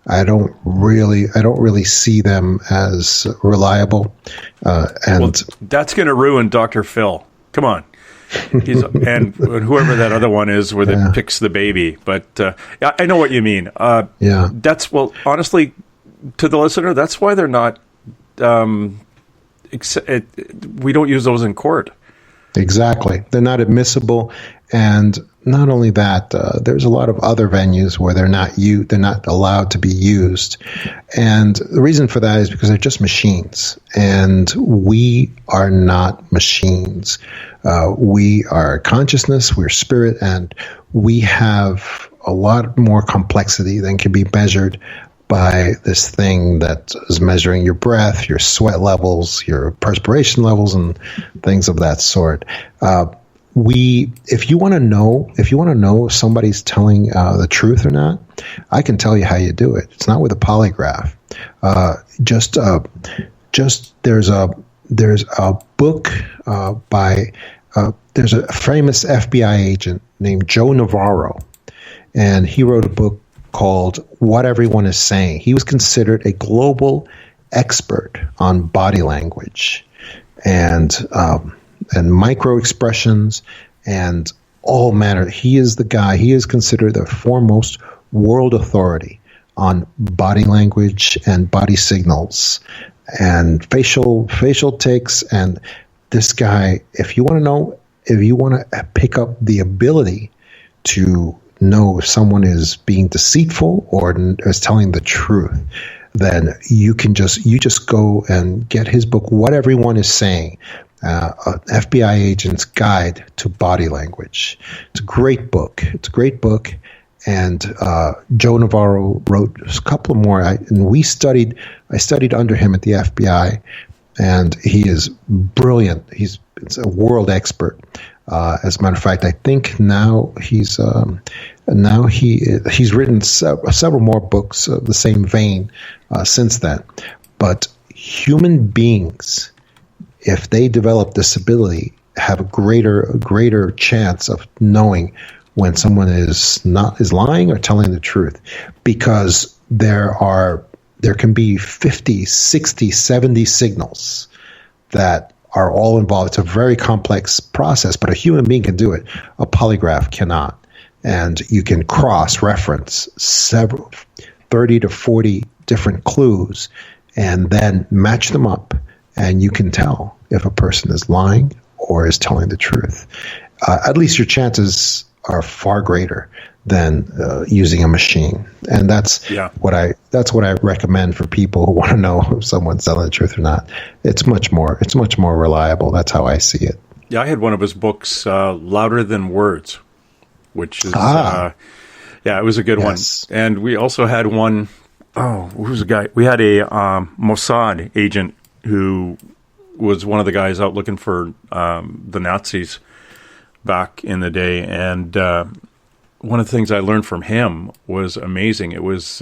I don't really see them as reliable. And that's going to ruin Dr. Phil. Come on. And whoever that other one is where they picks the baby. But I know what you mean. That's, well, honestly, to the listener, that's why they're not, we don't use those in court. Exactly. They're not admissible. And not only that, there's a lot of other venues where they're not allowed to be used. And the reason for that is because they're just machines. And we are not machines. We are consciousness, we're spirit, and we have a lot more complexity than can be measured by this thing that is measuring your breath, your sweat levels, your perspiration levels, and things of that sort. If you want to know if somebody's telling the truth or not, I can tell you how you do it. It's not with a polygraph. There's a book by there's a famous FBI agent named Joe Navarro, and he wrote a book called What Everyone is Saying. He was considered a global expert on body language and micro expressions and all manner. He is the guy. He is considered the foremost world authority on body language and body signals and facial tics. And this guy, if you want to pick up the ability to know if someone is being deceitful or is telling the truth, then you just go and get his book, What Everyone is Saying, an FBI agent's guide to body language. It's a great book. And Joe Navarro wrote a couple more. I studied under him at the FBI, and he is brilliant. He's a world expert. As a matter of fact, I think now he's written several more books of the same vein since then. But human beings, if they develop this ability, have a greater chance of knowing when someone is lying or telling the truth, because there can be 50, 60, 70 signals that are all involved. It's a very complex process, but a human being can do it. A polygraph cannot. And you can cross-reference 30 to 40 different clues and then match them up, and you can tell if a person is lying or is telling the truth. At least your chances are far greater than using a machine, and that's what I recommend for people who want to know if someone's telling the truth or not. It's much more reliable. That's how I see it. Yeah, I had one of his books, Louder Than Words, which is it was a good one. And we also had one. Oh, who was the guy? We had a Mossad agent who was one of the guys out looking for the Nazis back in the day, and one of the things I learned from him was amazing. It was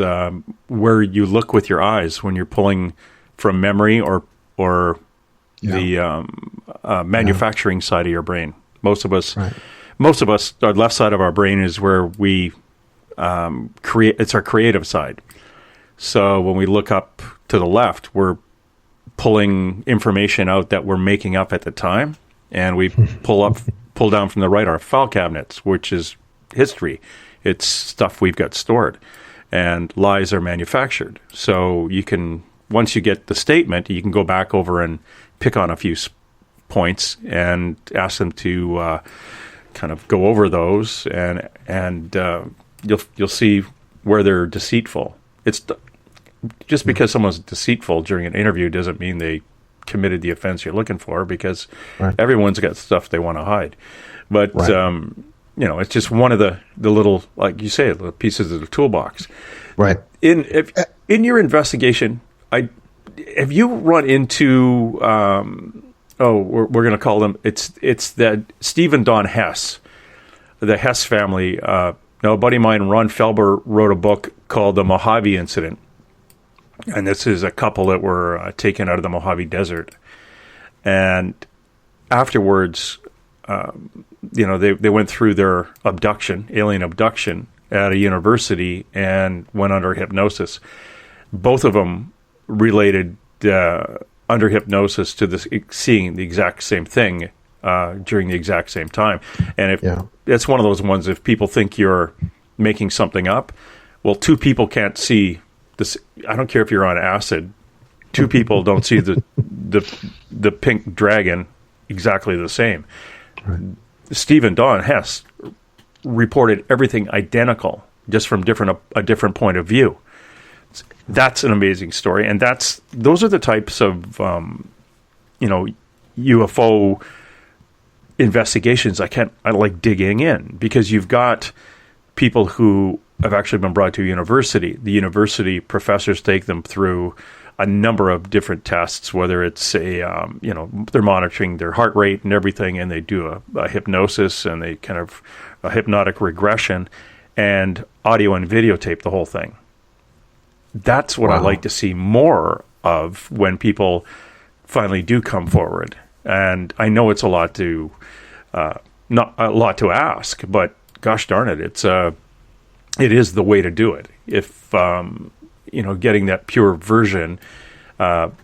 where you look with your eyes when you're pulling from memory or the manufacturing side of your brain. Most of us, our left side of our brain is where we create. It's our creative side. So when we look up to the left, we're pulling information out that we're making up at the time, and we pull down from the right our file cabinets, which is history. It's stuff we've got stored, and lies are manufactured. So you can, once you get the statement, you can go back over and pick on a few points and ask them to kind of go over those, and you'll see where they're deceitful. It's just because someone's deceitful during an interview doesn't mean they committed the offense you're looking for, because everyone's got stuff they want to hide. But it's just one of the little, like you say, the pieces of the toolbox. Right. In your investigation, have you run into we're going to call them, it's that Stephen Don Hess, the Hess family. A buddy of mine, Ron Felber, wrote a book called The Mojave Incident. And this is a couple that were taken out of the Mojave Desert. And afterwards, they went through their alien abduction at a university and went under hypnosis. Both of them related under hypnosis to seeing the exact same thing during the exact same time. And it's one of those ones, if people think you're making something up, well, two people can't see this. I don't care if you're on acid. Two people don't see the pink dragon exactly the same. Right. Steve and Don Hess reported everything identical, just from a different point of view. That's an amazing story, and those are the types of UFO investigations I like digging in, because you've got people who have actually been brought to a university. The university professors take them through a number of different tests, whether it's they're monitoring their heart rate and everything, and they do a hypnosis and they kind of a hypnotic regression and audio and videotape the whole thing. That's what I like to see more of when people finally do come forward. And I know it's a lot to not a lot to ask, but gosh darn it, it is the way to do it. If getting that pure version,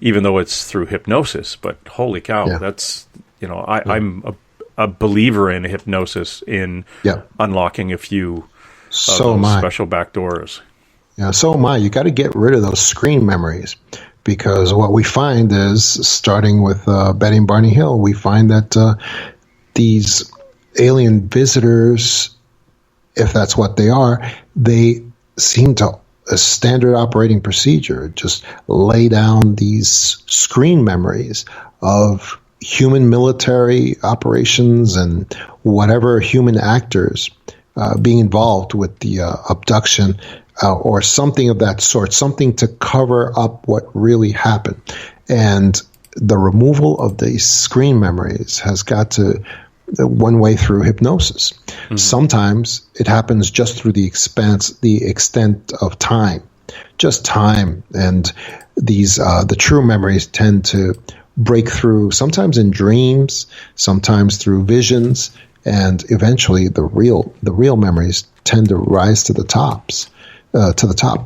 even though it's through hypnosis, but holy cow, that's I'm a believer in hypnosis, in unlocking a few special back doors. Yeah, so am I. You got to get rid of those screen memories, because what we find is, starting with Betty and Barney Hill, we find that these alien visitors, if that's what they are, they seem to, a standard operating procedure, just lay down these screen memories of human military operations and whatever human actors being involved with the abduction or something of that sort, something to cover up what really happened. And the removal of these screen memories has got to one way through hypnosis. Mm-hmm. Sometimes it happens just through the extent of time, just time. And these the true memories tend to break through, sometimes in dreams, sometimes through visions, and eventually the real memories tend to rise to the top.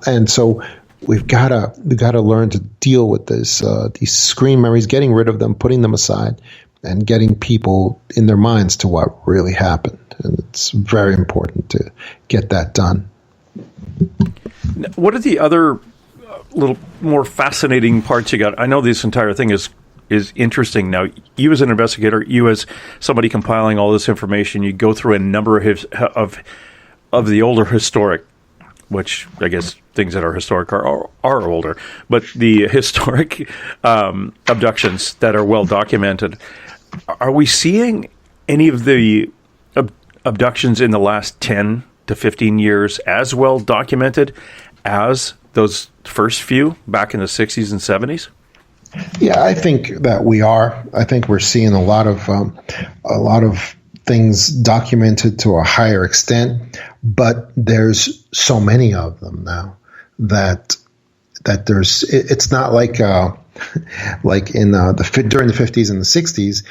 And so we've got to learn to deal with this these screen memories, getting rid of them, putting them aside, and getting people in their minds to what really happened. And it's very important to get that done. What are the other little more fascinating parts you got? I know this entire thing is interesting. Now, you as an investigator, you as somebody compiling all this information, you go through a number of the older historic, which I guess things that are historic are older, but the historic abductions that are well documented. Are we seeing any of the abductions in the last 10 to 15 years as well documented as those first few back in the 60s and 70s? Yeah, I think that we are. I think we're seeing a lot of things documented to a higher extent, but there's so many of them now that there's. It's not like in during the 50s and the 60s,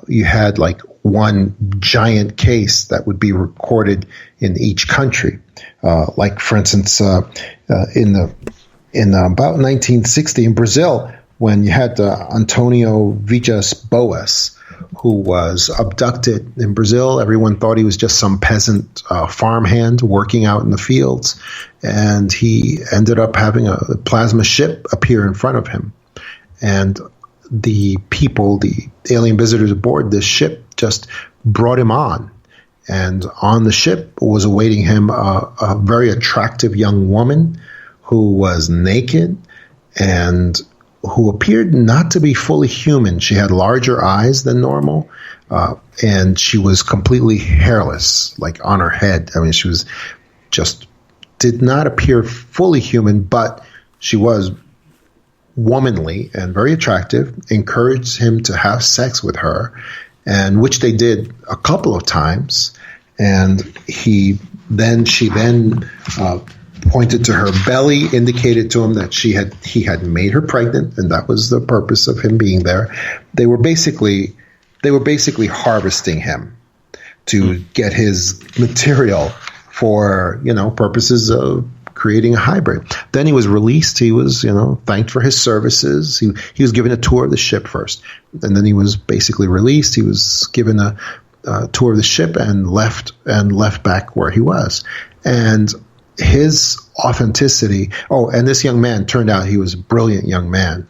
you had like one giant case that would be recorded in each country. Like for instance, in about 1960 in Brazil, when you had Antonio Villas Boas, who was abducted in Brazil. Everyone thought he was just some peasant farmhand working out in the fields, and he ended up having a plasma ship appear in front of him. And the people, the alien visitors aboard this ship, just brought him on. And on the ship was awaiting him a very attractive young woman who was naked and who appeared not to be fully human. She had larger eyes than normal, and she was completely hairless, like on her head. I mean, she was just did not appear fully human, but she was womanly and very attractive, encouraged him to have sex with her, and which they did a couple of times. And she then pointed to her belly, indicated to him that he had made her pregnant, and that was the purpose of him being there. They were basically harvesting him to get his material for, purposes of creating a hybrid. Then he was released. He was, thanked for his services. He was given a tour of the ship first, and then he was basically released. He was given a tour of the ship and left back where he was. And his authenticity. Oh, and this young man turned out he was a brilliant young man,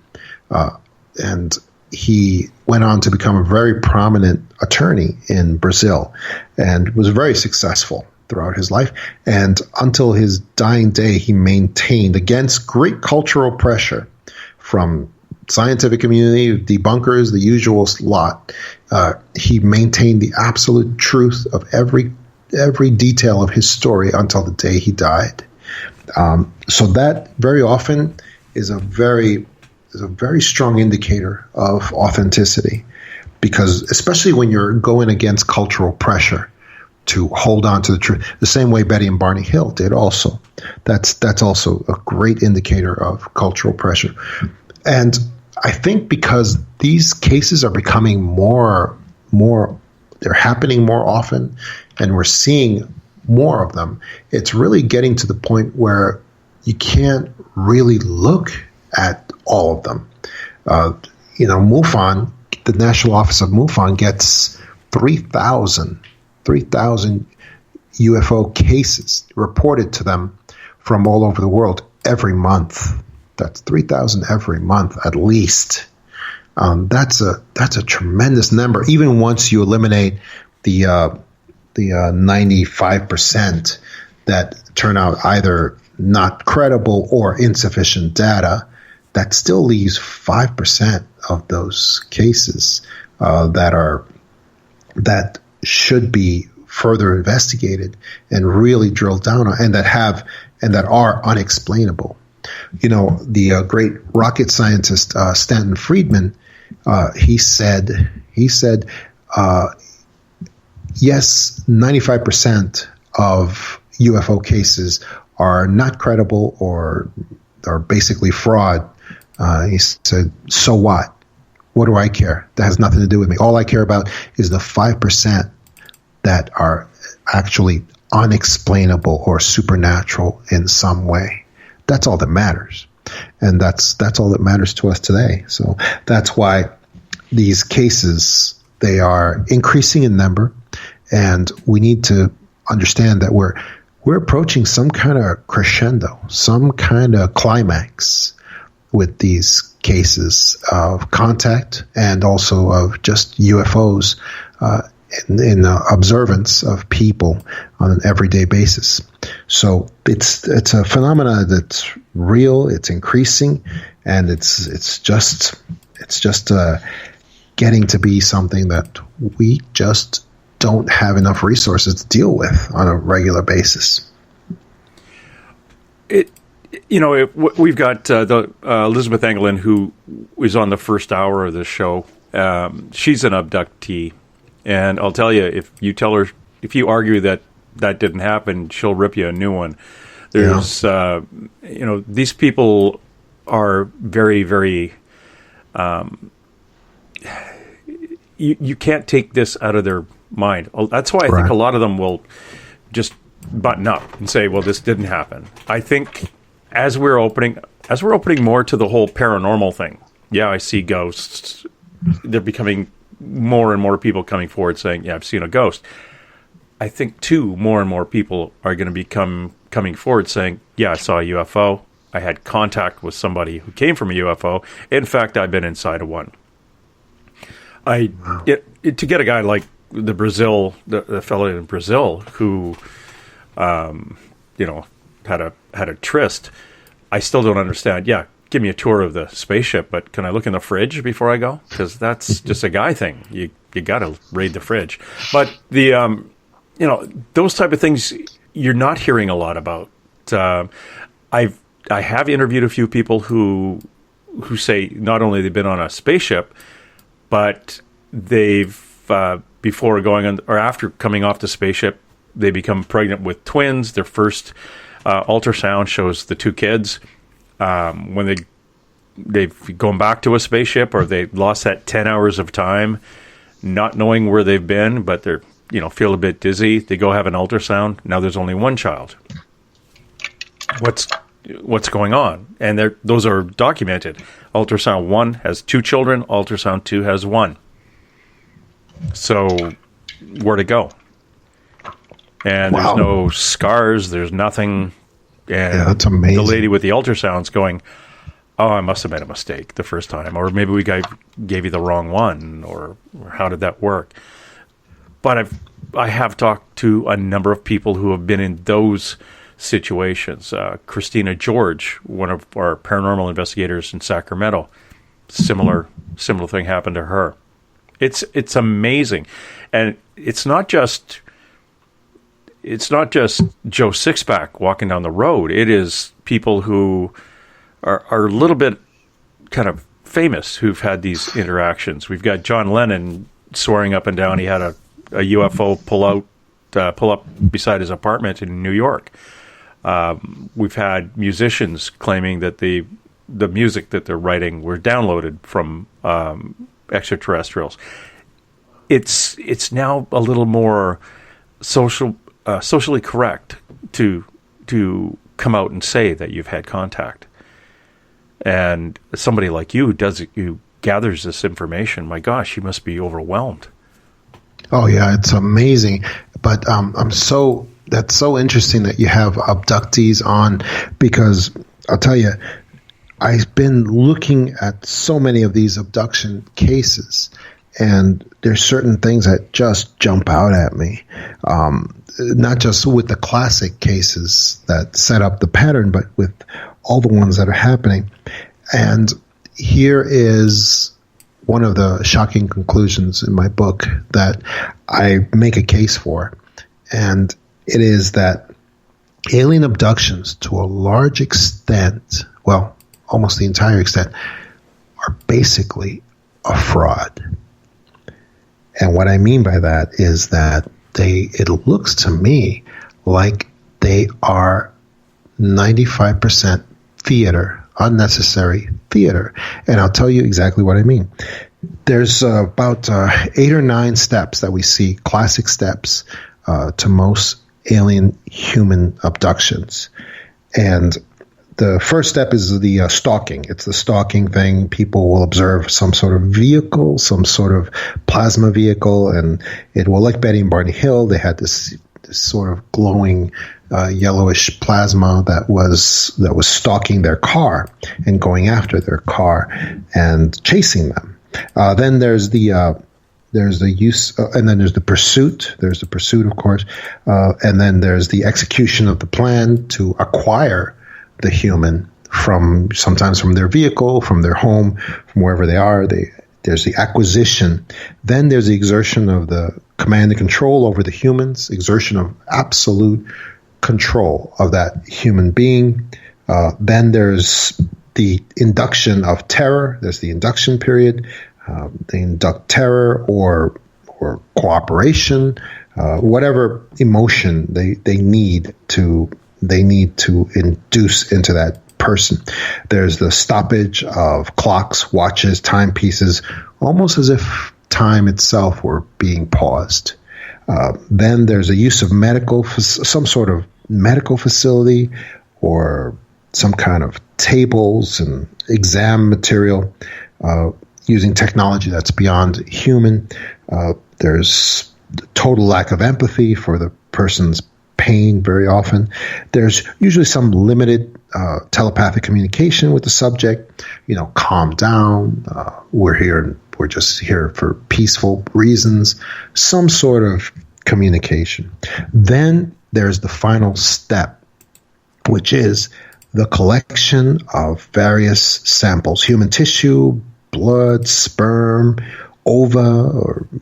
and he went on to become a very prominent attorney in Brazil, and was very successful throughout his life. And until his dying day, he maintained, against great cultural pressure from scientific community, debunkers, the usual lot, he maintained the absolute truth of every detail of his story until the day he died. So that very often is a very strong indicator of authenticity, because especially when you're going against cultural pressure to hold on to the truth, the same way Betty and Barney Hill did also. That's also a great indicator of cultural pressure. And I think because these cases are becoming more, they're happening more often, and we're seeing more of them, it's really getting to the point where you can't really look at all of them. MUFON, the National Office of MUFON, gets 3,000 UFO cases reported to them from all over the world every month. That's 3,000 every month at least. That's a tremendous number. Even once you eliminate the 95% that turn out either not credible or insufficient data, that still leaves 5% of those cases that should be further investigated and really drilled down on, and that are unexplainable. The great rocket scientist Stanton Friedman, he said, yes, 95% of UFO cases are not credible or are basically fraud. He said, so what? What do I care? That has nothing to do with me. All I care about is the 5% that are actually unexplainable or supernatural in some way. That's all that matters. And that's all that matters to us today. So that's why these cases, they are increasing in number, and we need to understand that we're approaching some kind of crescendo, some kind of climax with these cases of contact and also of just UFOs in observance of people on an everyday basis. So it's a phenomenon that's real, it's increasing, and it's just getting to be something that we just don't have enough resources to deal with on a regular basis. We've got the Elizabeth Anglin, who was on the first hour of the show. She's an abductee, and I'll tell you, if you argue that didn't happen, she'll rip you a new one. There's, these people are very, very. You can't take this out of their mind. That's why I think a lot of them will just button up and say, "Well, this didn't happen." I think as we're opening more to the whole paranormal thing. Yeah, I see ghosts. They're becoming more and more people coming forward saying, "Yeah, I've seen a ghost." I think too, more and more people are going to be coming forward saying, "Yeah, I saw a UFO. I had contact with somebody who came from a UFO. In fact, I've been inside of one." To get a guy like the fellow in Brazil who, had a tryst, I still don't understand. Yeah, give me a tour of the spaceship, but can I look in the fridge before I go? Because that's just a guy thing. You got to raid the fridge. But the those type of things you're not hearing a lot about. I have interviewed a few people who say not only they've been on a spaceship, but they've before going on or after coming off the spaceship, they become pregnant with twins. Their first ultrasound shows the two kids when they've gone back to a spaceship, or they lost that 10 hours of time, not knowing where they've been, but they're, feel a bit dizzy. They go have an ultrasound. Now there's only one child. What's going on? And those are documented. Ultrasound 1 has 2 children. Ultrasound 2 has 1. So where to go? And There's no scars. There's nothing. And that's amazing. The lady with the ultrasound's going, "Oh, I must have made a mistake the first time, or maybe we gave you the wrong one, or how did that work?" But I have talked to a number of people who have been in those situations. Christina George, one of our paranormal investigators in Sacramento, similar thing happened to her. It's amazing, and it's not just Joe Sixpack walking down the road. It is people who are a little bit kind of famous who've had these interactions. We've got John Lennon swearing up and down he had a UFO pull up beside his apartment in New York. We've had musicians claiming that the music that they're writing were downloaded from extraterrestrials. It's now a little more socially correct to come out and say that you've had contact. And somebody like you who gathers this information, my gosh, you must be overwhelmed. Oh yeah, it's amazing. But that's so interesting that you have abductees on, because I'll tell you, I've been looking at so many of these abduction cases, and there's certain things that just jump out at me. Not just with the classic cases that set up the pattern, but with all the ones that are happening. And here is one of the shocking conclusions in my book that I make a case for. And it is that alien abductions, to a large extent, well, almost the entire extent, are basically a fraud. And what I mean by that is that it looks to me like they are 95% theater, unnecessary theater. And I'll tell you exactly what I mean. There's about 8 or 9 steps that we see, classic steps to most alien human abductions. And the first step is the stalking. It's the stalking thing. People will observe some sort of vehicle, some sort of plasma vehicle, and it will, like Betty and Barney Hill, they had this sort of glowing yellowish plasma that was stalking their car and going after their car and chasing them. Then there's the use, and then there's the pursuit. There's the pursuit, of course, and then there's the execution of the plan to acquire the human sometimes from their vehicle, from their home, from wherever they are. There's the acquisition. Then there's the exertion of the command and control over the humans, exertion of absolute control of that human being. Then there's the induction of terror. There's the induction period. They induct terror or cooperation, whatever emotion they need to induce into that person. There's the stoppage of clocks, watches, timepieces, almost as if time itself were being paused. Then there's a use of some sort of medical facility or some kind of tables and exam material using technology that's beyond human. There's total lack of empathy for the person's pain very often. There's usually some limited telepathic communication with the subject. Calm down. We're just here for peaceful reasons. Some sort of communication. Then there's the final step, which is the collection of various samples, human tissue, blood, sperm, ova,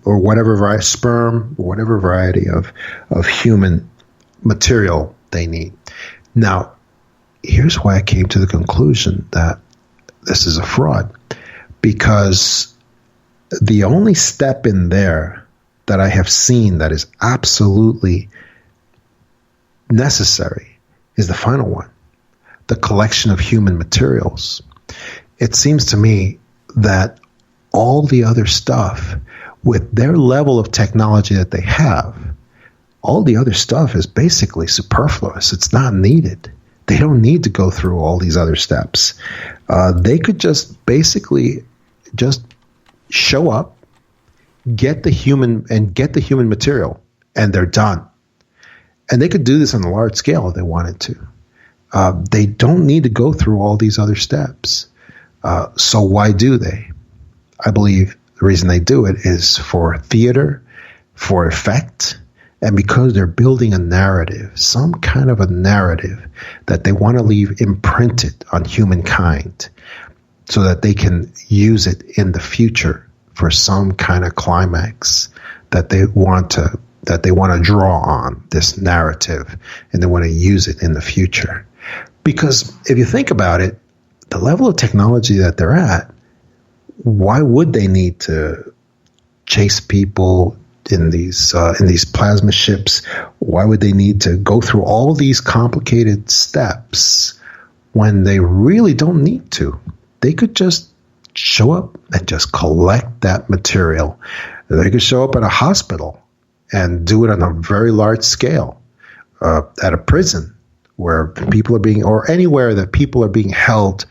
or whatever variety of human material they need. Now, here's why I came to the conclusion that this is a fraud, because the only step in there that I have seen that is absolutely necessary is the final one, the collection of human materials. It seems to me that all the other stuff, with their level of technology that they have, all the other stuff is basically superfluous. It's not needed. They don't need to go through all these other steps. They could just basically just show up, get the human material, and they're done. And they could do this on a large scale if they wanted to. They don't need to go through all these other steps. So why do they? I believe the reason they do it is for theater, for effect, and because they're building a narrative, some kind of a narrative that they want to leave imprinted on humankind so that they can use it in the future for some kind of climax that they want to draw on this narrative, and they want to use it in the future. Because if you think about it, the level of technology that they're at, why would they need to chase people in these plasma ships? Why would they need to go through all these complicated steps when they really don't need to? They could just show up and just collect that material. They could show up at a hospital and do it on a very large scale, at a prison where people are being, or anywhere that people are being held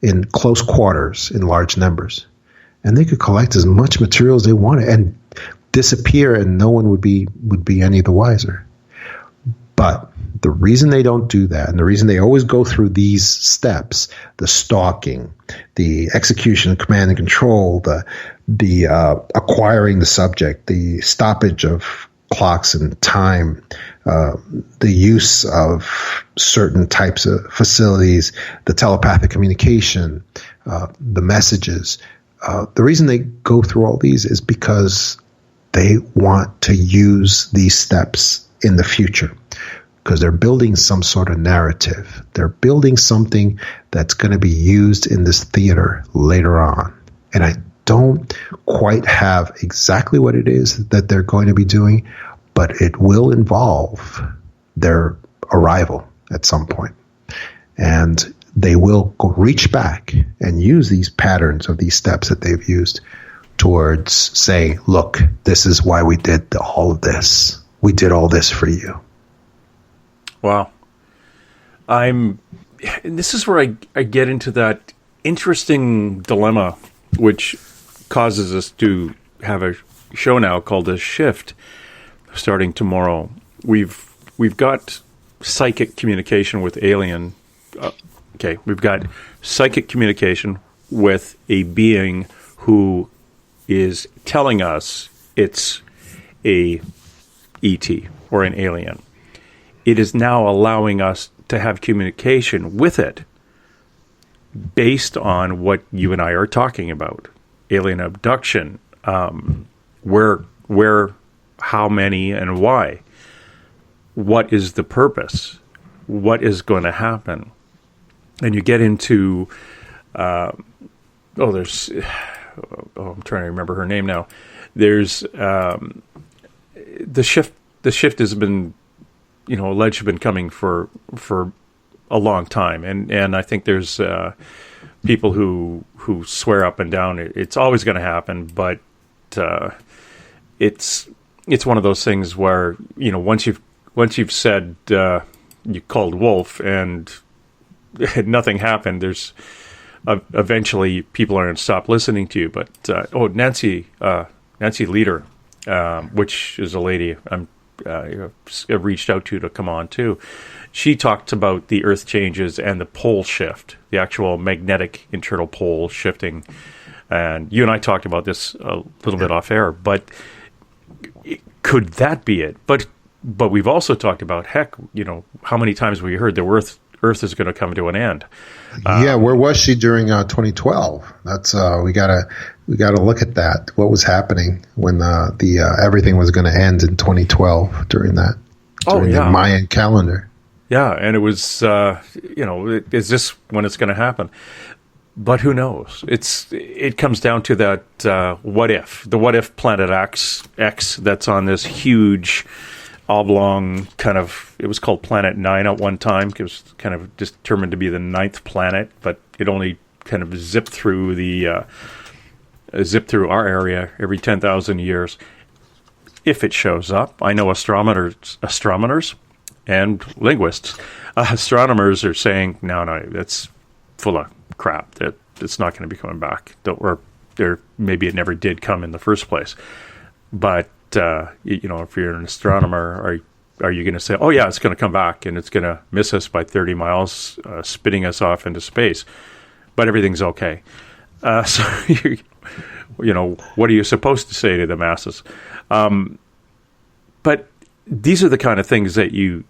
in close quarters in large numbers. And they could collect as much material as they wanted and disappear, and no one would be any the wiser. But the reason they don't do that, and the reason they always go through these steps, the stalking, the execution, command and control, the acquiring the subject, the stoppage of clocks and time, the use of certain types of facilities, the telepathic communication, the messages. The reason they go through all these is because they want to use these steps in the future, because they're building some sort of narrative. They're building something that's going to be used in this theater later on. And I don't quite have exactly what it is that they're going to be doing, but it will involve their arrival at some point. And they will reach back and use these patterns of these steps that they've used towards saying, look, this is why we did all of this. We did all this for you. Wow. This is where I get into that interesting dilemma, which causes us to have a show now called The Shift starting tomorrow. We've got psychic communication with alien. We've got psychic communication with a being who is telling us it's a ET or an alien. It is now allowing us to have communication with it based on what you and I are talking about. Alien abduction, where, how many, and why. What is the purpose? What is going to happen? And you get into, I'm trying to remember her name now. There's the shift. The shift has been, alleged to have been coming for a long time, and I think there's people who swear up and down it's always going to happen, but it's one of those things where once you've said you called wolf and nothing happened, there's eventually people are going to stop listening to you. But Nancy Leader, which is a lady I've reached out to come on too. She talked about the Earth changes and the pole shift, the actual magnetic internal pole shifting. And you and I talked about this a little bit off air, but could that be it? But we've also talked about, how many times we heard the Earth is going to come to an end. Where was she during 2012? That's we gotta look at that. What was happening when the everything was going to end in 2012 during the Mayan calendar? Yeah, and it was is this when it's going to happen? But who knows? It comes down to that what if, the what if planet X that's on this huge oblong kind of, it was called Planet 9 at one time. It was kind of determined to be the 9th planet, but it only kind of zipped through our area every 10,000 years. If it shows up, I know astronomers and linguists. Astronomers are saying, no, that's full of crap. That it's not going to be coming back. Maybe it never did come in the first place. But if you're an astronomer, are you going to say, oh yeah, it's going to come back and it's going to miss us by 30 miles, spitting us off into space, but everything's okay? So what are you supposed to say to the masses? But these are the kind of things that you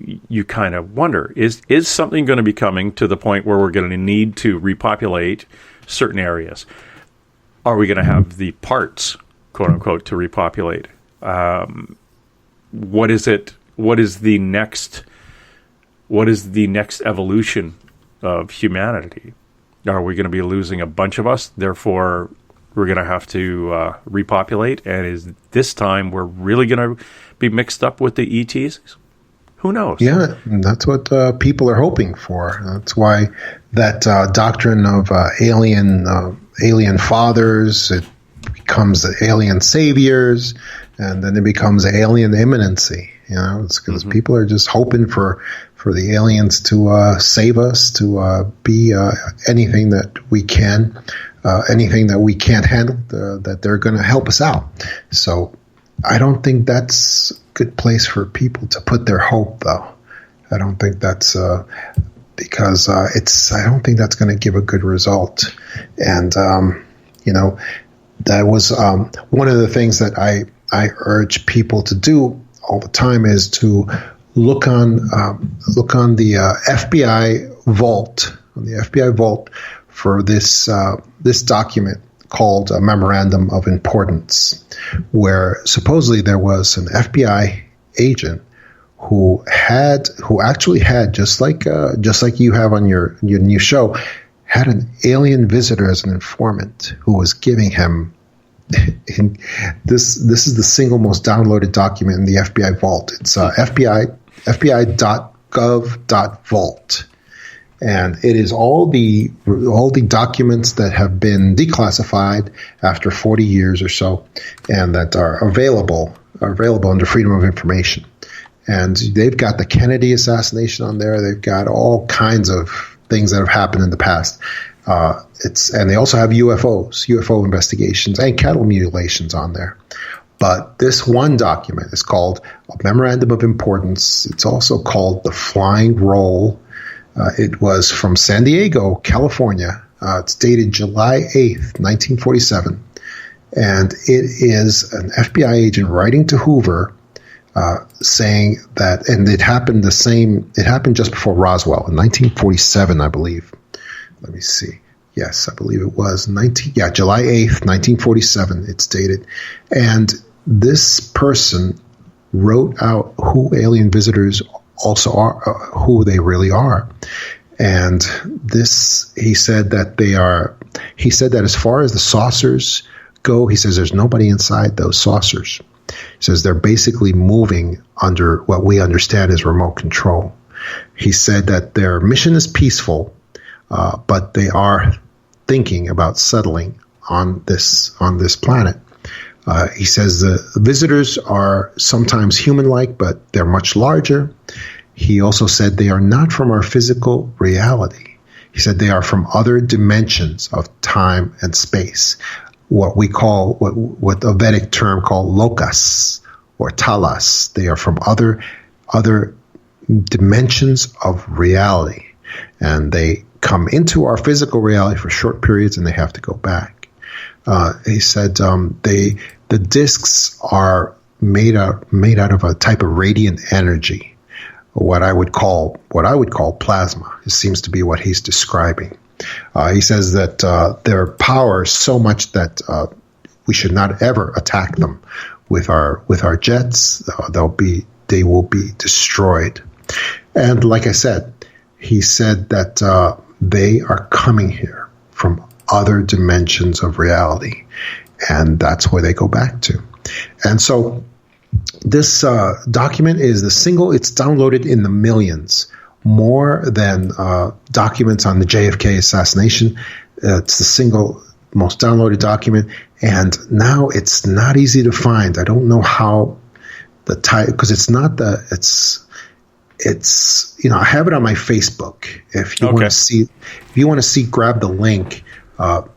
kind of wonder, is something going to be coming to the point where we're going to need to repopulate certain areas? Are we going to have the parts, quote unquote, to repopulate? What is it? What is the next evolution of humanity? Are we going to be losing a bunch of us? Therefore, we're going to have to repopulate. And is this time we're really going to be mixed up with the ETs? Who knows? Yeah, that's what people are hoping for. That's why that doctrine of alien fathers, it becomes the alien saviors, and then it becomes alien imminency. It's because people are just hoping for the aliens to save us, to be anything that we can, anything that we can't handle, that they're going to help us out. So I don't think that's a good place for people to put their hope, though. I don't think that's because I don't think that's going to give a good result. And that was one of the things that I urge people to do all the time, is to look on the FBI vault, for this document called a Memorandum of Importance, where supposedly there was an FBI agent who actually had, just like you have on your new show, had an alien visitor as an informant who was giving him. This is the single most downloaded document in the FBI vault. It's FBI.gov.vault, and it is all the documents that have been declassified after 40 years or so, and that are available under Freedom of Information. And they've got the Kennedy assassination on there. They've got all kinds of things that have happened in the past. And they also have UFO investigations, and cattle mutilations on there. But this one document is called a Memorandum of Importance. It's also called the Flying Roll. It was from San Diego, California. It's dated July 8th, 1947. And it is an FBI agent writing to Hoover, saying that, and it happened just before Roswell in 1947, I believe. Let me see. Yes, I believe it was July 8th, 1947. It's dated. And this person wrote out who alien visitors also are, who they really are. And he said that as far as the saucers go, he says there's nobody inside those saucers. He says they're basically moving under what we understand as remote control. He said that their mission is peaceful, but they are thinking about settling on this planet. He says the visitors are sometimes human-like, but they're much larger. He also said they are not from our physical reality. He said they are from other dimensions of time and space, what we call, what a Vedic term called lokas or talas. They are from other dimensions of reality, and they come into our physical reality for short periods, and they have to go back. He said the discs are made out of a type of radiant energy, what I would call plasma. It seems to be what he's describing. He says that their power is so much that we should not ever attack them with our jets. They will be destroyed. And like I said, he said that they are coming here from other dimensions of reality, and that's where they go back to. And so This document is the single. It's downloaded in the millions, more than documents on the JFK assassination. It's the single most downloaded document, and now it's not easy to find. I don't know how the title, because it's not the it's I have it on my Facebook. If you want to see, grab the link.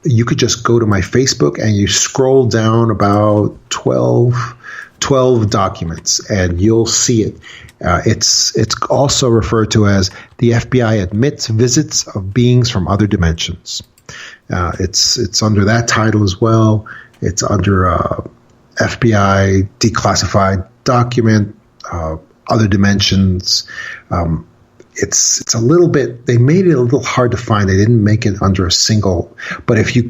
You could just go to my Facebook and you scroll down about 12 documents, and you'll see it. It's also referred to as the FBI admits visits of beings from other dimensions. It's under that title as well. It's under FBI declassified document, other dimensions. It's a little bit. They made it a little hard to find. They didn't make it under a single. But if you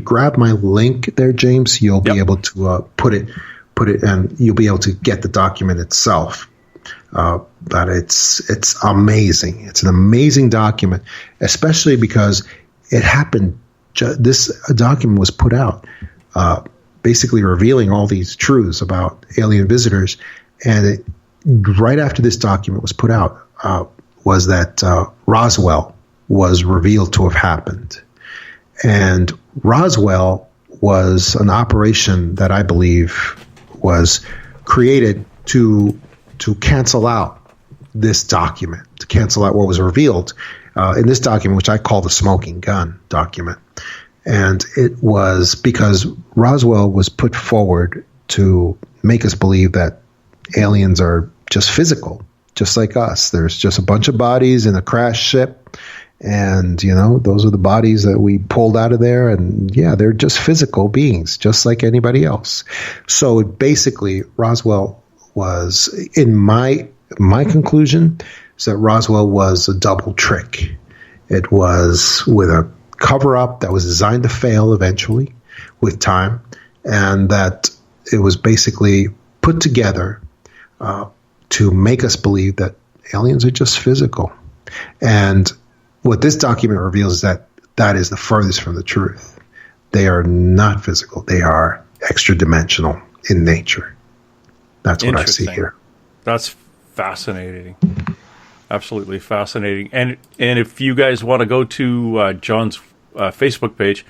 grab my link there, James, you'll be able to put it, and you'll be able to get the document itself. But it's amazing. It's an amazing document, especially because it happened. This document was put out, basically revealing all these truths about alien visitors, and right after this document was put out, was that Roswell was revealed to have happened. And Roswell was an operation that I believe was created to cancel out this document, to cancel out what was revealed in this document, which I call the smoking gun document. And it was because Roswell was put forward to make us believe that aliens are just physical, just like us. There's just a bunch of bodies in a crashed ship, and those are the bodies that we pulled out of there, and they're just physical beings, just like anybody else. So basically, Roswell was, in my conclusion, is that Roswell was a double trick. It was with a cover-up that was designed to fail eventually with time, and that it was basically put together to make us believe that aliens are just physical. And what this document reveals is that is the furthest from the truth. They are not physical. They are extra-dimensional in nature. That's what I see here. That's fascinating. Absolutely fascinating. And if you guys want to go to John's Facebook page,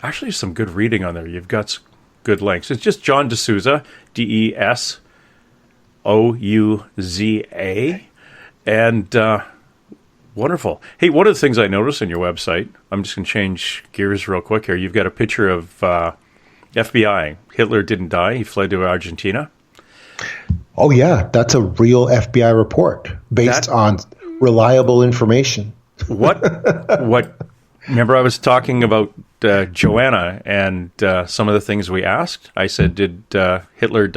actually some good reading on there. You've got good links. It's just John DeSouza, DeSouza. And wonderful. Hey, one of the things I noticed on your website, I'm just going to change gears real quick here. You've got a picture of FBI. Hitler didn't die. He fled to Argentina. Oh, yeah. That's a real FBI report based on reliable information. What? Remember I was talking about Joanna and some of the things we asked? I said, did Hitler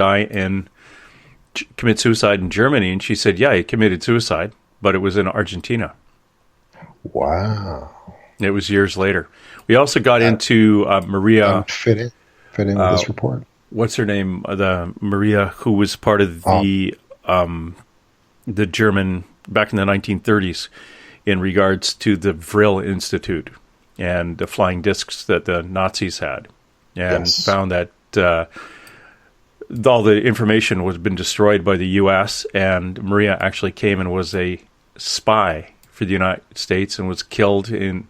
commit suicide in Germany? And she said, yeah, he committed suicide, but it was in Argentina. Wow. It was years later. We also got into Maria. Fit in with this report. What's her name? The Maria, who was part of the German back in the 1930s in regards to the Vril Institute and the flying discs that the Nazis had, and found that all the information was been destroyed by the U.S. and Maria actually came and was a spy for the United States and was killed in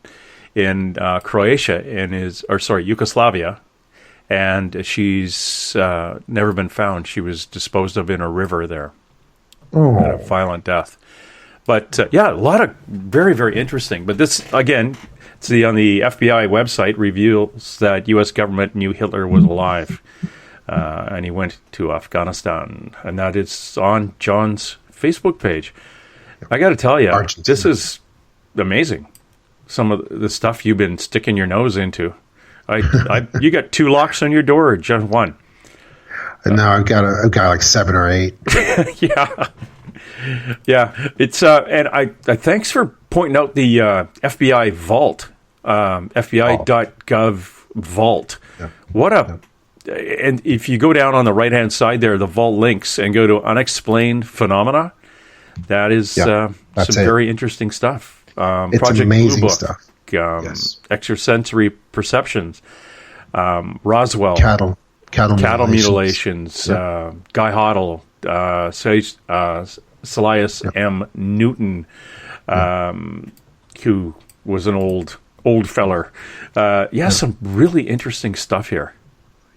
Croatia Yugoslavia, and she's never been found. She was disposed of in a river there. Oh. A violent death. But a lot of very, very interesting. But this, again, on the FBI website, reveals that U.S. government knew Hitler was alive. And he went to Afghanistan. And that is on John's Facebook page. I got to tell you, this is amazing. Some of the stuff you've been sticking your nose into. You got 2 locks on your door or just 1? And now I've got like 7 or 8. Yeah. It's and I thanks for pointing out the FBI vault, FBI.gov vault. Yeah. What a and if you go down on the right-hand side there, the vault links, and go to unexplained phenomena, that is some very interesting stuff. It's Project amazing Blue Book, stuff. extrasensory perceptions, Roswell, cattle Cattle mutilations. Yep. Guy Hoddle, Silas M. Newton, who was an old feller. Some really interesting stuff here.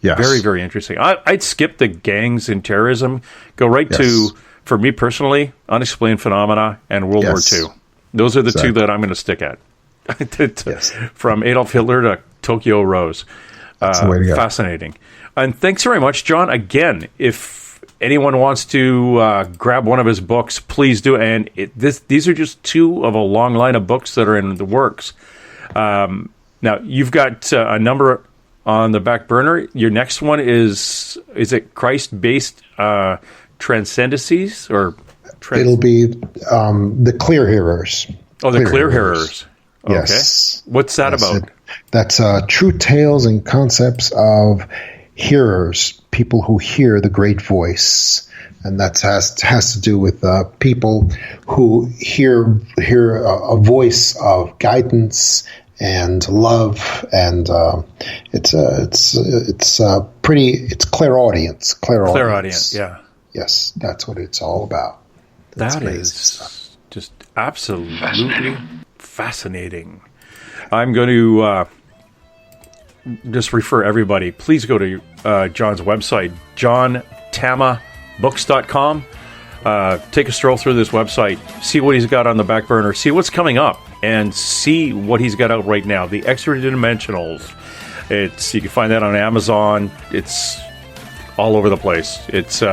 Yes. Very, very interesting. I'd skip the gangs and terrorism, go right to, for me personally, unexplained phenomena and World War II. Those are the two that I'm going to stick at. From Adolf Hitler to Tokyo Rose. That's the way to go. Fascinating. And thanks very much, John. Again, if anyone wants to grab one of his books, please do. And these are just two of a long line of books that are in the works. Now, you've got a number on the back burner. Your next one is it Christ-based transcendencies? Or It'll be the Clear Hearers. Oh, the Clear Hearers. Okay. Yes. What's that about? That's true tales and concepts of hearers, people who hear the great voice. And that has to do with people who hear a voice of guidance and love, and it's clairaudience. Clairaudience, yeah. Yes, that's what it's all about. That is just absolutely fascinating. I'm going to just refer everybody. Please go to John's website, johntama.books.com. Take a stroll through this website, see what he's got on the back burner, see what's coming up, and see what he's got out right now. The Extra Dimensionals. You can find that on Amazon. It's all over the place. It's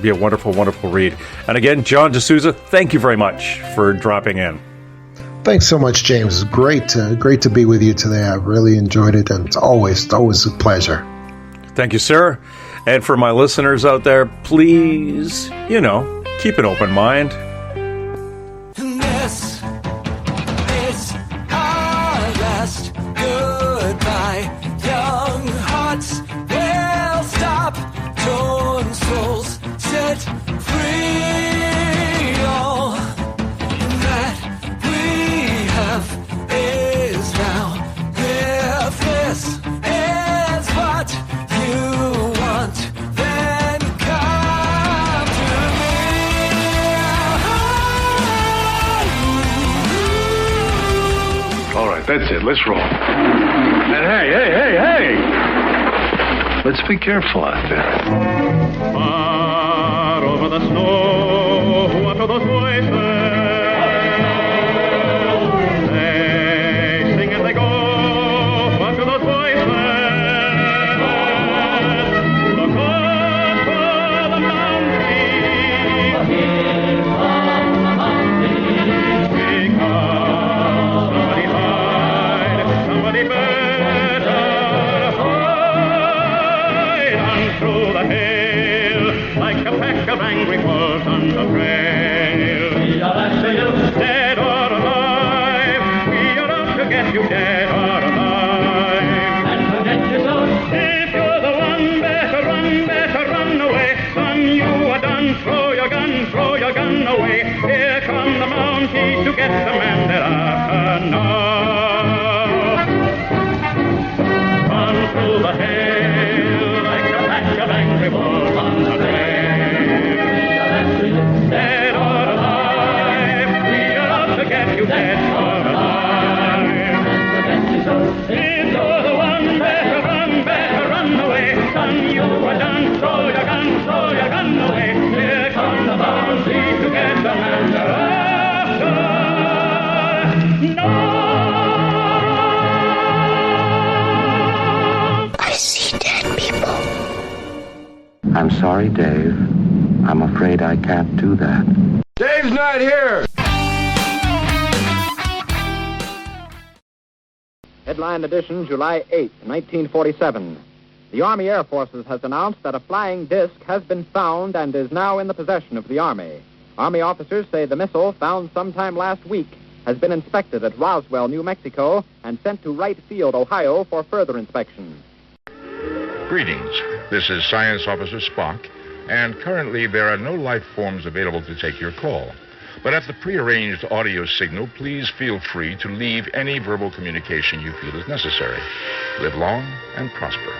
be a wonderful, wonderful read. And again, John DeSouza, thank you very much for dropping in. Thanks so much, James. It's great to be with you today. I really enjoyed it, and it's always a pleasure. Thank you, sir. And for my listeners out there, please, keep an open mind. This is our last goodbye. Young hearts will stop. Torn souls set free. All that we have is now. If this is what you want, then come to me. All right, that's it. Let's roll. And hey! Let's be careful out there. Far over the snow, what are those voices? They sing and they go. What are those voices? Look over the mountain. Because somebody hide, somebody better hide on through the hill, like a pack of angry wolves on the trail. Dead or alive, we are out to get you, dead or alive. And forget yourself. If you're the one, better run away. Son, you are done, throw your gun away. Here come the Mounties to get the man they're after now. On through the hill, like a pack of angry wolves on the trail. Dead or alive, we are out to get you, dead or alive. If you're the one, better run away. Son, you are done, throw your gun away. Here come the Mounties to get the man they're after. No! I see dead people. I'm sorry, Dave. I'm afraid I can't do that. Dave's not here! Headline edition, July 8, 1947. The Army Air Forces has announced that a flying disc has been found and is now in the possession of the Army. Army officers say the missile, found sometime last week, has been inspected at Roswell, New Mexico, and sent to Wright Field, Ohio, for further inspection. Greetings. This is Science Officer Spock, and currently there are no life forms available to take your call. But at the prearranged audio signal, please feel free to leave any verbal communication you feel is necessary. Live long and prosper.